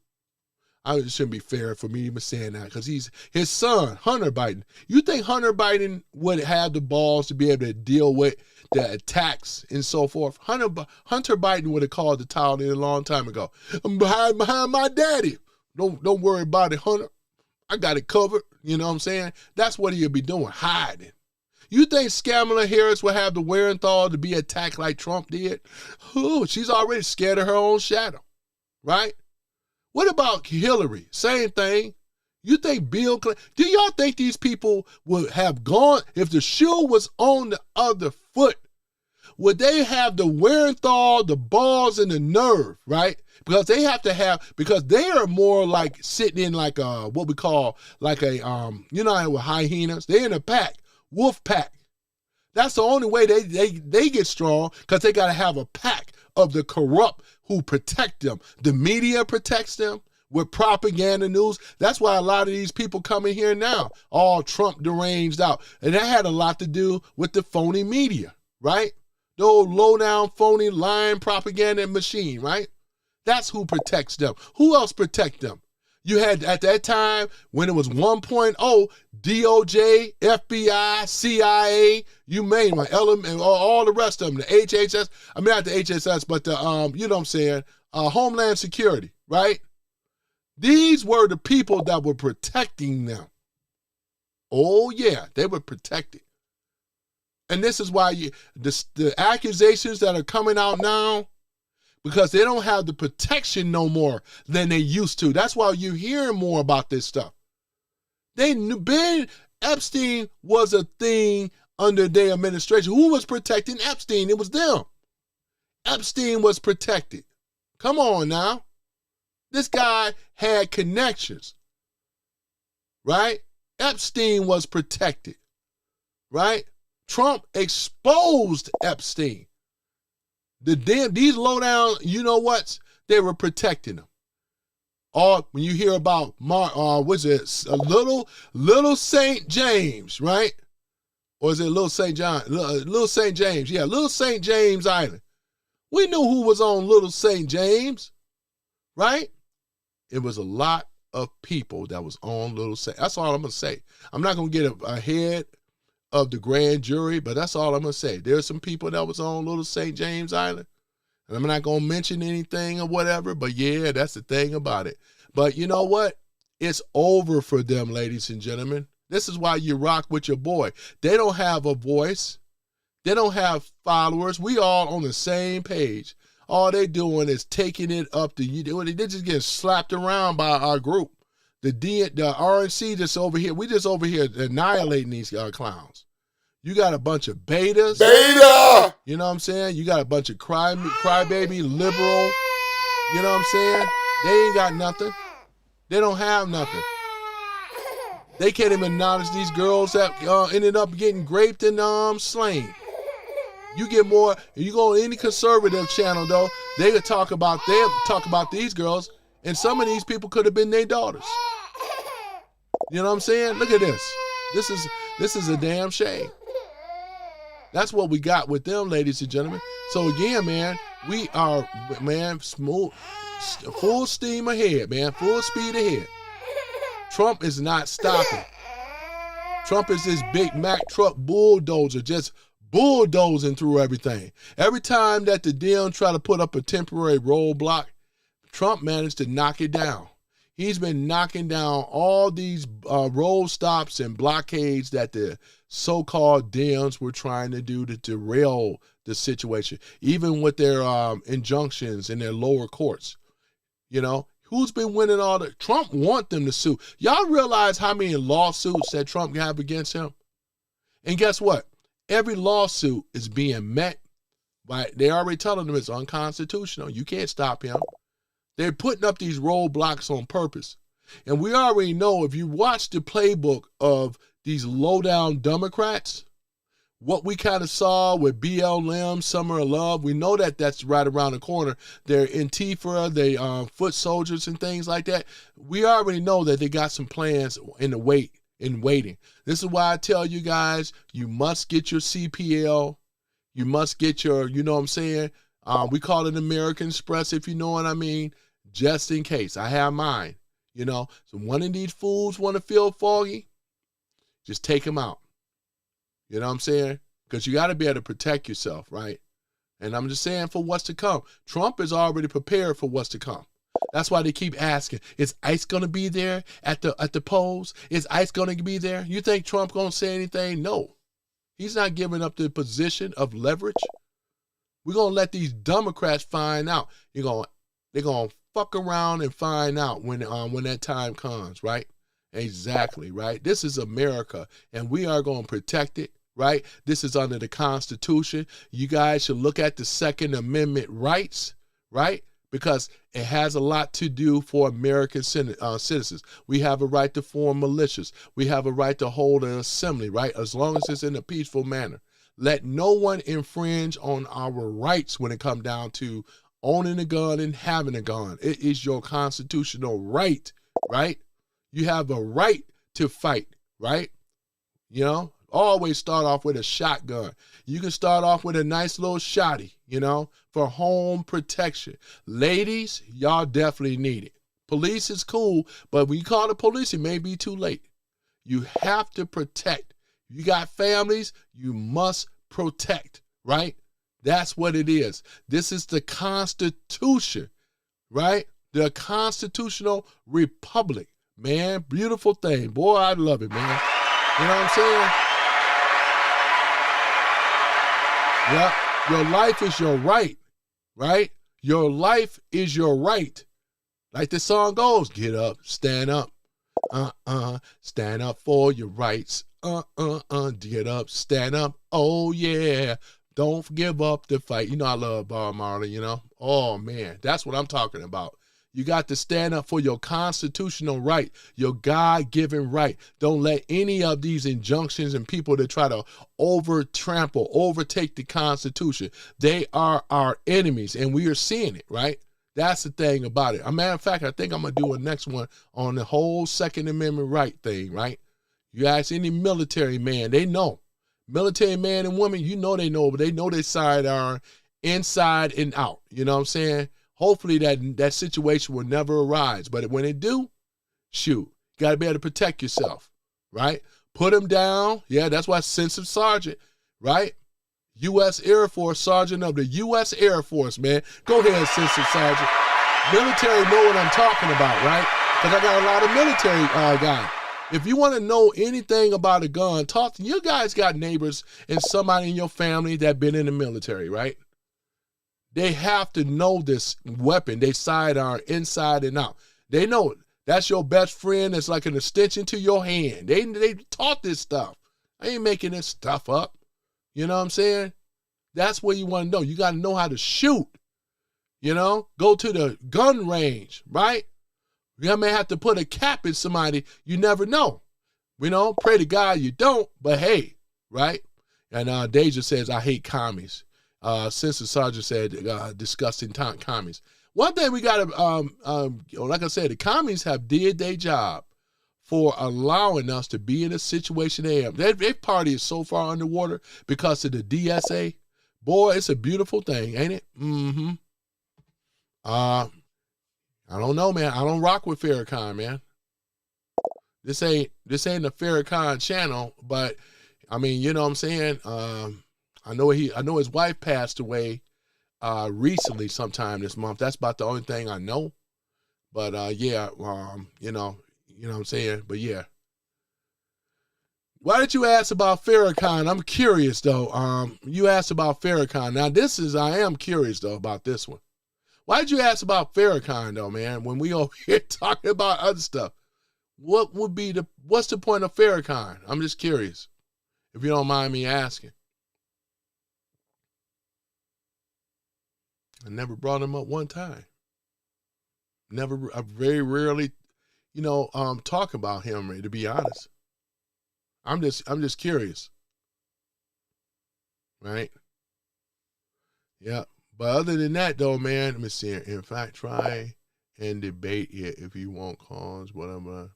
It shouldn't be fair for me even saying that because he's his son, Hunter Biden. You think Hunter Biden would have the balls to be able to deal with the attacks and so forth? Hunter Biden would have called the towel in a long time ago. I'm behind my daddy. Don't worry about it, Hunter. I got it covered. You know what I'm saying? That's what he'll be doing, hiding. You think Kamala Harris will have the wherewithal to be attacked like Trump did? Oh, she's already scared of her own shadow, right? What about Hillary? Same thing. You think Bill Clinton, do y'all think these people would have gone, if the shoe was on the other foot, would they have the wherewithal, the balls, and the nerve, right? Because they have to have, because they are more like sitting in like a, what we call like a, you know, with hyenas, they're in a pack, wolf pack. That's the only way they get strong, because they got to have a pack of the corrupt who protect them. The media protects them with propaganda news. That's why a lot of these people come in here now, all Trump deranged out. And that had a lot to do with the phony media, right? The old low-down, phony, lying propaganda machine, right? That's who protects them. Who else protect them? You had, at that time, when it was 1.0, DOJ, FBI, CIA, you name it, element, all the rest of them, the HHS, I mean, not the HSS, but the, you know what I'm saying, Homeland Security, right? These were the people that were protecting them. Oh, yeah, they were protected. And this is why the accusations that are coming out now, because they don't have the protection no more than they used to. That's why you're hearing more about this stuff. Epstein was a thing under their administration. Who was protecting Epstein? It was them. Epstein was protected. Come on now. This guy had connections, right? Epstein was protected, right? Trump exposed Epstein. These low down, you know what? They were protecting them. Or when you hear about Little St. James, right? Or is it Little St. John? Little St. James, yeah, Little St. James Island. We knew who was on Little St. James, right? It was a lot of people that was on Little St. That's all I'm gonna say. I'm not gonna get ahead of the grand jury, but that's all I'm gonna say. There's some people that was on Little St. James Island, and I'm not gonna mention anything or whatever, but yeah, that's the thing about it. But you know what? It's over for them, ladies and gentlemen. This is why you rock with your boy. They don't have a voice. They don't have followers. We all on the same page. All they doing is taking it up to you. They just getting slapped around by our group. The RNC just over here. We just over here annihilating these clowns. You got a bunch of betas. Beta! You know what I'm saying? You got a bunch of crybaby, liberal. You know what I'm saying? They ain't got nothing. They don't have nothing. They can't even acknowledge these girls that ended up getting raped and slain. You get more, you go on any conservative channel though, they could talk about these girls, and some of these people could have been their daughters. You know what I'm saying? Look at this. This is a damn shame. That's what we got with them, ladies and gentlemen. So again, man, we are, man, smooth, full steam ahead, man, full speed ahead. Trump is not stopping. Trump is this big Mack truck bulldozer, just bulldozing through everything. Every time that the Dems try to put up a temporary roadblock, Trump managed to knock it down. He's been knocking down all these road stops and blockades that the so-called Dems were trying to do to derail the situation, even with their injunctions in their lower courts. You know, who's been winning all the? Trump want them to sue. Y'all realize how many lawsuits that Trump have against him? And guess what? Every lawsuit is being met by, they already telling them it's unconstitutional. You can't stop him. They're putting up these roadblocks on purpose. And we already know, if you watch the playbook of these low-down Democrats, what we kind of saw with BLM, Summer of Love, we know that that's right around the corner. They're Antifa, they foot soldiers and things like that. We already know that they got some plans in waiting. This is why I tell you guys, you must get your CPL. You must get your, you know what I'm saying? We call it American Express, if you know what I mean, just in case. I have mine, you know. So one of these fools want to feel foggy, just take them out. You know what I'm saying? Because you got to be able to protect yourself, right? And I'm just saying, for what's to come. Trump is already prepared for what's to come. That's why they keep asking, is ICE going to be there at the polls? Is ICE going to be there? You think Trump going to say anything? No. He's not giving up the position of leverage. We're going to let these Democrats find out. They're going to fuck around and find out when that time comes, right? Exactly, right? This is America, and we are going to protect it, right? This is under the Constitution. You guys should look at the Second Amendment rights, right? Because it has a lot to do for American citizens. We have a right to form militias. We have a right to hold an assembly, right? As long as it's in a peaceful manner. Let no one infringe on our rights when it comes down to owning a gun and having a gun. It is your constitutional right, right? You have a right to fight, right? You know, always start off with a shotgun. You can start off with a nice little shotty, you know, for home protection. Ladies, y'all definitely need it. Police is cool, but when you call the police, it may be too late. You have to protect. You got families, you must protect, right? That's what it is. This is the Constitution, right? The constitutional republic. Man, beautiful thing. Boy, I love it, man. You know what I'm saying? Yeah, your life is your right, right? Your life is your right. Like the song goes, get up, stand up. Stand up for your rights. Get up, stand up. Oh, yeah. Don't give up the fight. You know I love Bob Marley, you know? Oh, man, that's what I'm talking about. You got to stand up for your constitutional right, your God-given right. Don't let any of these injunctions and people that try to overtake the Constitution. They are our enemies, and we are seeing it, right? That's the thing about it. As a matter of fact, I think I'm going to do a next one on the whole Second Amendment right thing, right? You ask any military man, they know. Military man and woman, you know they know, but they know their side are inside and out. You know what I'm saying? Hopefully that situation will never arise. But when it do, shoot, you got to be able to protect yourself, right? Put them down. Yeah, that's why sensitive sergeant, right? U.S. Air Force, sergeant of the U.S. Air Force, man. Go ahead, sensitive sergeant. Military know what I'm talking about, right? Because I got a lot of military guys. If you want to know anything about a gun, talk to you guys. Got neighbors and somebody in your family that been in the military, right? They have to know this weapon. They sidearm inside and out. They know it. That's your best friend. That's like an extension to your hand. They taught this stuff. I ain't making this stuff up. You know what I'm saying? That's what you want to know. You got to know how to shoot. You know, go to the gun range, right? You may have to put a cap in somebody. You never know. You know, pray to God you don't, but hey, right? And Deja says, I hate commies. Since the sergeant said, disgusting commies. One thing we got to, like I said, the commies have did their job for allowing us to be in a situation they am. Their party is so far underwater because of the DSA. Boy, it's a beautiful thing, ain't it? Mm-hmm. I don't know, man. I don't rock with Farrakhan, man. This ain't the Farrakhan channel, but I mean, you know what I'm saying? I know his wife passed away recently sometime this month. That's about the only thing I know. But yeah, you know what I'm saying? But yeah. Why did you ask about Farrakhan? I'm curious though. You asked about Farrakhan. Now I am curious though about this one. Why did you ask about Farrakhan though, man? When we over here talking about other stuff, what's the point of Farrakhan? I'm just curious, if you don't mind me asking. I never brought him up one time. I very rarely, talk about him, to be honest. I'm just curious. Right? Yeah. But other than that, though, man, let me see. In fact, try and debate it if you want cause, whatever.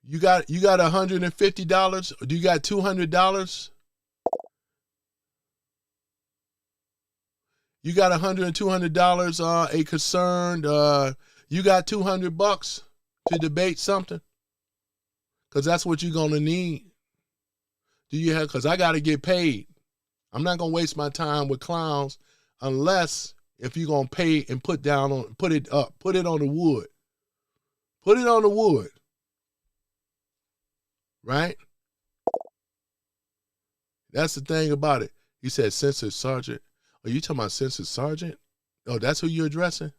You got $150? Or do you got $200? You got $100 and $200, a concerned, you got $200 to debate something? Because that's what you're going to need. Because I got to get paid. I'm not going to waste my time with clowns unless if you're going to pay and put it on the wood. Put it on the wood. Right? That's the thing about it. He said, Sensitive Sergeant. Are you talking about Sensitive Sergeant? Oh, that's who you're addressing?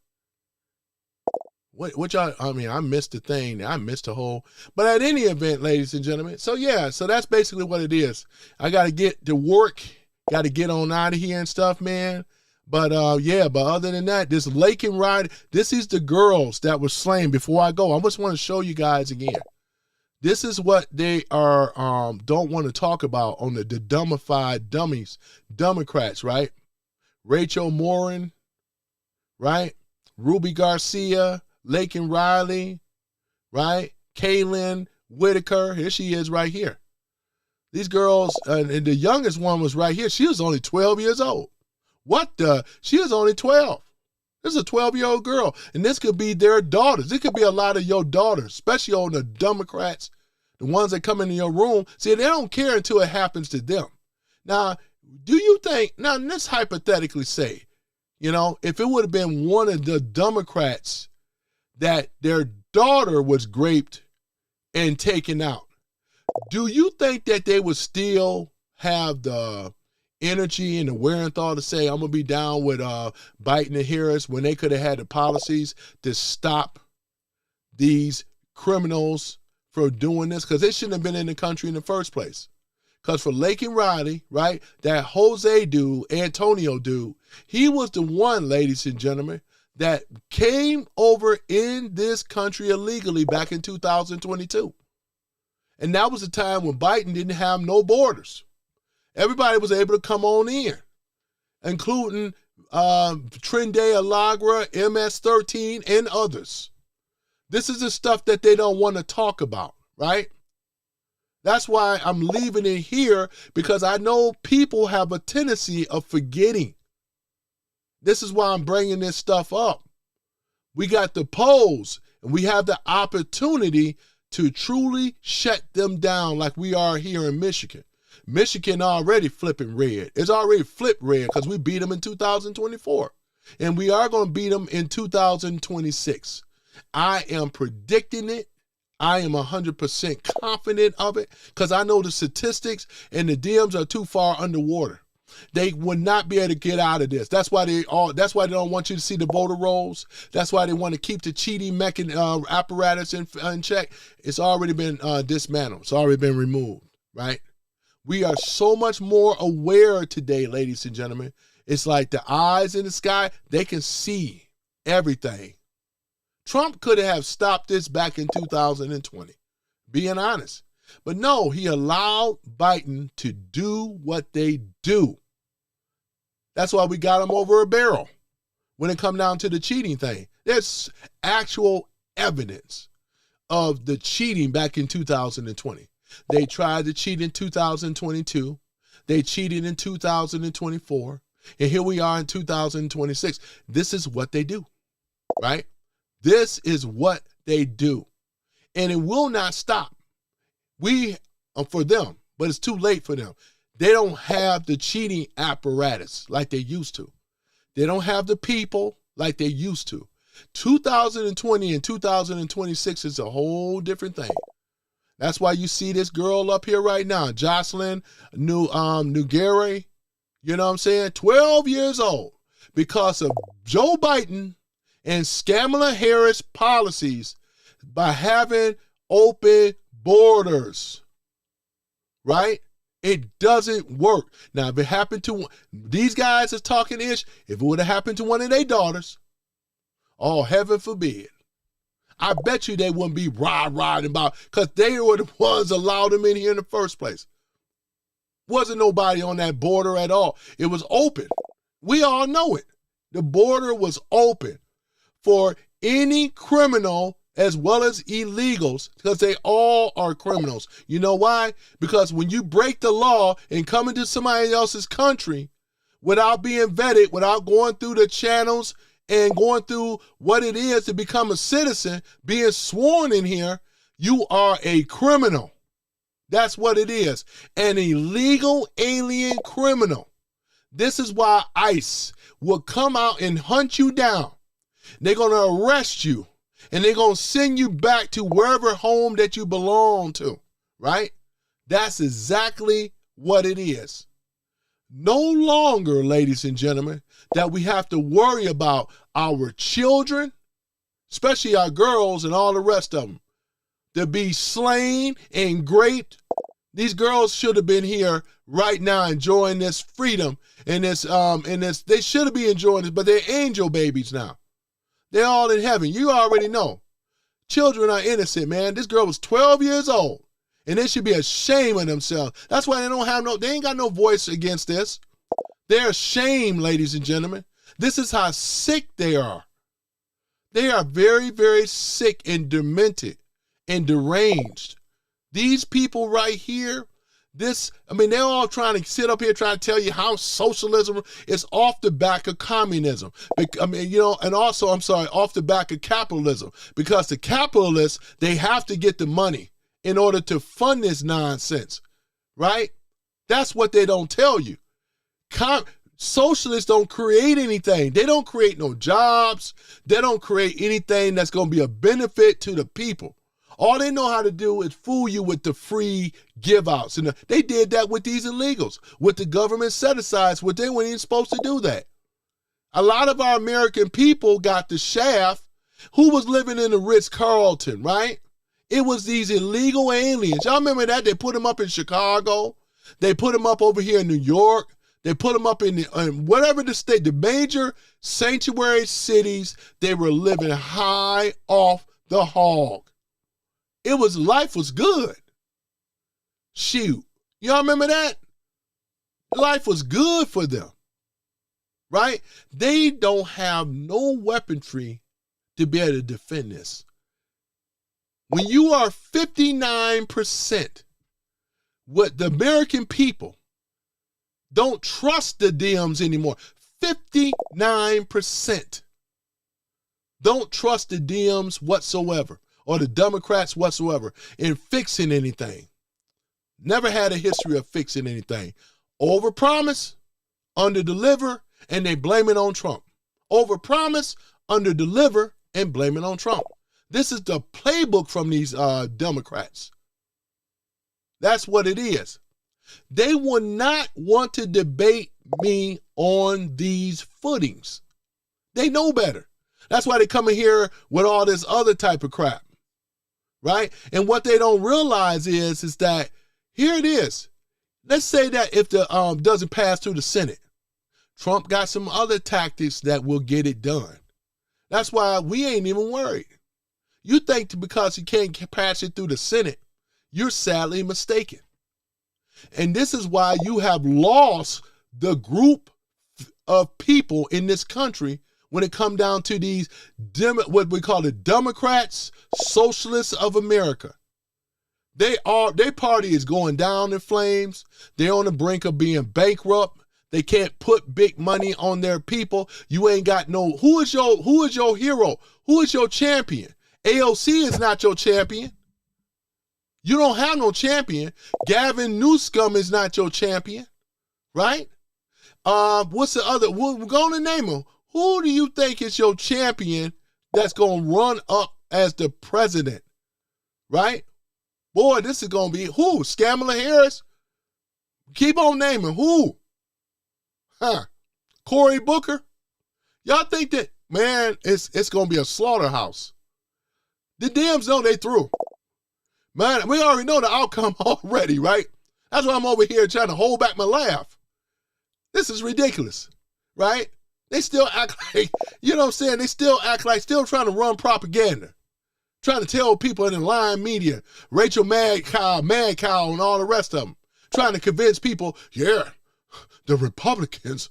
What y'all, I mean, I missed the thing. I missed the whole, but at any event, ladies and gentlemen. So yeah, so that's basically what it is. I got to get to work, got to get on out of here and stuff, man. But yeah, but other than that, this Lake and Ride, this is the girls that were slain. Before I go, I just want to show you guys again. This is what they are, don't want to talk about on the dumbified dummies, Democrats, right? Rachel Morin, right? Ruby Garcia, Laken Riley, right? Kaylin Whitaker. Here she is right here. These girls, and the youngest one was right here. She was only 12 years old. What the? She was only 12. This is a 12-year-old girl. And this could be their daughters. It could be a lot of your daughters, especially on the Democrats, the ones that come into your room. See, they don't care until it happens to them. Now, do you think, now let's hypothetically say, you know, if it would have been one of the Democrats that their daughter was raped and taken out, do you think that they would still have the energy and the wherewithal to say, I'm going to be down with Biden and Harris, when they could have had the policies to stop these criminals from doing this? Because they shouldn't have been in the country in the first place. Because for Lake and Riley, right, that Jose dude, Antonio dude, he was the one, ladies and gentlemen, that came over in this country illegally back in 2022. And that was the time when Biden didn't have no borders. Everybody was able to come on in, including Trinde Alagra, MS-13, and others. This is the stuff that they don't want to talk about, right? That's why I'm leaving it here, because I know people have a tendency of forgetting. This is why I'm bringing this stuff up. We got the polls, and we have the opportunity to truly shut them down like we are here in Michigan. Michigan already flipping red. It's already flipped red because we beat them in 2024. And we are going to beat them in 2026. I am predicting it. I am 100% confident of it because I know the statistics and the Dems are too far underwater. They would not be able to get out of this. That's why they don't want you to see the voter rolls. That's why they want to keep the cheating apparatus in check. It's already been dismantled. It's already been removed, right? We are so much more aware today, ladies and gentlemen. It's like the eyes in the sky, they can see everything. Trump could have stopped this back in 2020, being honest. But no, he allowed Biden to do what they do. That's why we got him over a barrel when it come down to the cheating thing. There's actual evidence of the cheating back in 2020. They tried to cheat in 2022. They cheated in 2024. And here we are in 2026. This is what they do, right? This is what they do. And it will not stop. For them, but it's too late for them. They don't have the cheating apparatus like they used to. They don't have the people like they used to. 2020 and 2026 is a whole different thing. That's why you see this girl up here right now, Jocelyn Nugere, you know what I'm saying? 12 years old, because of Joe Biden and Kamala Harris policies by having open borders, right? It doesn't work. Now, if it happened to these guys is talking ish, if it would have happened to one of their daughters, oh, heaven forbid, I bet you they wouldn't be riding about, because they were the ones that allowed them in here in the first place. Wasn't nobody on that border at all. It was open. We all know it. The border was open for any criminal as well as illegals, because they all are criminals. You know why? Because when you break the law and come into somebody else's country without being vetted, without going through the channels and going through what it is to become a citizen, being sworn in here, you are a criminal. That's what it is. An illegal alien criminal. This is why ICE will come out and hunt you down. They're going to arrest you, and they're going to send you back to wherever home that you belong to, right? That's exactly what it is. No longer, ladies and gentlemen, that we have to worry about our children especially our girls and all the rest of them, to be slain and raped. These girls should have been here right now enjoying this freedom and this, they should have been enjoying this, but they're angel babies now. They're all in heaven. You already know. Children are innocent, man. This girl was 12 years old, and they should be ashamed of themselves. That's why they ain't got no voice against this. They're ashamed, ladies and gentlemen. This is how sick they are. They are very, very sick and demented and deranged. These people right here, they're all trying to sit up here trying to tell you how socialism is off the back of communism. Off the back of capitalism. Because the capitalists, they have to get the money in order to fund this nonsense, right? That's what they don't tell you. Socialists don't create anything. They don't create no jobs. They don't create anything that's going to be a benefit to the people. All they know how to do is fool you with the free give-outs. And they did that with these illegals, with the government set-asides, where they weren't even supposed to do that. A lot of our American people got the shaft. Who was living in the Ritz-Carlton, right? It was these illegal aliens. Y'all remember that? They put them up in Chicago. They put them up over here in New York. They put them up in whatever the state, the major sanctuary cities. They were living high off the hog. Life was good. Shoot. Y'all remember that? Life was good for them. Right? They don't have no weaponry to be able to defend this. When you are 59%, what the American people don't trust the Dems anymore. 59% don't trust the Dems whatsoever, or the Democrats whatsoever, in fixing anything. Never had a history of fixing anything. Overpromise, underdeliver, and they blame it on Trump. Overpromise, underdeliver, and blame it on Trump. This is the playbook from these Democrats. That's what it is. They will not want to debate me on these footings. They know better. That's why they come in here with all this other type of crap, right? And what they don't realize is that here it is. Let's say that if the doesn't pass through the Senate, Trump got some other tactics that will get it done. That's why we ain't even worried. You think because you can't pass it through the Senate, you're sadly mistaken. And this is why you have lost the group of people in this country when it comes down to these, what we call the Democrats, Socialists of America. Their party is going down in flames. They're on the brink of being bankrupt. They can't put big money on their people. You ain't got no, who is your hero? Who is your champion? AOC is not your champion. You don't have no champion. Gavin Newsom is not your champion, right? What's the other? We're going to name them. Who do you think is your champion that's going to run up as the president, right? Boy, this is going to be who? Kamala Harris? Keep on naming. Who? Cory Booker? Y'all think that, man, it's going to be a slaughterhouse. The Dems know they through. Man, we already know the outcome already, right? That's why I'm over here trying to hold back my laugh. This is ridiculous, right? They still act like, you know what I'm saying? They still act like, still trying to run propaganda. Trying to tell people in the line media, Rachel Mad Cow, and all the rest of them. Trying to convince people, yeah, the Republicans,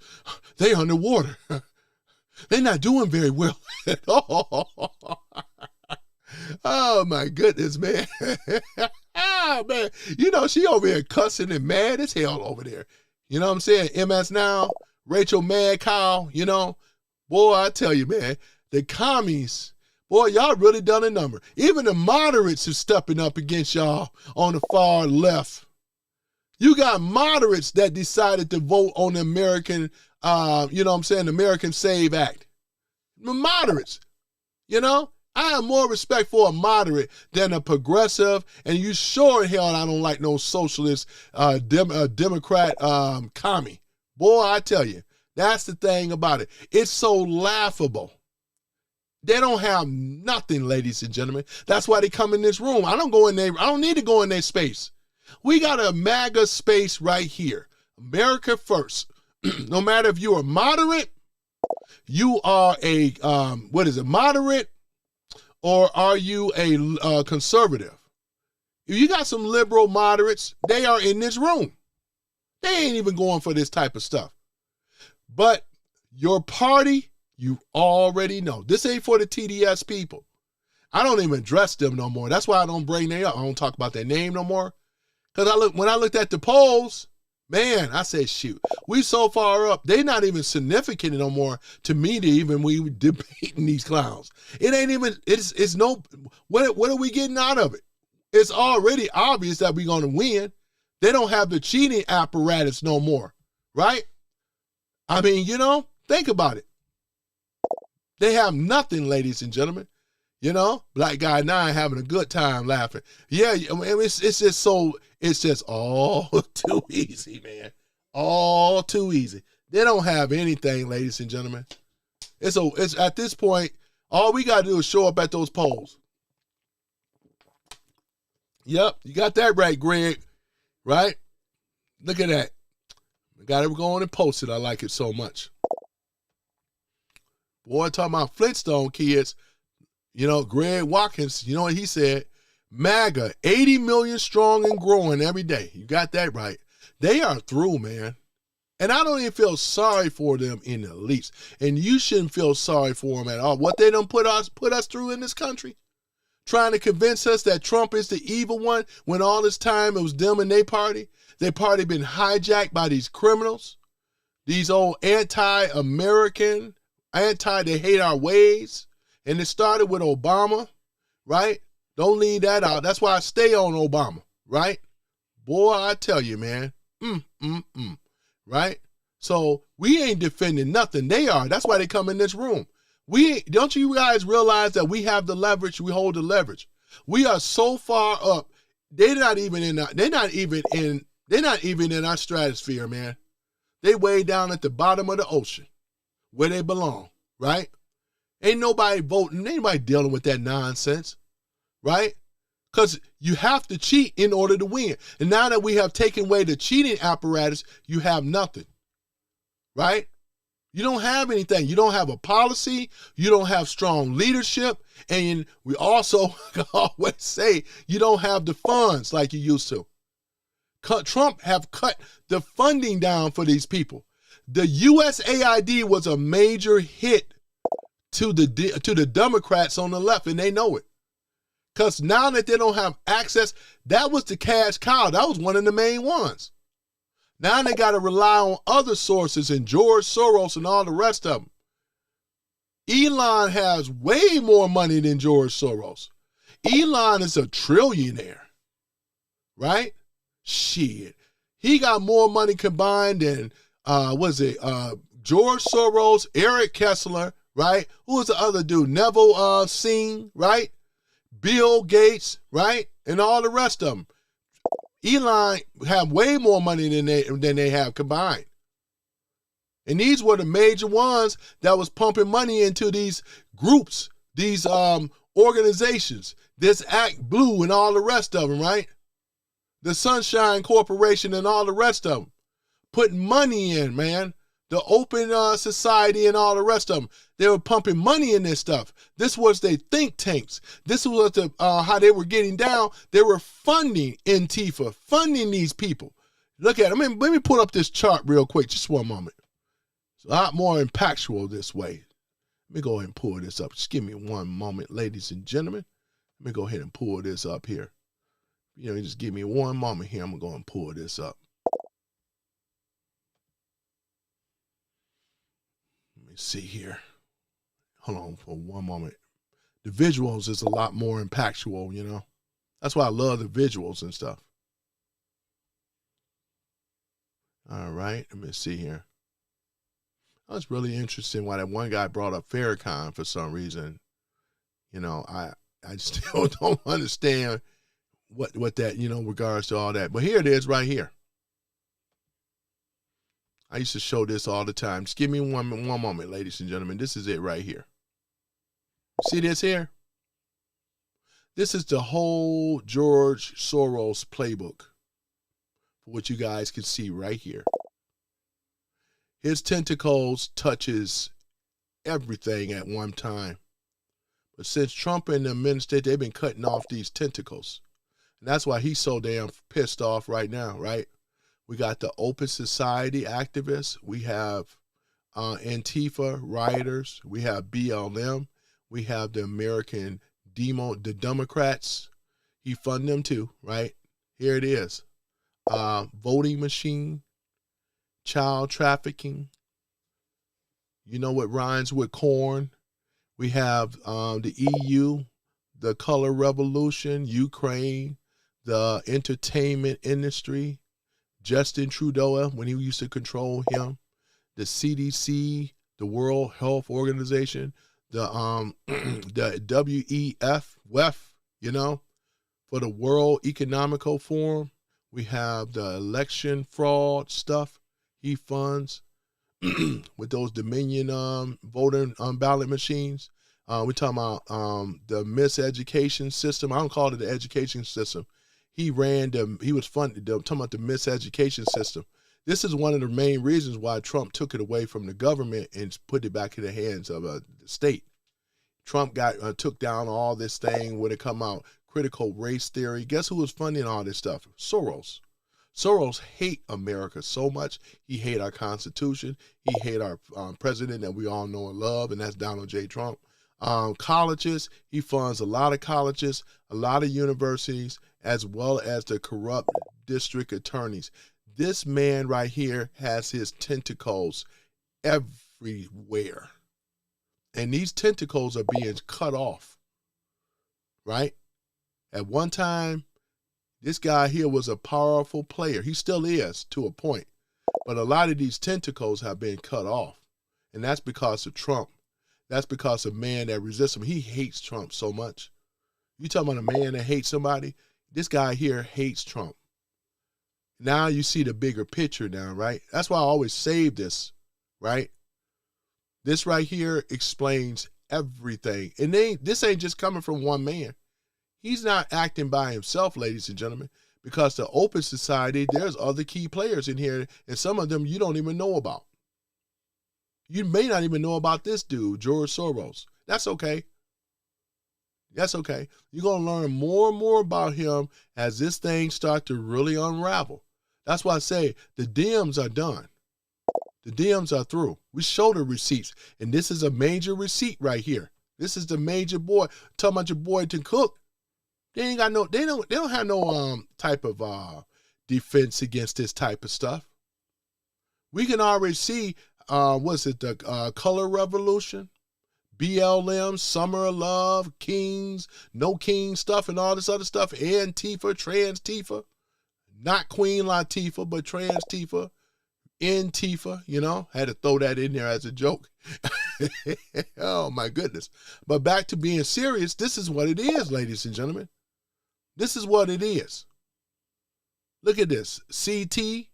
they underwater. They're not doing very well at all. Oh, my goodness, man. Oh, man. You know, she over here cussing and mad as hell over there. You know what I'm saying? MS Now, Rachel Mad Cow, you know. Boy, I tell you, man, the commies, boy, y'all really done a number. Even the moderates are stepping up against y'all on the far left. You got moderates that decided to vote on the American, you know what I'm saying, American Save Act. The moderates, you know. I have more respect for a moderate than a progressive, and you sure hell I don't like no socialist, Democrat commie. Boy, I tell you, that's the thing about it. It's so laughable. They don't have nothing, ladies and gentlemen. That's why they come in this room. I don't go in there. I don't need to go in their space. We got a MAGA space right here. America first. No matter if you are moderate, you are a, moderate, or are you a conservative? If you got some liberal moderates, they are in this room. They ain't even going for this type of stuff. But your party, you already know. This ain't for the TDS people. I don't even address them no more. That's why I don't bring them up. I don't talk about their name no more. Because when I looked at the polls, man, I said, shoot, we so far up, they not even significant no more to me to even we debating these clowns. It ain't even, it's no, what are we getting out of it? It's already obvious that we're going to win. They don't have the cheating apparatus no more, right? I mean, think about it. They have nothing, ladies and gentlemen. Black Guy 9 having a good time laughing. Yeah, I mean, it's just all too easy, man. All too easy. They don't have anything, ladies and gentlemen. It's at this point, all we got to do is show up at those polls. Yep, you got that right, Greg. Right? Look at that. I got it going and posted. I like it so much. Boy, talking about Flintstone kids. Greg Watkins, you know what he said? MAGA, 80 million strong and growing every day. You got that right. They are through, man. And I don't even feel sorry for them in the least. And you shouldn't feel sorry for them at all. What they done put us through in this country? Trying to convince us that Trump is the evil one when all this time it was them and their party. Their party been hijacked by these criminals. These old anti-American, they hate our ways. And it started with Obama, right? Don't leave that out. That's why I stay on Obama, right? Boy, I tell you, man. Right? So we ain't defending nothing. They are. That's why they come in this room. Don't you guys realize that we have the leverage? We hold the leverage. We are so far up. They're not even in our stratosphere, man. They way down at the bottom of the ocean where they belong, right? Ain't nobody voting, ain't nobody dealing with that nonsense, right? Because you have to cheat in order to win. And now that we have taken away the cheating apparatus, you have nothing, right? You don't have anything. You don't have a policy. You don't have strong leadership. And we also always say you don't have the funds like you used to. Trump have cut the funding down for these people. The USAID was a major hit to the Democrats on the left, and they know it. Because now that they don't have access, that was the cash cow. That was one of the main ones. Now they got to rely on other sources and George Soros and all the rest of them. Elon has way more money than George Soros. Elon is a trillionaire, right? Shit. He got more money combined than, George Soros, Eric Kessler, right? Who was the other dude? Neville Singh, right? Bill Gates, right? And all the rest of them. Elon have way more money than they have combined. And these were the major ones that was pumping money into these groups, these organizations, this Act Blue and all the rest of them, right? The Sunshine Corporation and all the rest of them. Putting money in, man. The Open Society and all the rest of them. They were pumping money in this stuff. This was their think tanks. This was how they were getting down. They were funding Antifa, funding these people. Look at it. Let me pull up this chart real quick. Just one moment. It's a lot more impactful this way. Let me go ahead and pull this up. Just give me one moment, ladies and gentlemen. Let me go ahead and pull this up here. Just give me one moment here. I'm going to go and pull this up. Let me see here. Hold on for one moment. The visuals is a lot more impactful, That's why I love the visuals and stuff. All right, let me see here. That was really interesting why that one guy brought up Farrakhan for some reason. I still don't understand what that, regards to all that. But here it is right here. I used to show this all the time. Just give me one moment, ladies and gentlemen. This is it right here. See this here? This is the whole George Soros playbook, what you guys can see right here. His tentacles touches everything at one time. But since Trump and the administration, they've been cutting off these tentacles. And that's why he's so damn pissed off right now, right? We got the Open Society activists. We have Antifa rioters. We have BLM. We have the American the Democrats. He fund them too, right? Here it is. Voting machine, child trafficking. You know what rhymes with corn? We have the EU, the color revolution, Ukraine, the entertainment industry, Justin Trudeau, when he used to control him, the CDC, the World Health Organization, the WEF, you know, for the World Economical Forum. We have the election fraud stuff he funds with those Dominion voter ballot machines. We're talking about the miseducation system. I don't call it the education system. He was funded, talking about the miseducation system. This is one of the main reasons why Trump took it away from the government and put it back in the hands of the state. Trump took down all this thing when it come out, critical race theory. Guess who was funding all this stuff? Soros. Soros hate America so much. He hate our Constitution. He hate our president that we all know and love, and that's Donald J. Trump. Colleges, he funds a lot of colleges, a lot of universities, as well as the corrupt district attorneys. This man right here has his tentacles everywhere. And these tentacles are being cut off, right? At one time, this guy here was a powerful player. He still is to a point. But a lot of these tentacles have been cut off. And that's because of Trump. That's because of man that resists him. He hates Trump so much. You talking about a man that hates somebody? This guy here hates Trump. Now you see the bigger picture now, right? That's why I always save this, right? This right here explains everything. And this ain't just coming from one man. He's not acting by himself, ladies and gentlemen, because the Open Society, there's other key players in here, and some of them you don't even know about. You may not even know about this dude, George Soros. That's okay. That's okay. You're going to learn more and more about him as this thing starts to really unravel. That's why I say the Dems are done. The Dems are through. We show the receipts, and this is a major receipt right here. This is the major boy. Talking about your boy to cook. They ain't got no. They don't have no type of defense against this type of stuff. We can already see. What's it? The color revolution, BLM, Summer of Love, Kings, No King stuff, and all this other stuff. Antifa, Trans Tifa, not Queen Latifah, but Trans Tifa. Antifa, you know, had to throw that in there as a joke. Oh my goodness. But back to being serious, this is what it is, ladies and gentlemen. This is what it is. Look at this. CT,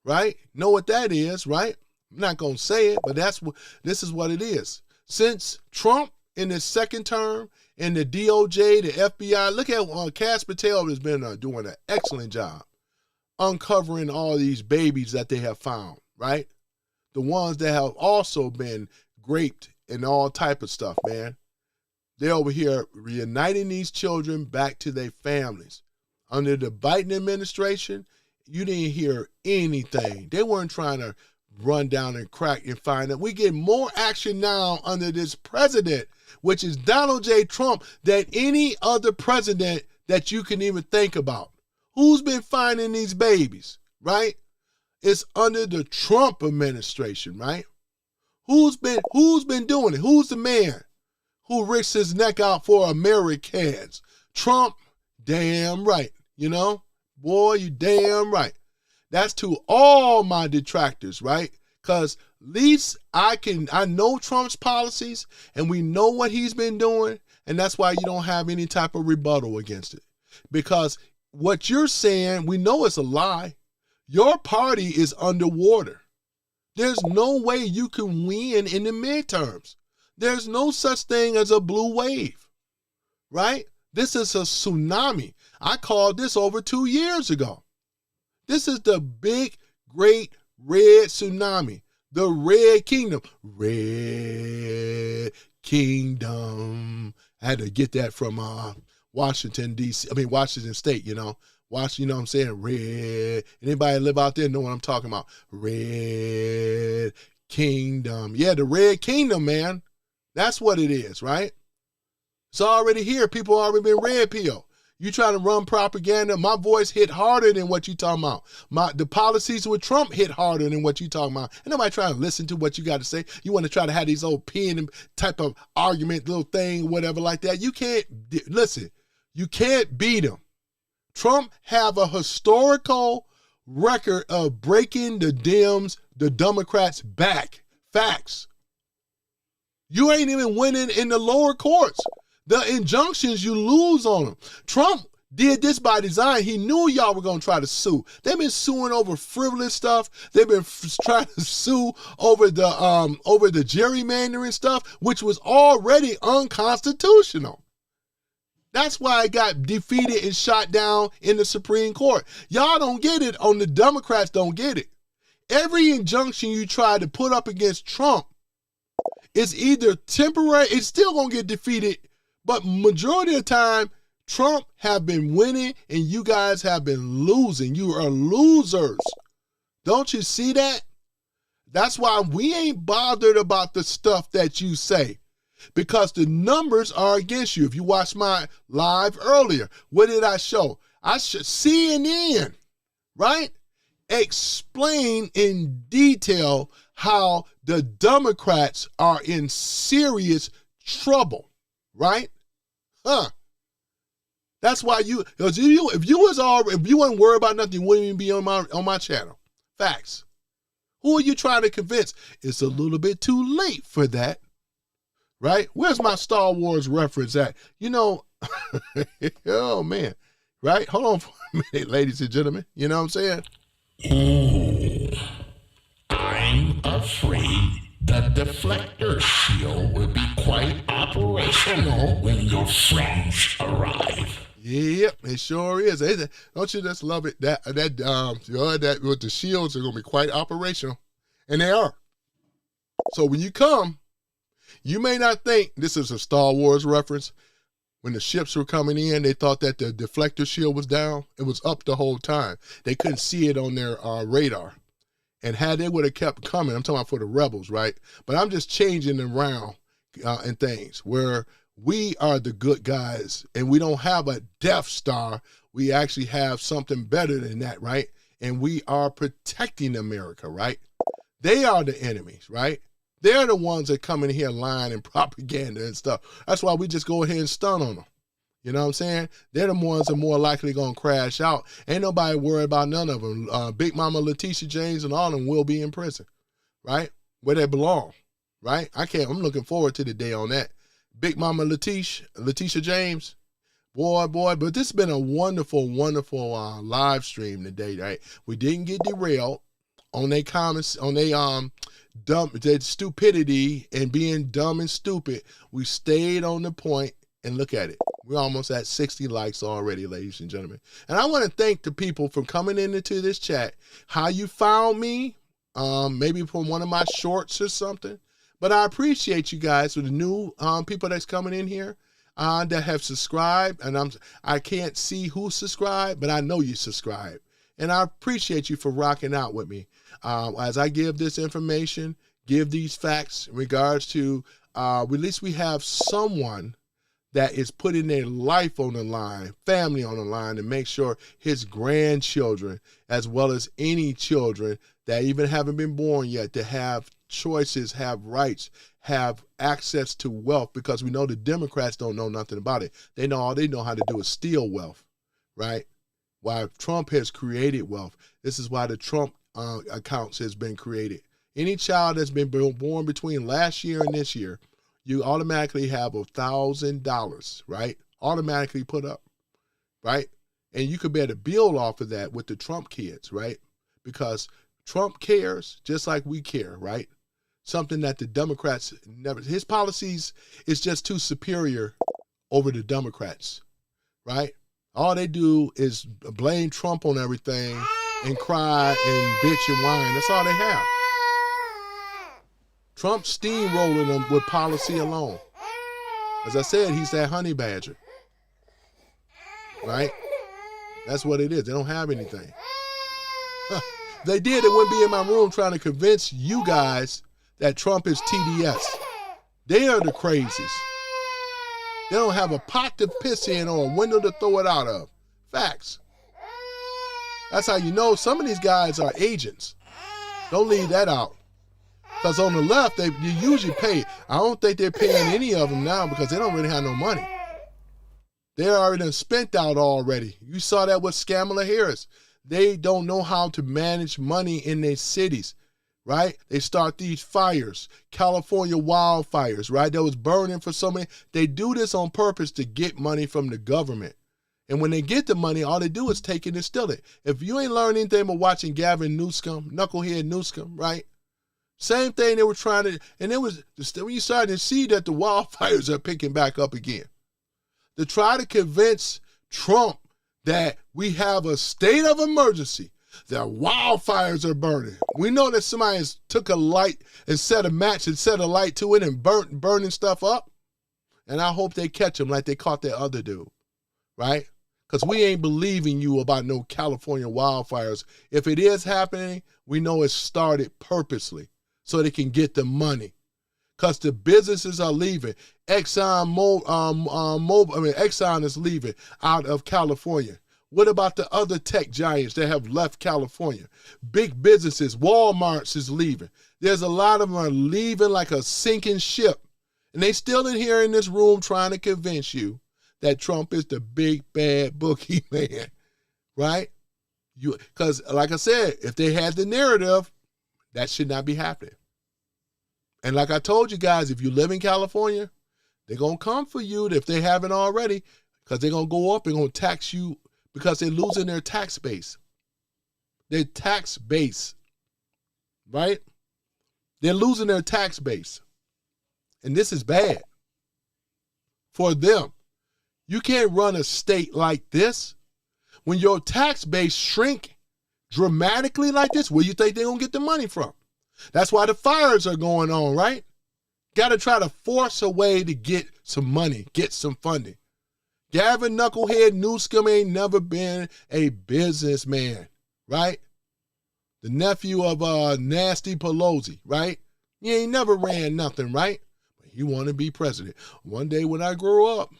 right? Know what that is, right? I'm not going to say it, but this is what it is. Since Trump in his second term and the DOJ, the FBI, look at Cass Patel has been doing an excellent job uncovering all these babies that they have found, right? The ones that have also been raped and all type of stuff, man. They're over here reuniting these children back to their families. Under the Biden administration, you didn't hear anything. They weren't trying to run down and crack and find that. We get more action now under this president, which is Donald J. Trump, than any other president that you can even think about. Who's been finding these babies, right? It's under the Trump administration, right? Who's been doing it? Who's the man who risks his neck out for Americans? Trump, damn right, you know? Boy, you damn right. That's to all my detractors, right? Because at least I know Trump's policies and we know what he's been doing, and that's why you don't have any type of rebuttal against it. Because what you're saying, we know it's a lie. Your party is underwater. There's no way you can win in the midterms. There's no such thing as a blue wave, right? This is a tsunami. I called this over 2 years ago. This is the big, great red tsunami. The Red Kingdom. Red Kingdom. I had to get that from Washington, D.C. Washington State, you know. You know what I'm saying? Red. Anybody live out there know what I'm talking about? Red Kingdom. Yeah, the Red Kingdom, man. That's what it is, right? It's already here. People already been red pilled. You trying to run propaganda. My voice hit harder than what you talking about. The policies with Trump hit harder than what you talking about. And nobody trying to listen to what you got to say. You want to try to have these old pen type of argument, little thing, whatever like that. You can't, listen, you can't beat him. Trump have a historical record of breaking the Dems, the Democrats back. Facts. You ain't even winning in the lower courts. The injunctions, you lose on them. Trump did this by design. He knew y'all were going to try to sue. They've been suing over frivolous stuff. They've been trying to sue over the gerrymandering stuff, which was already unconstitutional. That's why it got defeated and shot down in the Supreme Court. Y'all don't get it. The Democrats don't get it. Every injunction you try to put up against Trump is either temporary, it's still going to get defeated, but majority of the time, Trump have been winning and you guys have been losing. You are losers. Don't you see that? That's why we ain't bothered about the stuff that you say, because the numbers are against you. If you watched my live earlier, what did I show? CNN, right? Explain in detail how the Democrats are in serious trouble, right? That's why if you wasn't worried about nothing, you wouldn't even be on my channel. Facts. Who are you trying to convince? It's a little bit too late for that, right? Where's my Star Wars reference at? You know, oh man, right? Hold on for a minute, ladies and gentlemen. You know what I'm saying? Ooh, I'm afraid the deflector shield will be quite operational when your friends arrive. Yep, it sure is. Don't you just love it? That with the shields are gonna be quite operational, and they are. So when you come, you may not think this is a Star Wars reference. When the ships were coming in, they thought that the deflector shield was down. It was up the whole time. They couldn't see it on their radar. And had they would have kept coming, I'm talking about for the rebels, right? But I'm just changing around and things where we are the good guys and we don't have a Death Star. We actually have something better than that, right? And we are protecting America, right? They are the enemies, right? They're the ones that come in here lying and propaganda and stuff. That's why we just go ahead and stun on them. You know what I'm saying? They're the ones that are more likely going to crash out. Ain't nobody worried about none of them. Big Mama Letitia James and all of them will be in prison, right? Where they belong, right? I'm looking forward to the day on that. Big Mama Letitia James, boy, but this has been a wonderful, wonderful live stream today, right? We didn't get derailed on their comments, on their stupidity and being dumb and stupid. We stayed on the point, and look at it. We're almost at 60 likes already, ladies and gentlemen. And I want to thank the people for coming into this chat. How you found me, maybe from one of my shorts or something. But I appreciate you guys for the new people that's coming in here that have subscribed. And I can't see who subscribed, but I know you subscribe. And I appreciate you for rocking out with me. As I give this information, give these facts in regards to, at least we have someone that is putting their life on the line, family on the line, to make sure his grandchildren, as well as any children that even haven't been born yet, to have choices, have rights, have access to wealth, because we know the Democrats don't know nothing about it. They know all they know how to do is steal wealth, right? Why Trump has created wealth. This is why the Trump accounts has been created. Any child that's been born between last year and this year, you automatically have $1,000, right? Automatically put up, right? And you could be able to build off of that with the Trump kids, right? Because Trump cares just like we care, right? something that the Democrats never, his policies is just too superior over the Democrats, right? All they do is blame Trump on everything and cry and bitch and whine. That's all they have. Trump steamrolling them with policy alone. As I said, he's that honey badger, right? That's what it is. They don't have anything. If they did, they wouldn't be in my room trying to convince you guys that Trump is TDS. They are the crazies. They don't have a pot to piss in or a window to throw it out of. Facts. That's how you know some of these guys are agents. Don't leave that out. Because on the left, you usually pay. I don't think they're paying any of them now because they don't really have no money. They already done spent out already. You saw that with Kamala Harris. They don't know how to manage money in their cities, right? They start these fires, California wildfires, right? That was burning for so many. They do this on purpose to get money from the government. And when they get the money, all they do is take it and steal it. If you ain't learned anything but watching Gavin Newsom, Knucklehead Newsom, right? Same thing they were trying to, and it was, when you started to see that the wildfires are picking back up again. To try to convince Trump that we have a state of emergency, that wildfires are burning. We know that somebody has took a light and set a match and set a light to it and burning stuff up. And I hope they catch him like they caught that other dude, right? Because we ain't believing you about no California wildfires. If it is happening, we know it started purposely so they can get the money. Because the businesses are leaving. Exxon is leaving out of California. What about the other tech giants that have left California? Big businesses, Walmart's is leaving. There's a lot of them are leaving like a sinking ship. And they still in here in this room trying to convince you that Trump is the big bad boogeyman, right? Because like I said, if they had the narrative, that should not be happening. And like I told you guys, if you live in California, they're going to come for you if they haven't already, because they're going to go up and going to tax you because they're losing their tax base. Their tax base, right? They're losing their tax base. And this is bad for them. You can't run a state like this. When your tax base shrink dramatically like this, where you think they're going to get the money from? That's why the fires are going on, right? Got to try to force a way to get some money, get some funding. Gavin Knucklehead Newsom ain't never been a businessman, right? The nephew of Nasty Pelosi, right? He ain't never ran nothing, right? But he want to be president. One day when I grow up,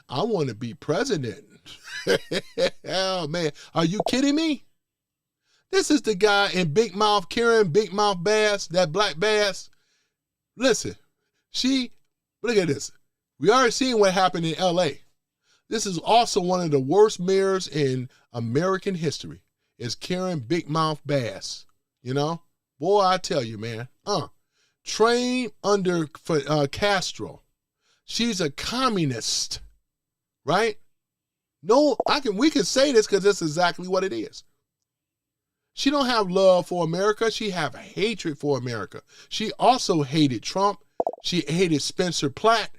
I want to be president. Oh, man. Are you kidding me? This is the guy in Big Mouth, Karen Big Mouth Bass, that black bass. Listen, look at this. We already seen what happened in L.A. This is also one of the worst mayors in American history, is Karen Big Mouth Bass. You know? Boy, I tell you, man. Trained under Castro. She's a communist, right? No, we can say this because that's exactly what it is. She don't have love for America. She have hatred for America. She also hated Trump. She hated Spencer Platt.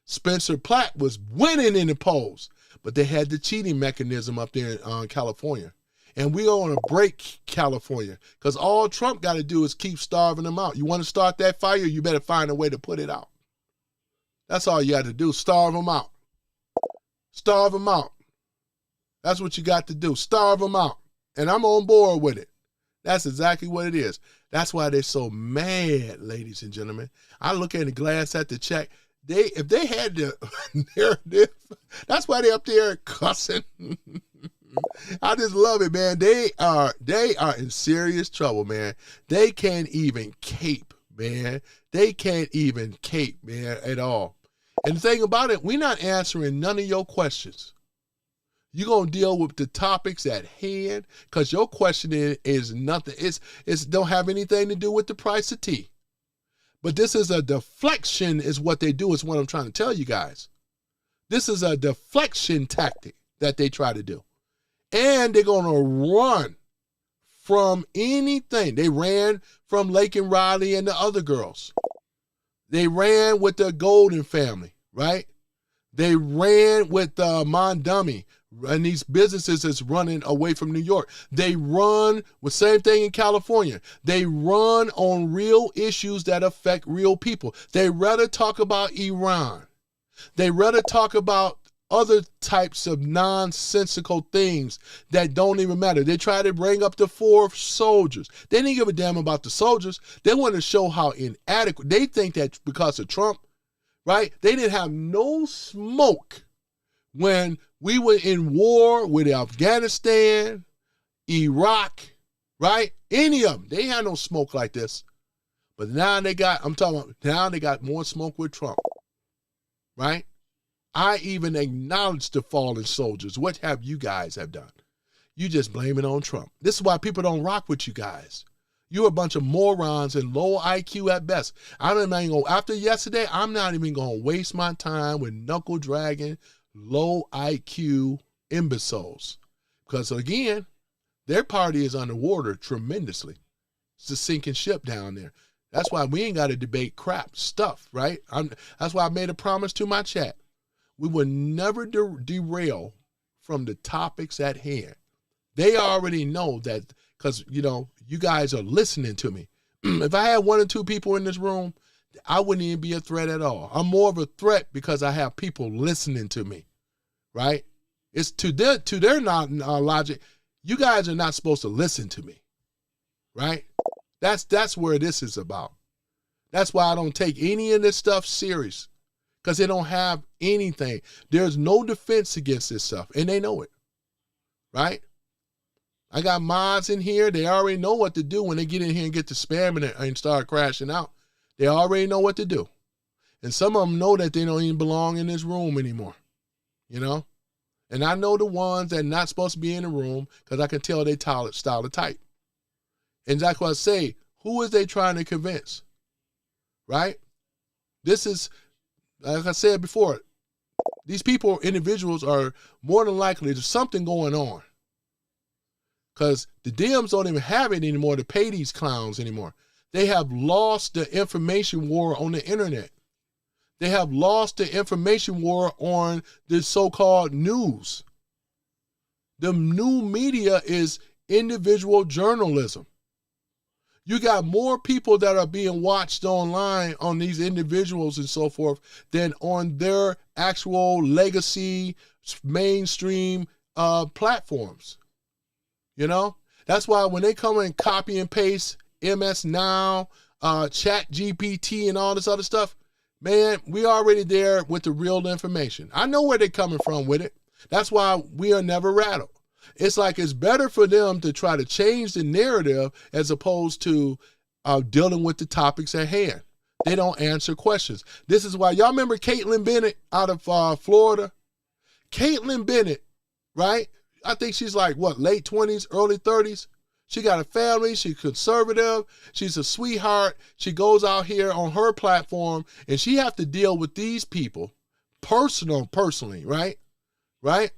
Spencer Platt was winning in the polls, but they had the cheating mechanism up there in California. And we want to break California because all Trump got to do is keep starving them out. You want to start that fire, you better find a way to put it out. That's all you got to do, starve them out. Starve them out. That's what you got to do, starve them out. And I'm on board with it. That's exactly what it is. That's why they're so mad, ladies and gentlemen. I look at the glass at the check. If they had the narrative, that's why they're up there cussing. I just love it, man. They are in serious trouble, man. They can't even cape, man. They can't even cape, man, at all. And the thing about it, we're not answering none of your questions. You're going to deal with the topics at hand because your question is nothing. It's don't have anything to do with the price of tea. But this is a deflection is what they do is what I'm trying to tell you guys. This is a deflection tactic that they try to do. And they're going to run from anything. They ran from Lake and Riley and the other girls. They ran with the Golden family, right? They ran with Mondummy and these businesses that's running away from New York. They run with same thing in California. They run on real issues that affect real people. They rather talk about Iran. They rather talk about other types of nonsensical things that don't even matter. They try to bring up the 4 soldiers. They didn't give a damn about the soldiers. They want to show how inadequate. They think that because of Trump, right? They didn't have no smoke when we were in war with Afghanistan, Iraq, right? Any of them. They had no smoke like this. But now they got more smoke with Trump, right? I even acknowledge the fallen soldiers. What have you guys have done? You just blame it on Trump. This is why people don't rock with you guys. You're a bunch of morons and low IQ at best. After yesterday, I'm not even going to waste my time with knuckle dragging, low IQ imbeciles. Because again, their party is underwater tremendously. It's a sinking ship down there. That's why we ain't got to debate crap stuff, right? That's why I made a promise to my chat. We will never derail from the topics at hand. They already know that because, you guys are listening to me. If I had 1 or 2 people in this room, I wouldn't even be a threat at all. I'm more of a threat because I have people listening to me, right? It's to their logic. You guys are not supposed to listen to me, right? That's where this is about. That's why I don't take any of this stuff serious. Because they don't have anything. There's no defense against this stuff, and they know it, right? I got mods in here. They already know what to do when they get in here and get to spamming and start crashing out. They already know what to do. And some of them know that they don't even belong in this room anymore, And I know the ones that are not supposed to be in the room because I can tell they style of type. And that's what I say, who is they trying to convince, right? This is... Like I said before, these individuals are more than likely there's something going on. Because the Dems don't even have it anymore to pay these clowns anymore. They have lost the information war on the internet. They have lost the information war on the so-called news. The new media is individual journalism. You got more people that are being watched online on these individuals and so forth than on their actual legacy mainstream platforms. That's why when they come and copy and paste MS Now, Chat GPT and all this other stuff, man, we already there with the real information. I know where they're coming from with it. That's why we are never rattled. It's like it's better for them to try to change the narrative as opposed to dealing with the topics at hand. They don't answer questions. This is why, y'all remember Caitlin Bennett out of Florida? Caitlin Bennett, right? I think she's like, late 20s, early 30s? She got a family. She's conservative. She's a sweetheart. She goes out here on her platform, and she have to deal with these people personally, right? Right?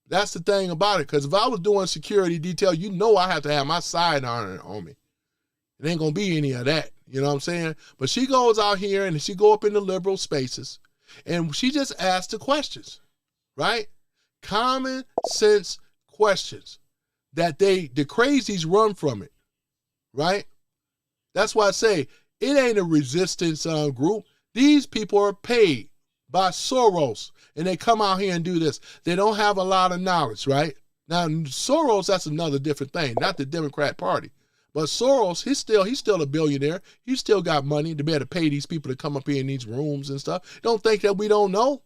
That's the thing about it, because if I was doing security detail, I have to have my side on me. It ain't going to be any of that, you know what I'm saying? But she goes out here and she go up in the liberal spaces, and she just asks the questions, right? Common sense questions that the crazies run from it, right? That's why I say it ain't a resistance group. These people are paid by Soros, and they come out here and do this. They don't have a lot of knowledge, right? Now, Soros, that's another different thing, not the Democrat Party. But Soros, he's still a billionaire. He's still got money to be able to pay these people to come up here in these rooms and stuff. Don't think that we don't know,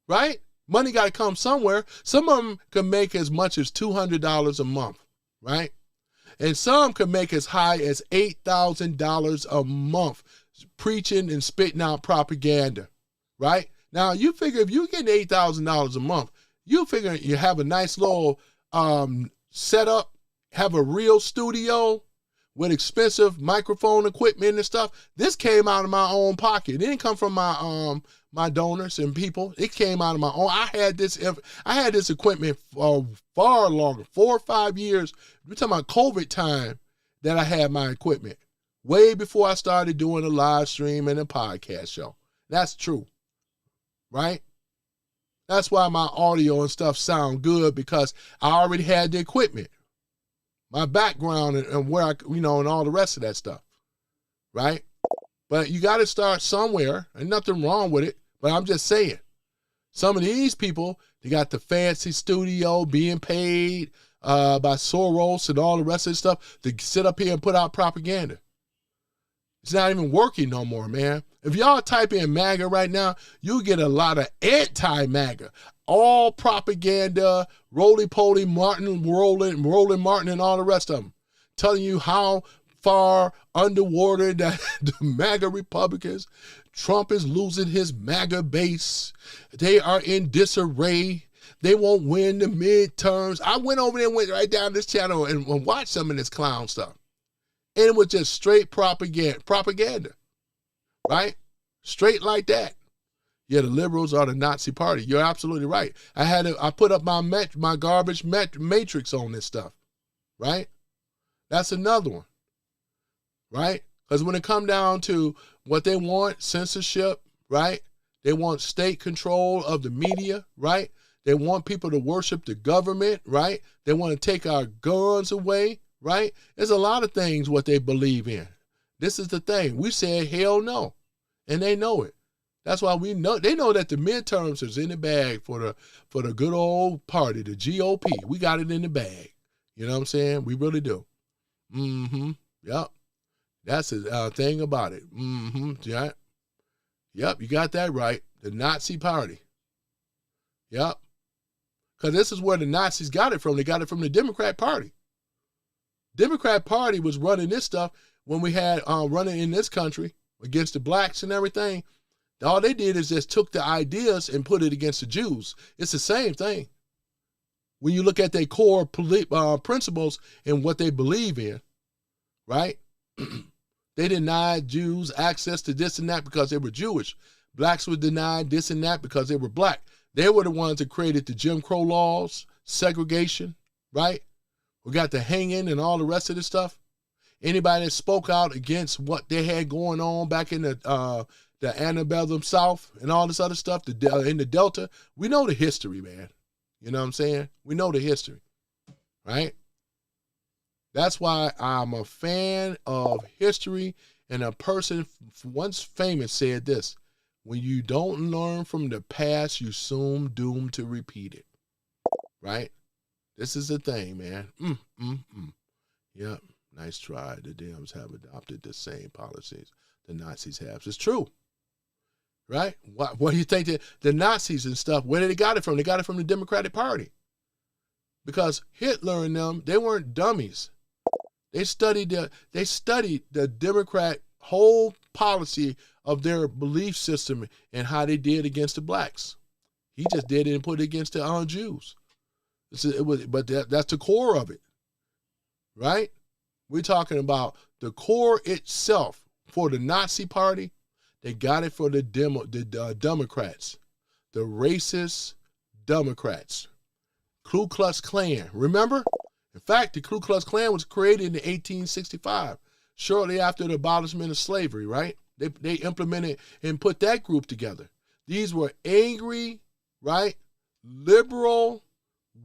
right? Money got to come somewhere. Some of them can make as much as $200 a month, right? And some can make as high as $8,000 a month preaching and spitting out propaganda, right? Now, you figure if you're getting $8,000 a month, you figure you have a nice little setup, have a real studio with expensive microphone equipment and stuff. This came out of my own pocket. It didn't come from my my donors and people. It came out of my own. I had this equipment for far longer, 4 or 5 years. We're talking about COVID time that I had my equipment. Way before I started doing a live stream and a podcast show. That's true. Right? That's why my audio and stuff sound good, because I already had the equipment. My background and where and all the rest of that stuff. Right? But you got to start somewhere. Ain't nothing wrong with it. But I'm just saying, some of these people, they got the fancy studio being paid by Soros and all the rest of the stuff to sit up here and put out propaganda. It's not even working no more, man. If y'all type in MAGA right now, you get a lot of anti-MAGA. All propaganda, roly-poly Martin, Roland Martin, and all the rest of them. Telling you how far underwater that the MAGA Republicans, Trump is losing his MAGA base. They are in disarray. They won't win the midterms. I went over there and went right down this channel and watched some of this clown stuff. And it was just straight propaganda, right? Straight like that. Yeah, the liberals are the Nazi party. You're absolutely right. I put up my garbage matrix on this stuff, right? That's another one, right? Because when it come down to what they want, censorship, right? They want state control of the media, right? They want people to worship the government, right? They want to take our guns away, right? There's a lot of things what they believe in. This is the thing. We said hell no, and they know it. That's why they know that the midterms is in the bag for the good old party, the GOP. We got it in the bag. You know what I'm saying? We really do. Mm-hmm. Yep. That's the thing about it. Mm-hmm. Yeah. Yep, you got that right. The Nazi party. Yep. Because this is where the Nazis got it from. They got it from the Democrat Party. Democrat Party was running this stuff when we had running in this country against the blacks and everything. All they did is just took the ideas and put it against the Jews. It's the same thing. When you look at their core principles and what they believe in, right? They denied Jews access to this and that because they were Jewish. Blacks were denied this and that because they were black. They were the ones that created the Jim Crow laws, segregation, right? We got the hanging and all the rest of this stuff. Anybody that spoke out against what they had going on back in the antebellum South and all this other stuff, in the Delta, we know the history, man. You know what I'm saying? We know the history, right? That's why I'm a fan of history, and a person once famous said this: when you don't learn from the past, you soon doomed to repeat it, right? This is the thing, man. Yep, nice try. The Dems have adopted the same policies the Nazis have. It's true, right? What do you think that the Nazis and stuff, where did they got it from? They got it from the Democratic Party. Because Hitler and them, they weren't dummies. They studied the Democrat whole policy of their belief system and how they did against the blacks. He just did it and put it against the Jews. But that's the core of it, right? We're talking about the core itself for the Nazi party. They got it for the Democrats, the racist Democrats. Ku Klux Klan, remember? In fact, the Ku Klux Klan was created in 1865, shortly after the abolishment of slavery, right? They implemented and put that group together. These were angry, right, liberal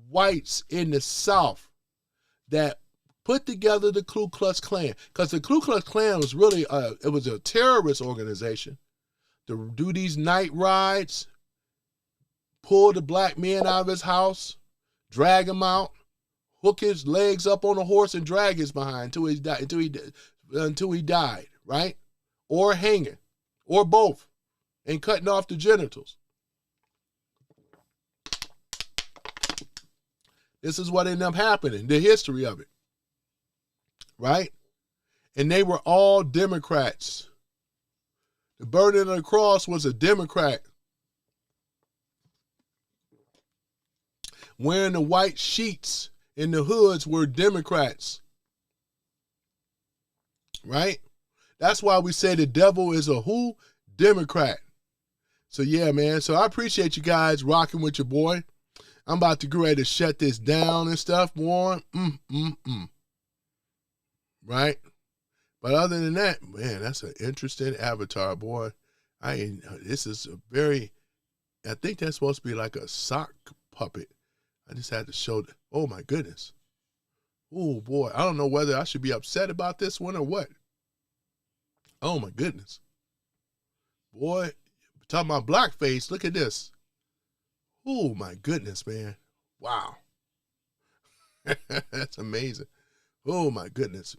whites in the South that put together the Ku Klux Klan, because the Ku Klux Klan was really it was a terrorist organization to do these night rides, pull the black man out of his house, drag him out, hook his legs up on a horse and drag his behind until he died, right? Or hanging, or both, and cutting off the genitals. This is what ended up happening, the history of it, right? And they were all Democrats. The burning of the cross was a Democrat. Wearing the white sheets in the hoods were Democrats, right? That's why we say the devil is a who? Democrat. So yeah, man. So I appreciate you guys rocking with your boy. I'm about to get ready to shut this down and stuff, boy. Right? But other than that, man, that's an interesting avatar, boy. This is a very, I think that's supposed to be like a sock puppet. I just had to show, oh my goodness. Oh boy, I don't know whether I should be upset about this one or what. Oh my goodness. Boy, talking about blackface, look at this. Oh my goodness, man. Wow. That's amazing. Oh my goodness.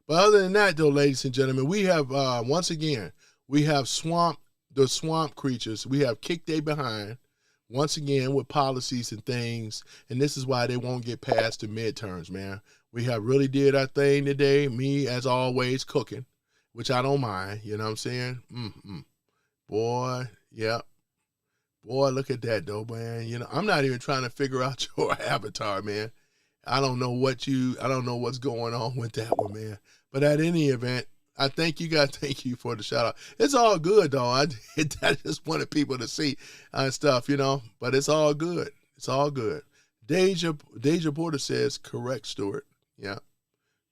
But other than that though, ladies and gentlemen, we have, once again, we have the swamp creatures. We have kicked they behind once again with policies and things. And this is why they won't get past the midterms, man. We have really did our thing today. Me, as always, cooking, which I don't mind. You know what I'm saying? Boy, yep. Boy, look at that though, man. You know, I'm not even trying to figure out your avatar, man. I don't know what's going on with that one, man. But at any event, I thank you guys. Thank you for the shout out. It's all good though. I just wanted people to see stuff, you know. But it's all good. It's all good. Deja Porter says correct, Stuart. Yeah.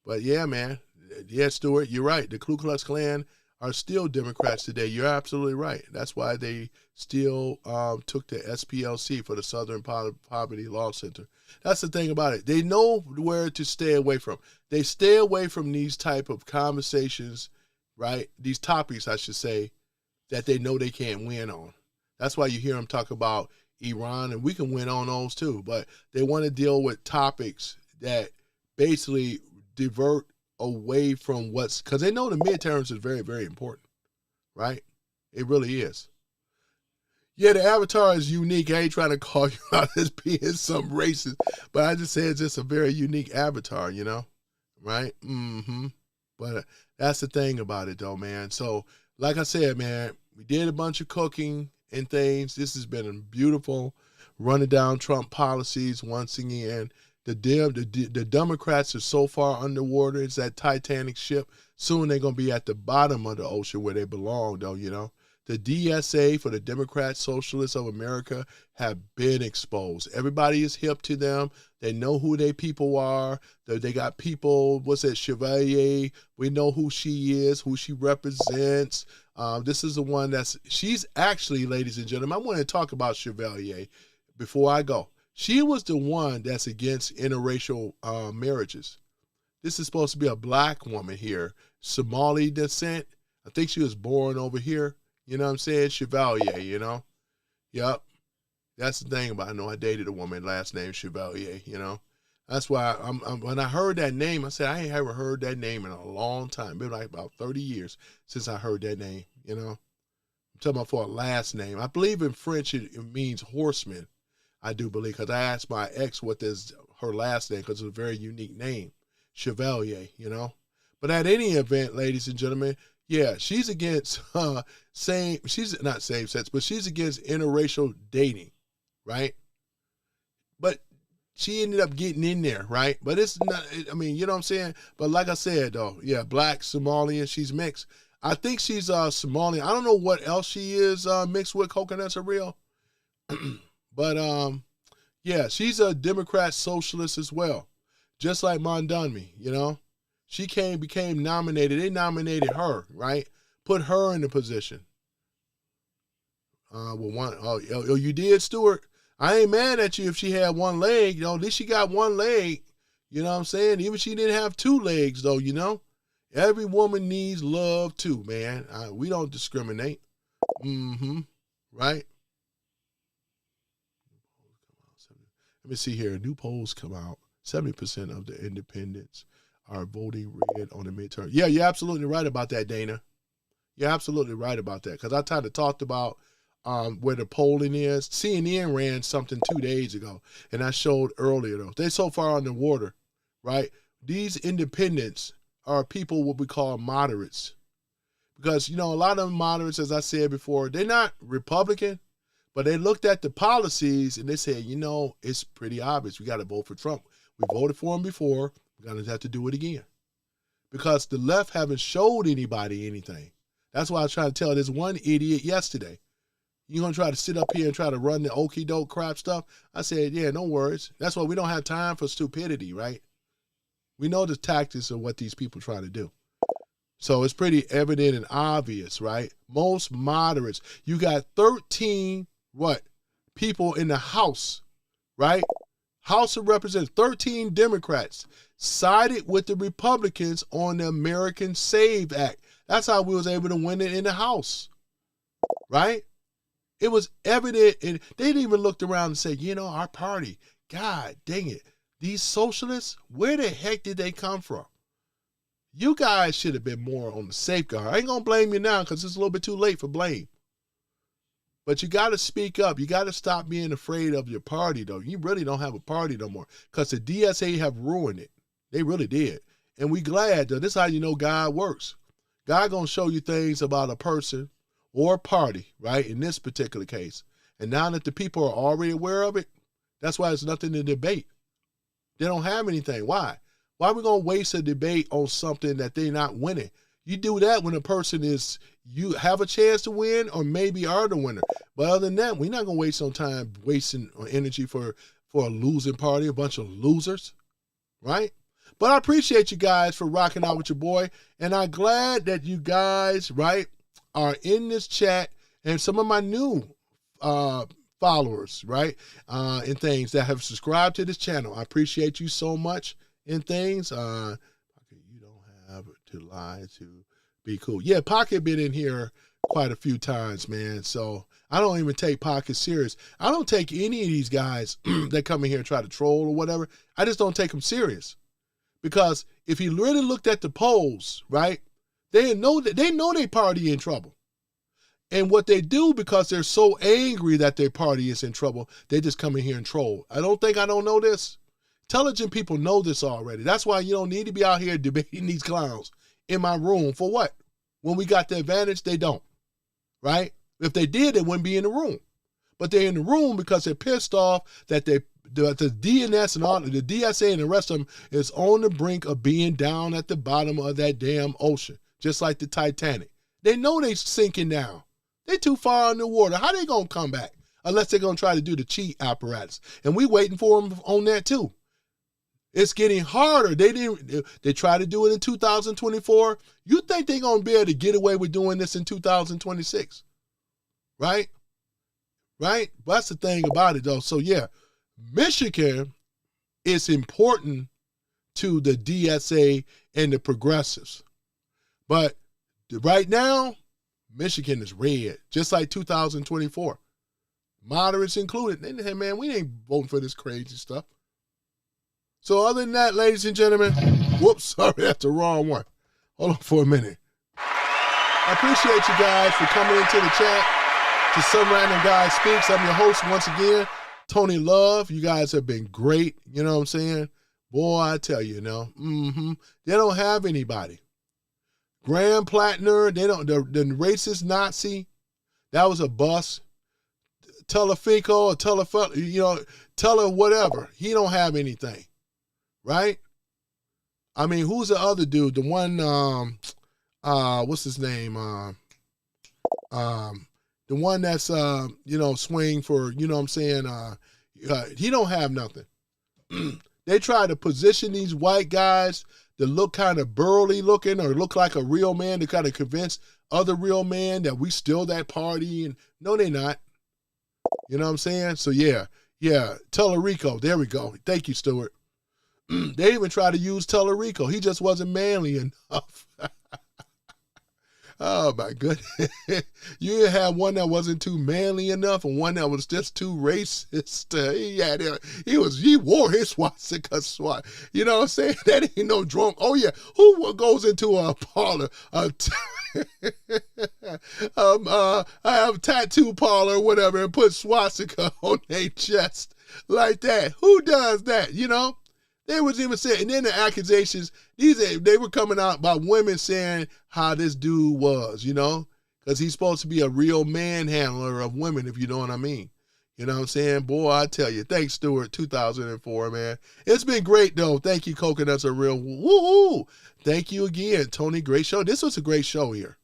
But yeah, man. Yeah, Stuart, you're right. The Ku Klux Klan are still Democrats today. You're absolutely right. That's why they still took the SPLC for the Southern Poverty Law Center. That's the thing about it. They know where to stay away from. They stay away from these type of conversations, right? These topics, I should say, that they know they can't win on. That's why you hear them talk about Iran, and we can win on those too. But they want to deal with topics that basically divert away from because they know the midterms is very, very important, right? It really is. Yeah, the avatar is unique. I ain't trying to call you out as being some racist, but I just say it's just a very unique avatar, you know, right? But that's the thing about it, though, man. So, like I said, man, we did a bunch of cooking and things. This has been a beautiful running down Trump policies once again. The Democrats are so far underwater. It's that Titanic ship. Soon they're going to be at the bottom of the ocean where they belong, though, you know. The DSA for the Democrat Socialists of America have been exposed. Everybody is hip to them. They know who their people are. They got people, what's that, Chevalier. We know who she is, who she represents. This is the one she's actually, ladies and gentlemen, I want to talk about Chevalier before I go. She was the one that's against interracial marriages. This is supposed to be a black woman here, Somali descent. I think she was born over here. You know what I'm saying? Chevalier, you know? Yep. That's the thing about it. I know I dated a woman, last name Chevalier, you know? That's why when I heard that name, I said, I ain't ever heard that name in a long time. It's been like about 30 years since I heard that name, you know? I'm talking about for a last name. I believe in French it means horseman. I do believe, because I asked my ex what is her last name, because it's a very unique name, Chevalier, you know? But at any event, ladies and gentlemen, yeah, she's against she's not same sex, but she's against interracial dating, right? But she ended up getting in there, right? But it's not, I mean, you know what I'm saying? But like I said, though, yeah, black, Somalian, she's mixed. I think she's Somalian. I don't know what else she is mixed with. Coconuts are real. But, yeah, she's a Democrat socialist as well, just like Mondunmi, you know? She became nominated. They nominated her, right? Put her in the position. You did, Stuart? I ain't mad at you if she had one leg. You know, at least she got one leg. You know what I'm saying? Even if she didn't have two legs, though, you know? Every woman needs love, too, man. We don't discriminate. Right? Let me see here. New polls come out. 70% of the independents are voting red on the midterm. Yeah, you're absolutely right about that, Dana. You're absolutely right about that. Because I kind of talked about where the polling is. CNN ran something 2 days ago, and I showed earlier, though. They're so far underwater, right? These independents are people what we call moderates. Because, you know, a lot of them moderates, as I said before, they're not Republican, but they looked at the policies and they said, you know, it's pretty obvious. We got to vote for Trump. We voted for him before. We're going to have to do it again. Because the left haven't showed anybody anything. That's why I was trying to tell this one idiot yesterday. You gonna try to sit up here and try to run the okie doke crap stuff? I said, yeah, no worries. That's why we don't have time for stupidity, right? We know the tactics of what these people try to do. So it's pretty evident and obvious, right? Most moderates, you got 13, people in the House, right? House of Representatives, 13 Democrats sided with the Republicans on the American Save Act. That's how we was able to win it in the House, right? It was evident, and they didn't even look around and say, our party, God dang it, these socialists, where the heck did they come from? You guys should have been more on the safeguard. I ain't going to blame you now because it's a little bit too late for blame. But you got to speak up. You got to stop being afraid of your party, though. You really don't have a party no more because the DSA have ruined it. They really did. And we glad, though. This is how you know God works. God going to show you things about a person or a party, right, in this particular case. And now that the people are already aware of it, that's why there's nothing to debate. They don't have anything. Why? Why are we going to waste a debate on something that they're not winning? You do that when a person you have a chance to win or maybe are the winner. But other than that, we're not going to waste no time wasting energy for a losing party, a bunch of losers, right? But I appreciate you guys for rocking out with your boy. And I'm glad that you guys, right, are in this chat and some of my new followers, right, and things that have subscribed to this channel. I appreciate you so much and things. You don't have to lie to be cool. Yeah, Pocket been in here quite a few times, man. So I don't even take Pocket serious. I don't take any of these guys that come in here and try to troll or whatever. I just don't take them serious. Because if you really looked at the polls, right, they know their party in trouble. And what they do, because they're so angry that their party is in trouble, they just come in here and troll. I don't know this. Intelligent people know this already. That's why you don't need to be out here debating these clowns in my room. For what? When we got the advantage, they don't. Right? If they did, they wouldn't be in the room. But they're in the room because they're pissed off that the DNS and all the DSA and the rest of them is on the brink of being down at the bottom of that damn ocean, just like the Titanic. They know they're sinking down. They're too far in the water. How they gonna come back? Unless they're gonna try to do the cheat apparatus. And we waiting for them on that too. It's getting harder. They try to do it in 2024. You think they're gonna be able to get away with doing this in 2026? Right? Right? But that's the thing about it though. So yeah, Michigan is important to the DSA and the progressives. But right now, Michigan is red, just like 2024. Moderates included. They say, man, we ain't voting for this crazy stuff. So other than that, ladies and gentlemen, whoops, sorry, that's the wrong one. Hold on for a minute. I appreciate you guys for coming into the chat to Some Random Guy Speaks. I'm your host once again, Tony Love. You guys have been great. You know what I'm saying? Boy, I tell you, they don't have anybody. Graham Plattner, the racist Nazi, that was a bust. Telefico or Teller whatever. He don't have anything. Right? I mean, who's the other dude? The one, what's his name? The one that's, swing for, you know what I'm saying? He don't have nothing. They try to position these white guys that look kind of burly looking or look like a real man to kind of convince other real men that we still that party. And no, they're not. You know what I'm saying? So yeah, Tellerico. There we go. Thank you, Stuart. They even try to use Tellerico. He just wasn't manly enough. Oh my goodness. You had one that wasn't too manly enough and one that was just too racist. He wore his swastika swat. You know what I'm saying? That ain't no drunk. Oh yeah. Who goes into a parlor? I have a tattoo parlor or whatever and put swastika on their chest like that. Who does that? You know? They was even saying, and then the accusations, they were coming out by women saying how this dude was, because he's supposed to be a real manhandler of women, if you know what I mean. You know what I'm saying? Boy, I tell you, thanks, Stuart, 2004, man. It's been great, though. Thank you, Coconuts are real. Woo-hoo. Thank you again, Tony. Great show. This was a great show here.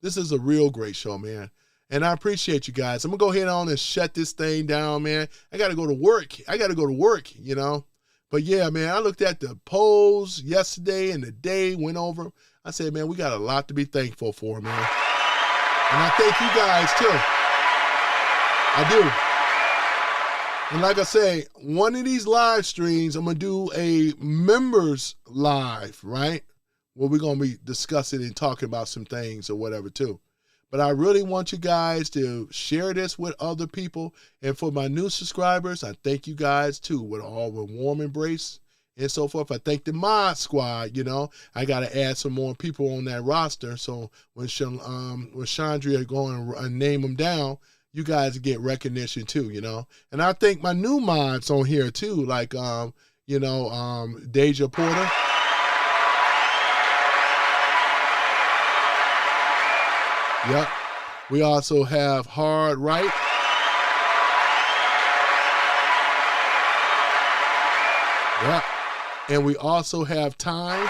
This is a real great show, man. And I appreciate you guys. I'm going to go ahead on and shut this thing down, man. I got to go to work. You know. But yeah, man, I looked at the polls yesterday and the day went over. I said, man, we got a lot to be thankful for, man. And I thank you guys, too. I do. And like I say, one of these live streams, I'm going to do a members live, right? Where we're going to be discussing and talking about some things or whatever, too. But I really want you guys to share this with other people. And for my new subscribers, I thank you guys, too, with a warm embrace and so forth. I thank the mod squad, you know. I got to add some more people on that roster. So when Chandria go and name them down, you guys get recognition, too, you know. And I thank my new mods on here, too, like, Deja Porter. Yep. We also have Hard Right. Yep. And we also have Time.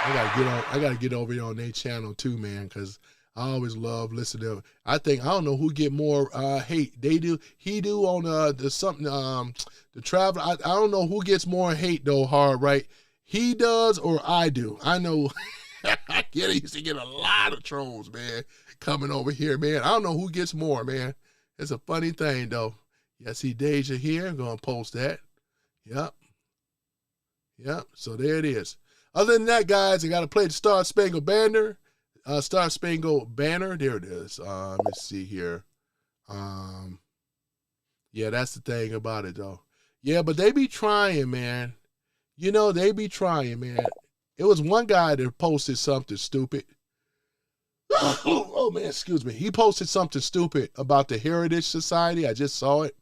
I gotta get over here on their channel too, man, because I always love listening to them. I don't know who get more hate. They do. He do on the Traveler. I don't know who gets more hate though. Hard Right. He does or I do. I know I used to get a lot of trolls, man, coming over here, man. I don't know who gets more, man. It's a funny thing, though. Yeah, see Deja here. I'm going to post that. Yep. So there it is. Other than that, guys, I got to play the Star Spangled Banner. Star Spangled Banner. There it is. Let me see here. Yeah, that's the thing about it, though. Yeah, but they be trying, man. You know, they be trying, man. It was one guy that posted something stupid. Oh, man, excuse me. He posted something stupid about the Heritage Society. I just saw it.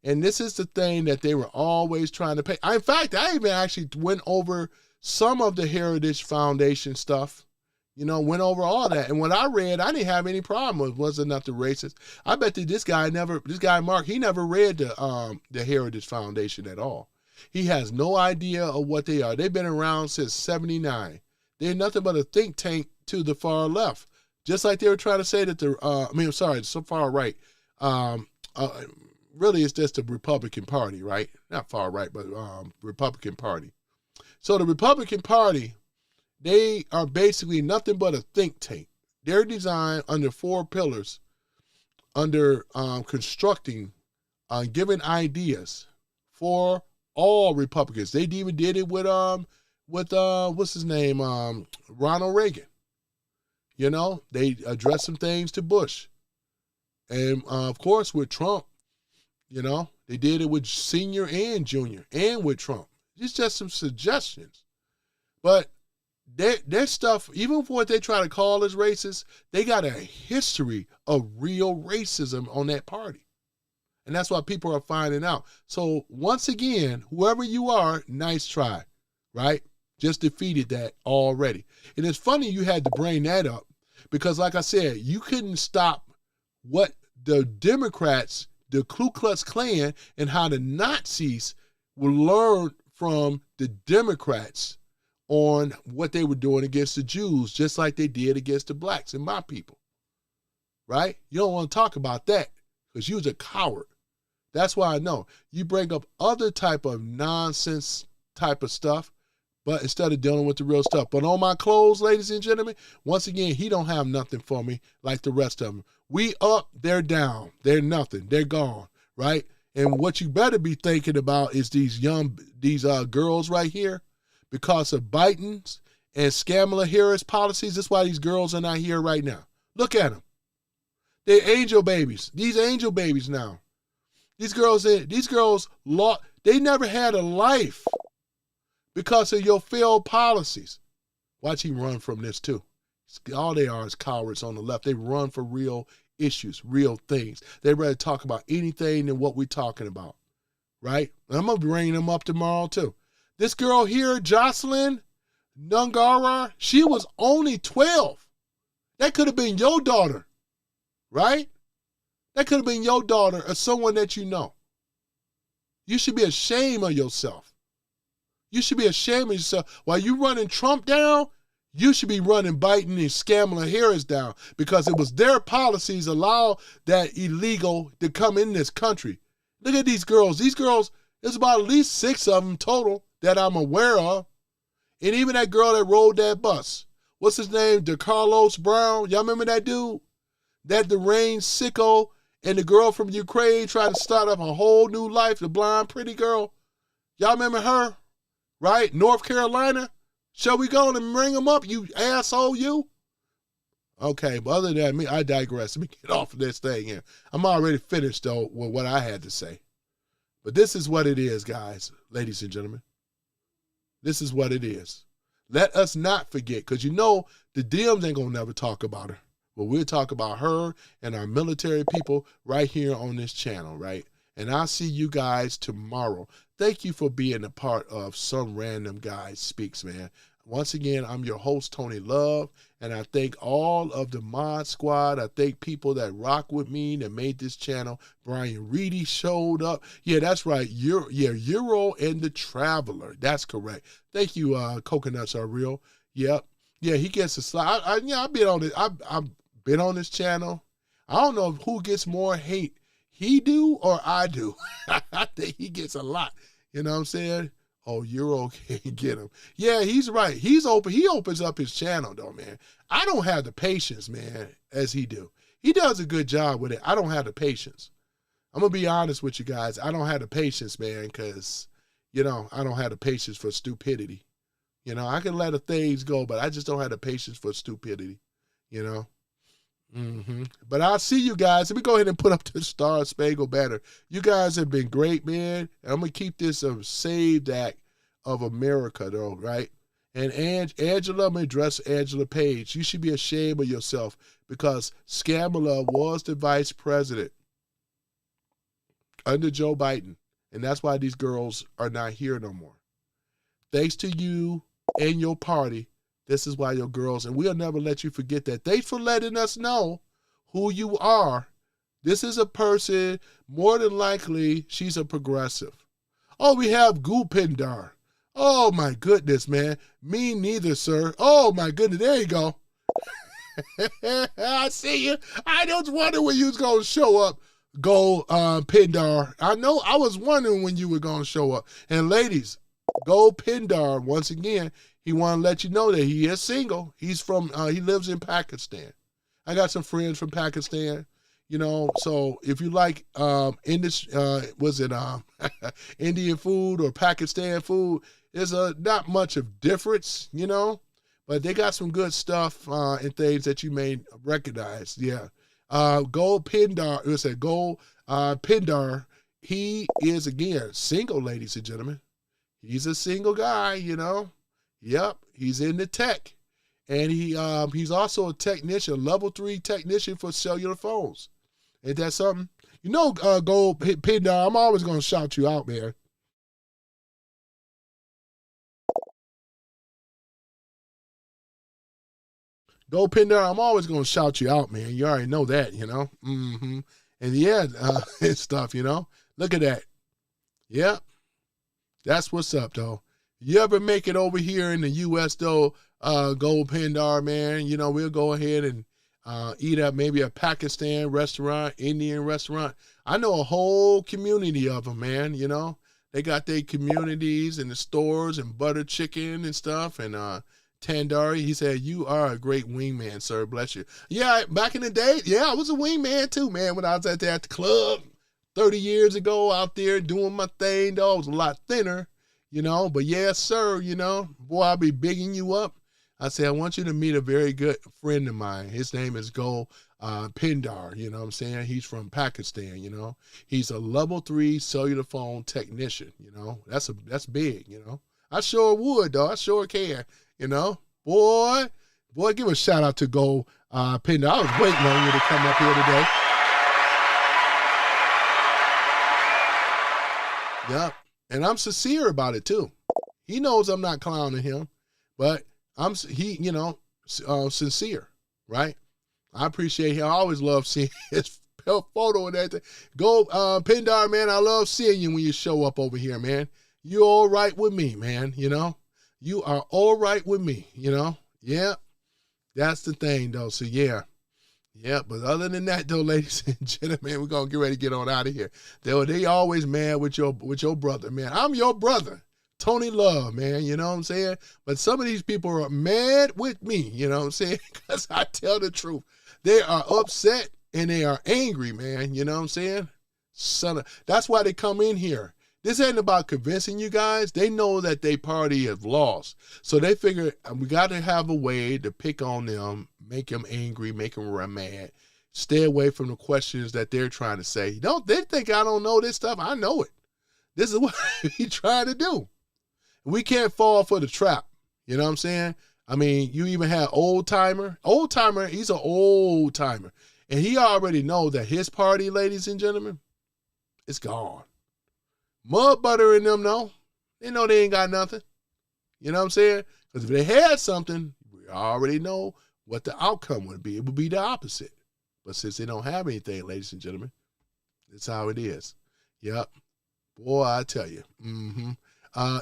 And this is the thing that they were always trying to pay. In fact, I even actually went over some of the Heritage Foundation stuff. You know, went over all that. And when I read, I didn't have any problem with wasn't nothing racist. I bet that this guy Mark, he never read the Heritage Foundation at all. He has no idea of what they are. They've been around since 79. They're nothing but a think tank to the far left. Just like they were trying to say that so far right. Really, it's just the Republican Party, right? Not far right, but Republican Party. So the Republican Party, they are basically nothing but a think tank. They're designed under 4 pillars, under constructing, giving ideas for all Republicans. They even did it with what's his name, Ronald Reagan. You know, they addressed some things to Bush, and of course with Trump. You know, they did it with Senior and Junior, and with Trump. It's just some suggestions, but their stuff, even for what they try to call as racist, they got a history of real racism on that party. And that's what people are finding out. So once again, whoever you are, nice try, right? Just defeated that already. And it's funny you had to bring that up because, like I said, you couldn't stop what the Democrats, the Ku Klux Klan, and how the Nazis will learn from the Democrats on what they were doing against the Jews, just like they did against the blacks and my people, right? You don't want to talk about that because you was a coward. That's why I know. You bring up other type of nonsense type of stuff, but instead of dealing with the real stuff. But on my clothes, ladies and gentlemen, once again, he don't have nothing for me like the rest of them. We up, they're down. They're nothing. They're gone, right? And what you better be thinking about is these girls right here, because of Biden's and Kamala Harris policies. That's why these girls are not here right now. Look at them. They're angel babies. These angel babies now. These girls, they never had a life because of your failed policies. Watch him run from this too. All they are is cowards on the left. They run for real issues, real things. They rather talk about anything than what we're talking about, right? And I'm going to bring them up tomorrow too. This girl here, Jocelyn Nungara, she was only 12. That could have been your daughter, right? That could have been your daughter or someone that you know. You should be ashamed of yourself. You should be ashamed of yourself. While you running Trump down, You should be running, biting, and scamming her hairs down because it was their policies allow that illegal to come in this country. Look at these girls. These girls, there's about at least 6 of them total that I'm aware of. And even that girl that rode that bus. What's his name? DeCarlos Brown. Y'all remember that dude? That deranged sicko and the girl from Ukraine tried to start up a whole new life, the blonde, pretty girl. Y'all remember her? Right? North Carolina? Shall we go and bring them up, you asshole, you? Okay, but other than me, I digress. Let me get off of this thing here. I'm already finished, though, with what I had to say. But this is what it is, guys, ladies and gentlemen. This is what it is. Let us not forget, because you know the Dems ain't going to never talk about her. But we'll talk about her and our military people right here on this channel, right? And I'll see you guys tomorrow. Thank you for being a part of Some Random Guy Speaks, man. Once again, I'm your host, Tony Love, and I thank all of the mod squad. I thank people that rock with me that made this channel. Brian Reedy showed up. Yeah, that's right. Euro and the Traveler. That's correct. Thank you, Coconuts Are Real. Yep. Yeah, he gets a slide. I've been on it. I've been on this channel. I don't know who gets more hate, he do or I do. I think he gets a lot. You know what I'm saying? Oh, Euro can't get him. Yeah, he's right. He's open. He opens up his channel, though, man. I don't have the patience, man, as he do. He does a good job with it. I don't have the patience. I'm going to be honest with you guys. I don't have the patience, man, because, you know, I don't have the patience for stupidity. You know, I can let the things go, but I just don't have the patience for stupidity, you know. But I'll see you guys. Let me go ahead and put up the Star Spangled Banner. You guys have been great, man. And I'm going to keep this a saved act of America, though, right? And Angela, I'm going to address Angela Page. You should be ashamed of yourself because Scamala was the vice president under Joe Biden. And that's why these girls are not here no more. Thanks to you and your party, this is why your girls, and we'll never let you forget that. Thanks for letting us know who you are. This is a person, more than likely, she's a progressive. Oh, we have Gupindar. Oh, my goodness, man. Me neither, sir. Oh, my goodness. There you go. I see you. I just wondered when you was going to show up, Pindar. I know. I was wondering when you were going to show up. And ladies, Pindar, once again, he want to let you know that he is single. He's from, he lives in Pakistan. I got some friends from Pakistan, you know, so if you like, Indian food or Pakistan food, there's not much of difference, you know, but they got some good stuff and things that you may recognize. Yeah. Pindar, it was a Pindar. He is, again, single, ladies and gentlemen. He's a single guy, you know. Yep, he's in the tech. And he's also a technician, level 3 technician for cellular phones. Ain't that something? You know, Pindar, I'm always going to shout you out, man. Pindar, I'm always going to shout you out, man. You already know that, you know. And yeah, and stuff, you know. Look at that. Yep. That's what's up, though. You ever make it over here in the U.S., though, Pindar, man, you know, we'll go ahead and eat at maybe a Pakistan restaurant, Indian restaurant. I know a whole community of them, man, you know. They got their communities and the stores and butter chicken and stuff. And Tandari, he said, you are a great wingman, sir. Bless you. Yeah, back in the day, yeah, I was a wingman too, man, when I was out there at the club 30 years ago out there doing my thing, though. I was a lot thinner. You know, but yes, sir, you know, boy, I'll be bigging you up. I say, I want you to meet a very good friend of mine. His name is Pindar, you know what I'm saying? He's from Pakistan, you know. He's a level 3 cellular phone technician, you know. That's big, you know. I sure would, though. I sure can, you know. Boy, give a shout out to Pindar. I was waiting on you to come up here today. Yep. And I'm sincere about it, too. He knows I'm not clowning him, but sincere, right? I appreciate him. I always love seeing his photo and everything. Pindar, man, I love seeing you when you show up over here, man. You're all right with me, man, you know? You are all right with me, you know? Yeah, that's the thing, though. So, yeah. Yeah, but other than that, though, ladies and gentlemen, we're going to get ready to get on out of here. They always mad with your brother, man. I'm your brother, Tony Love, man, you know what I'm saying? But some of these people are mad with me, you know what I'm saying? Because I tell the truth. They are upset and they are angry, man, you know what I'm saying? That's why they come in here. This ain't about convincing you guys. They know that they party has lost. So they figure we got to have a way to pick on them, make them angry, make them mad. Stay away from the questions that they're trying to say. They think I don't know this stuff. I know it. This is what he's trying to do. We can't fall for the trap. You know what I'm saying? I mean, you even have Old Timer. Old Timer, he's an old timer. And he already knows that his party, ladies and gentlemen, it's gone. Mud butter in them, no. They know they ain't got nothing. You know what I'm saying? Because if they had something, we already know what the outcome would be. It would be the opposite. But since they don't have anything, ladies and gentlemen, that's how it is. Yep. Boy, I tell you.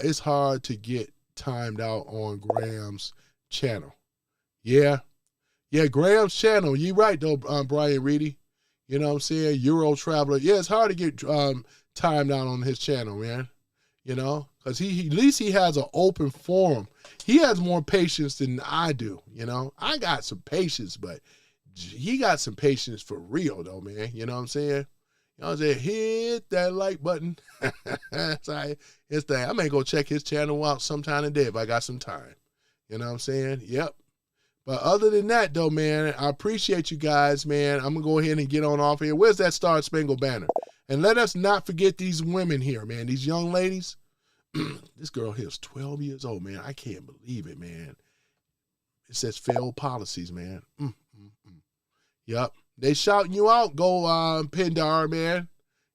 It's hard to get timed out on Graham's channel. Yeah. Yeah, Graham's channel. You right, though, Brian Reedy. You know what I'm saying? Euro Traveler. Yeah, it's hard to get timed out on his channel, man. You know, because at least he has an open forum. He has more patience than I do, you know. I got some patience, but he got some patience for real, though, man. You know what I'm saying? You know what I'm saying? Hit that like button. That's all right. His thing. I may go check his channel out sometime today if I got some time. You know what I'm saying? Yep. But other than that, though, man, I appreciate you guys, man. I'm going to go ahead and get on off here. Where's that Star Spangled Banner? And let us not forget these women here, man, these young ladies. This girl here is 12 years old, man. I can't believe it, man. It says failed policies, man. Yep. They shouting you out. Go, Pindar, man.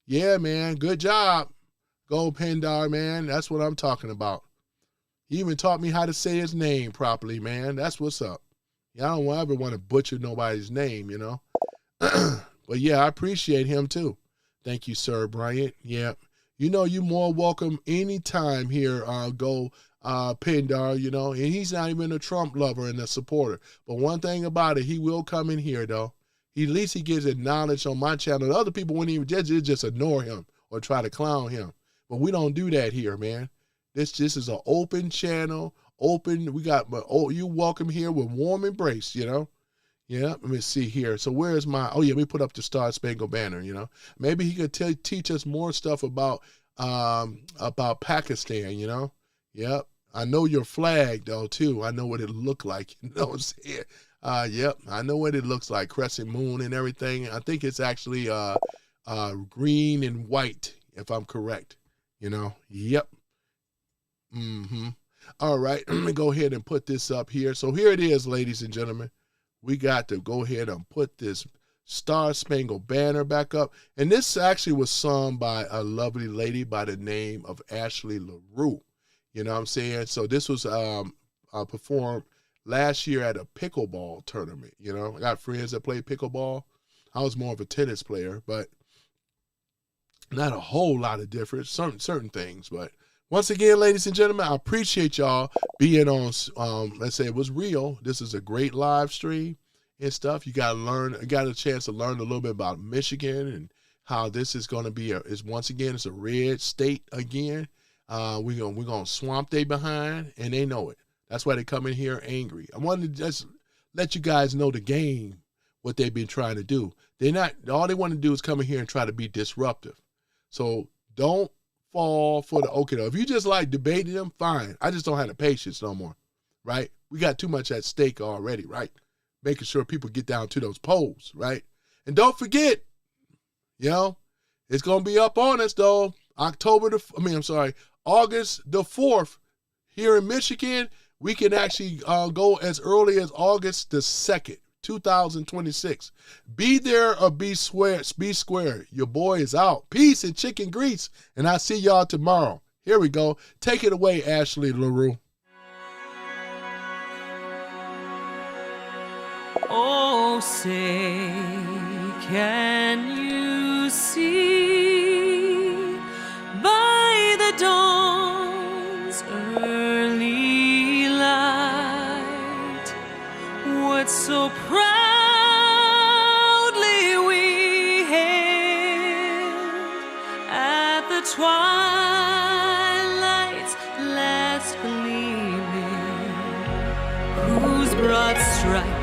Yeah, man. Good job. Go, Pindar, man. That's what I'm talking about. He even taught me how to say his name properly, man. That's what's up. Yeah, I don't ever want to butcher nobody's name, you know. But, yeah, I appreciate him, too. Thank you, Sir Bryant. Yeah. You know, you're more welcome anytime here. Go Pindar, you know. And he's not even a Trump lover and a supporter. But one thing about it, he will come in here, though. At least he gives it knowledge on my channel. The other people wouldn't even just ignore him or try to clown him. But we don't do that here, man. This is an open channel. Open. We got, you welcome here with warm embrace, you know. Yeah, let me see here. So where is my, oh yeah, we put up the Star Spangled Banner, you know. Maybe he could teach us more stuff about Pakistan, you know. Yep. I know your flag, though, too. I know what it looked like, you know what I'm saying? Yep, I know what it looks like, crescent moon and everything. I think it's actually green and white, if I'm correct, you know. Yep. All right, let me go ahead and put this up here. So here it is, ladies and gentlemen. We got to go ahead and put this Star Spangled Banner back up. And this actually was sung by a lovely lady by the name of Ashley LaRue. You know what I'm saying? So this was performed last year at a pickleball tournament. You know, I got friends that play pickleball. I was more of a tennis player, but not a whole lot of difference. Certain things, but once again, ladies and gentlemen, I appreciate y'all being on, let's say it was real. This is a great live stream and stuff. You got a chance to learn a little bit about Michigan and how this is going to be, once again, it's a red state again. We're going to swamp they behind, and they know it. That's why they come in here angry. I wanted to just let you guys know the game, what they've been trying to do. All they want to do is come in here and try to be disruptive. So don't fall for the okay though. If you just like debating them, fine. I just don't have the patience no more, right? We got too much at stake already, right? Making sure people get down to those polls, right? And don't forget, you know, it's gonna be up on us though. August the 4th here in Michigan. We can actually go as early as August the 2nd. 2026. Be there or be square. Be square. Your boy is out. Peace and chicken grease. And I'll see y'all tomorrow. Here we go. Take it away, Ashley LaRue. Oh, say, can you see by the dawn's early light right.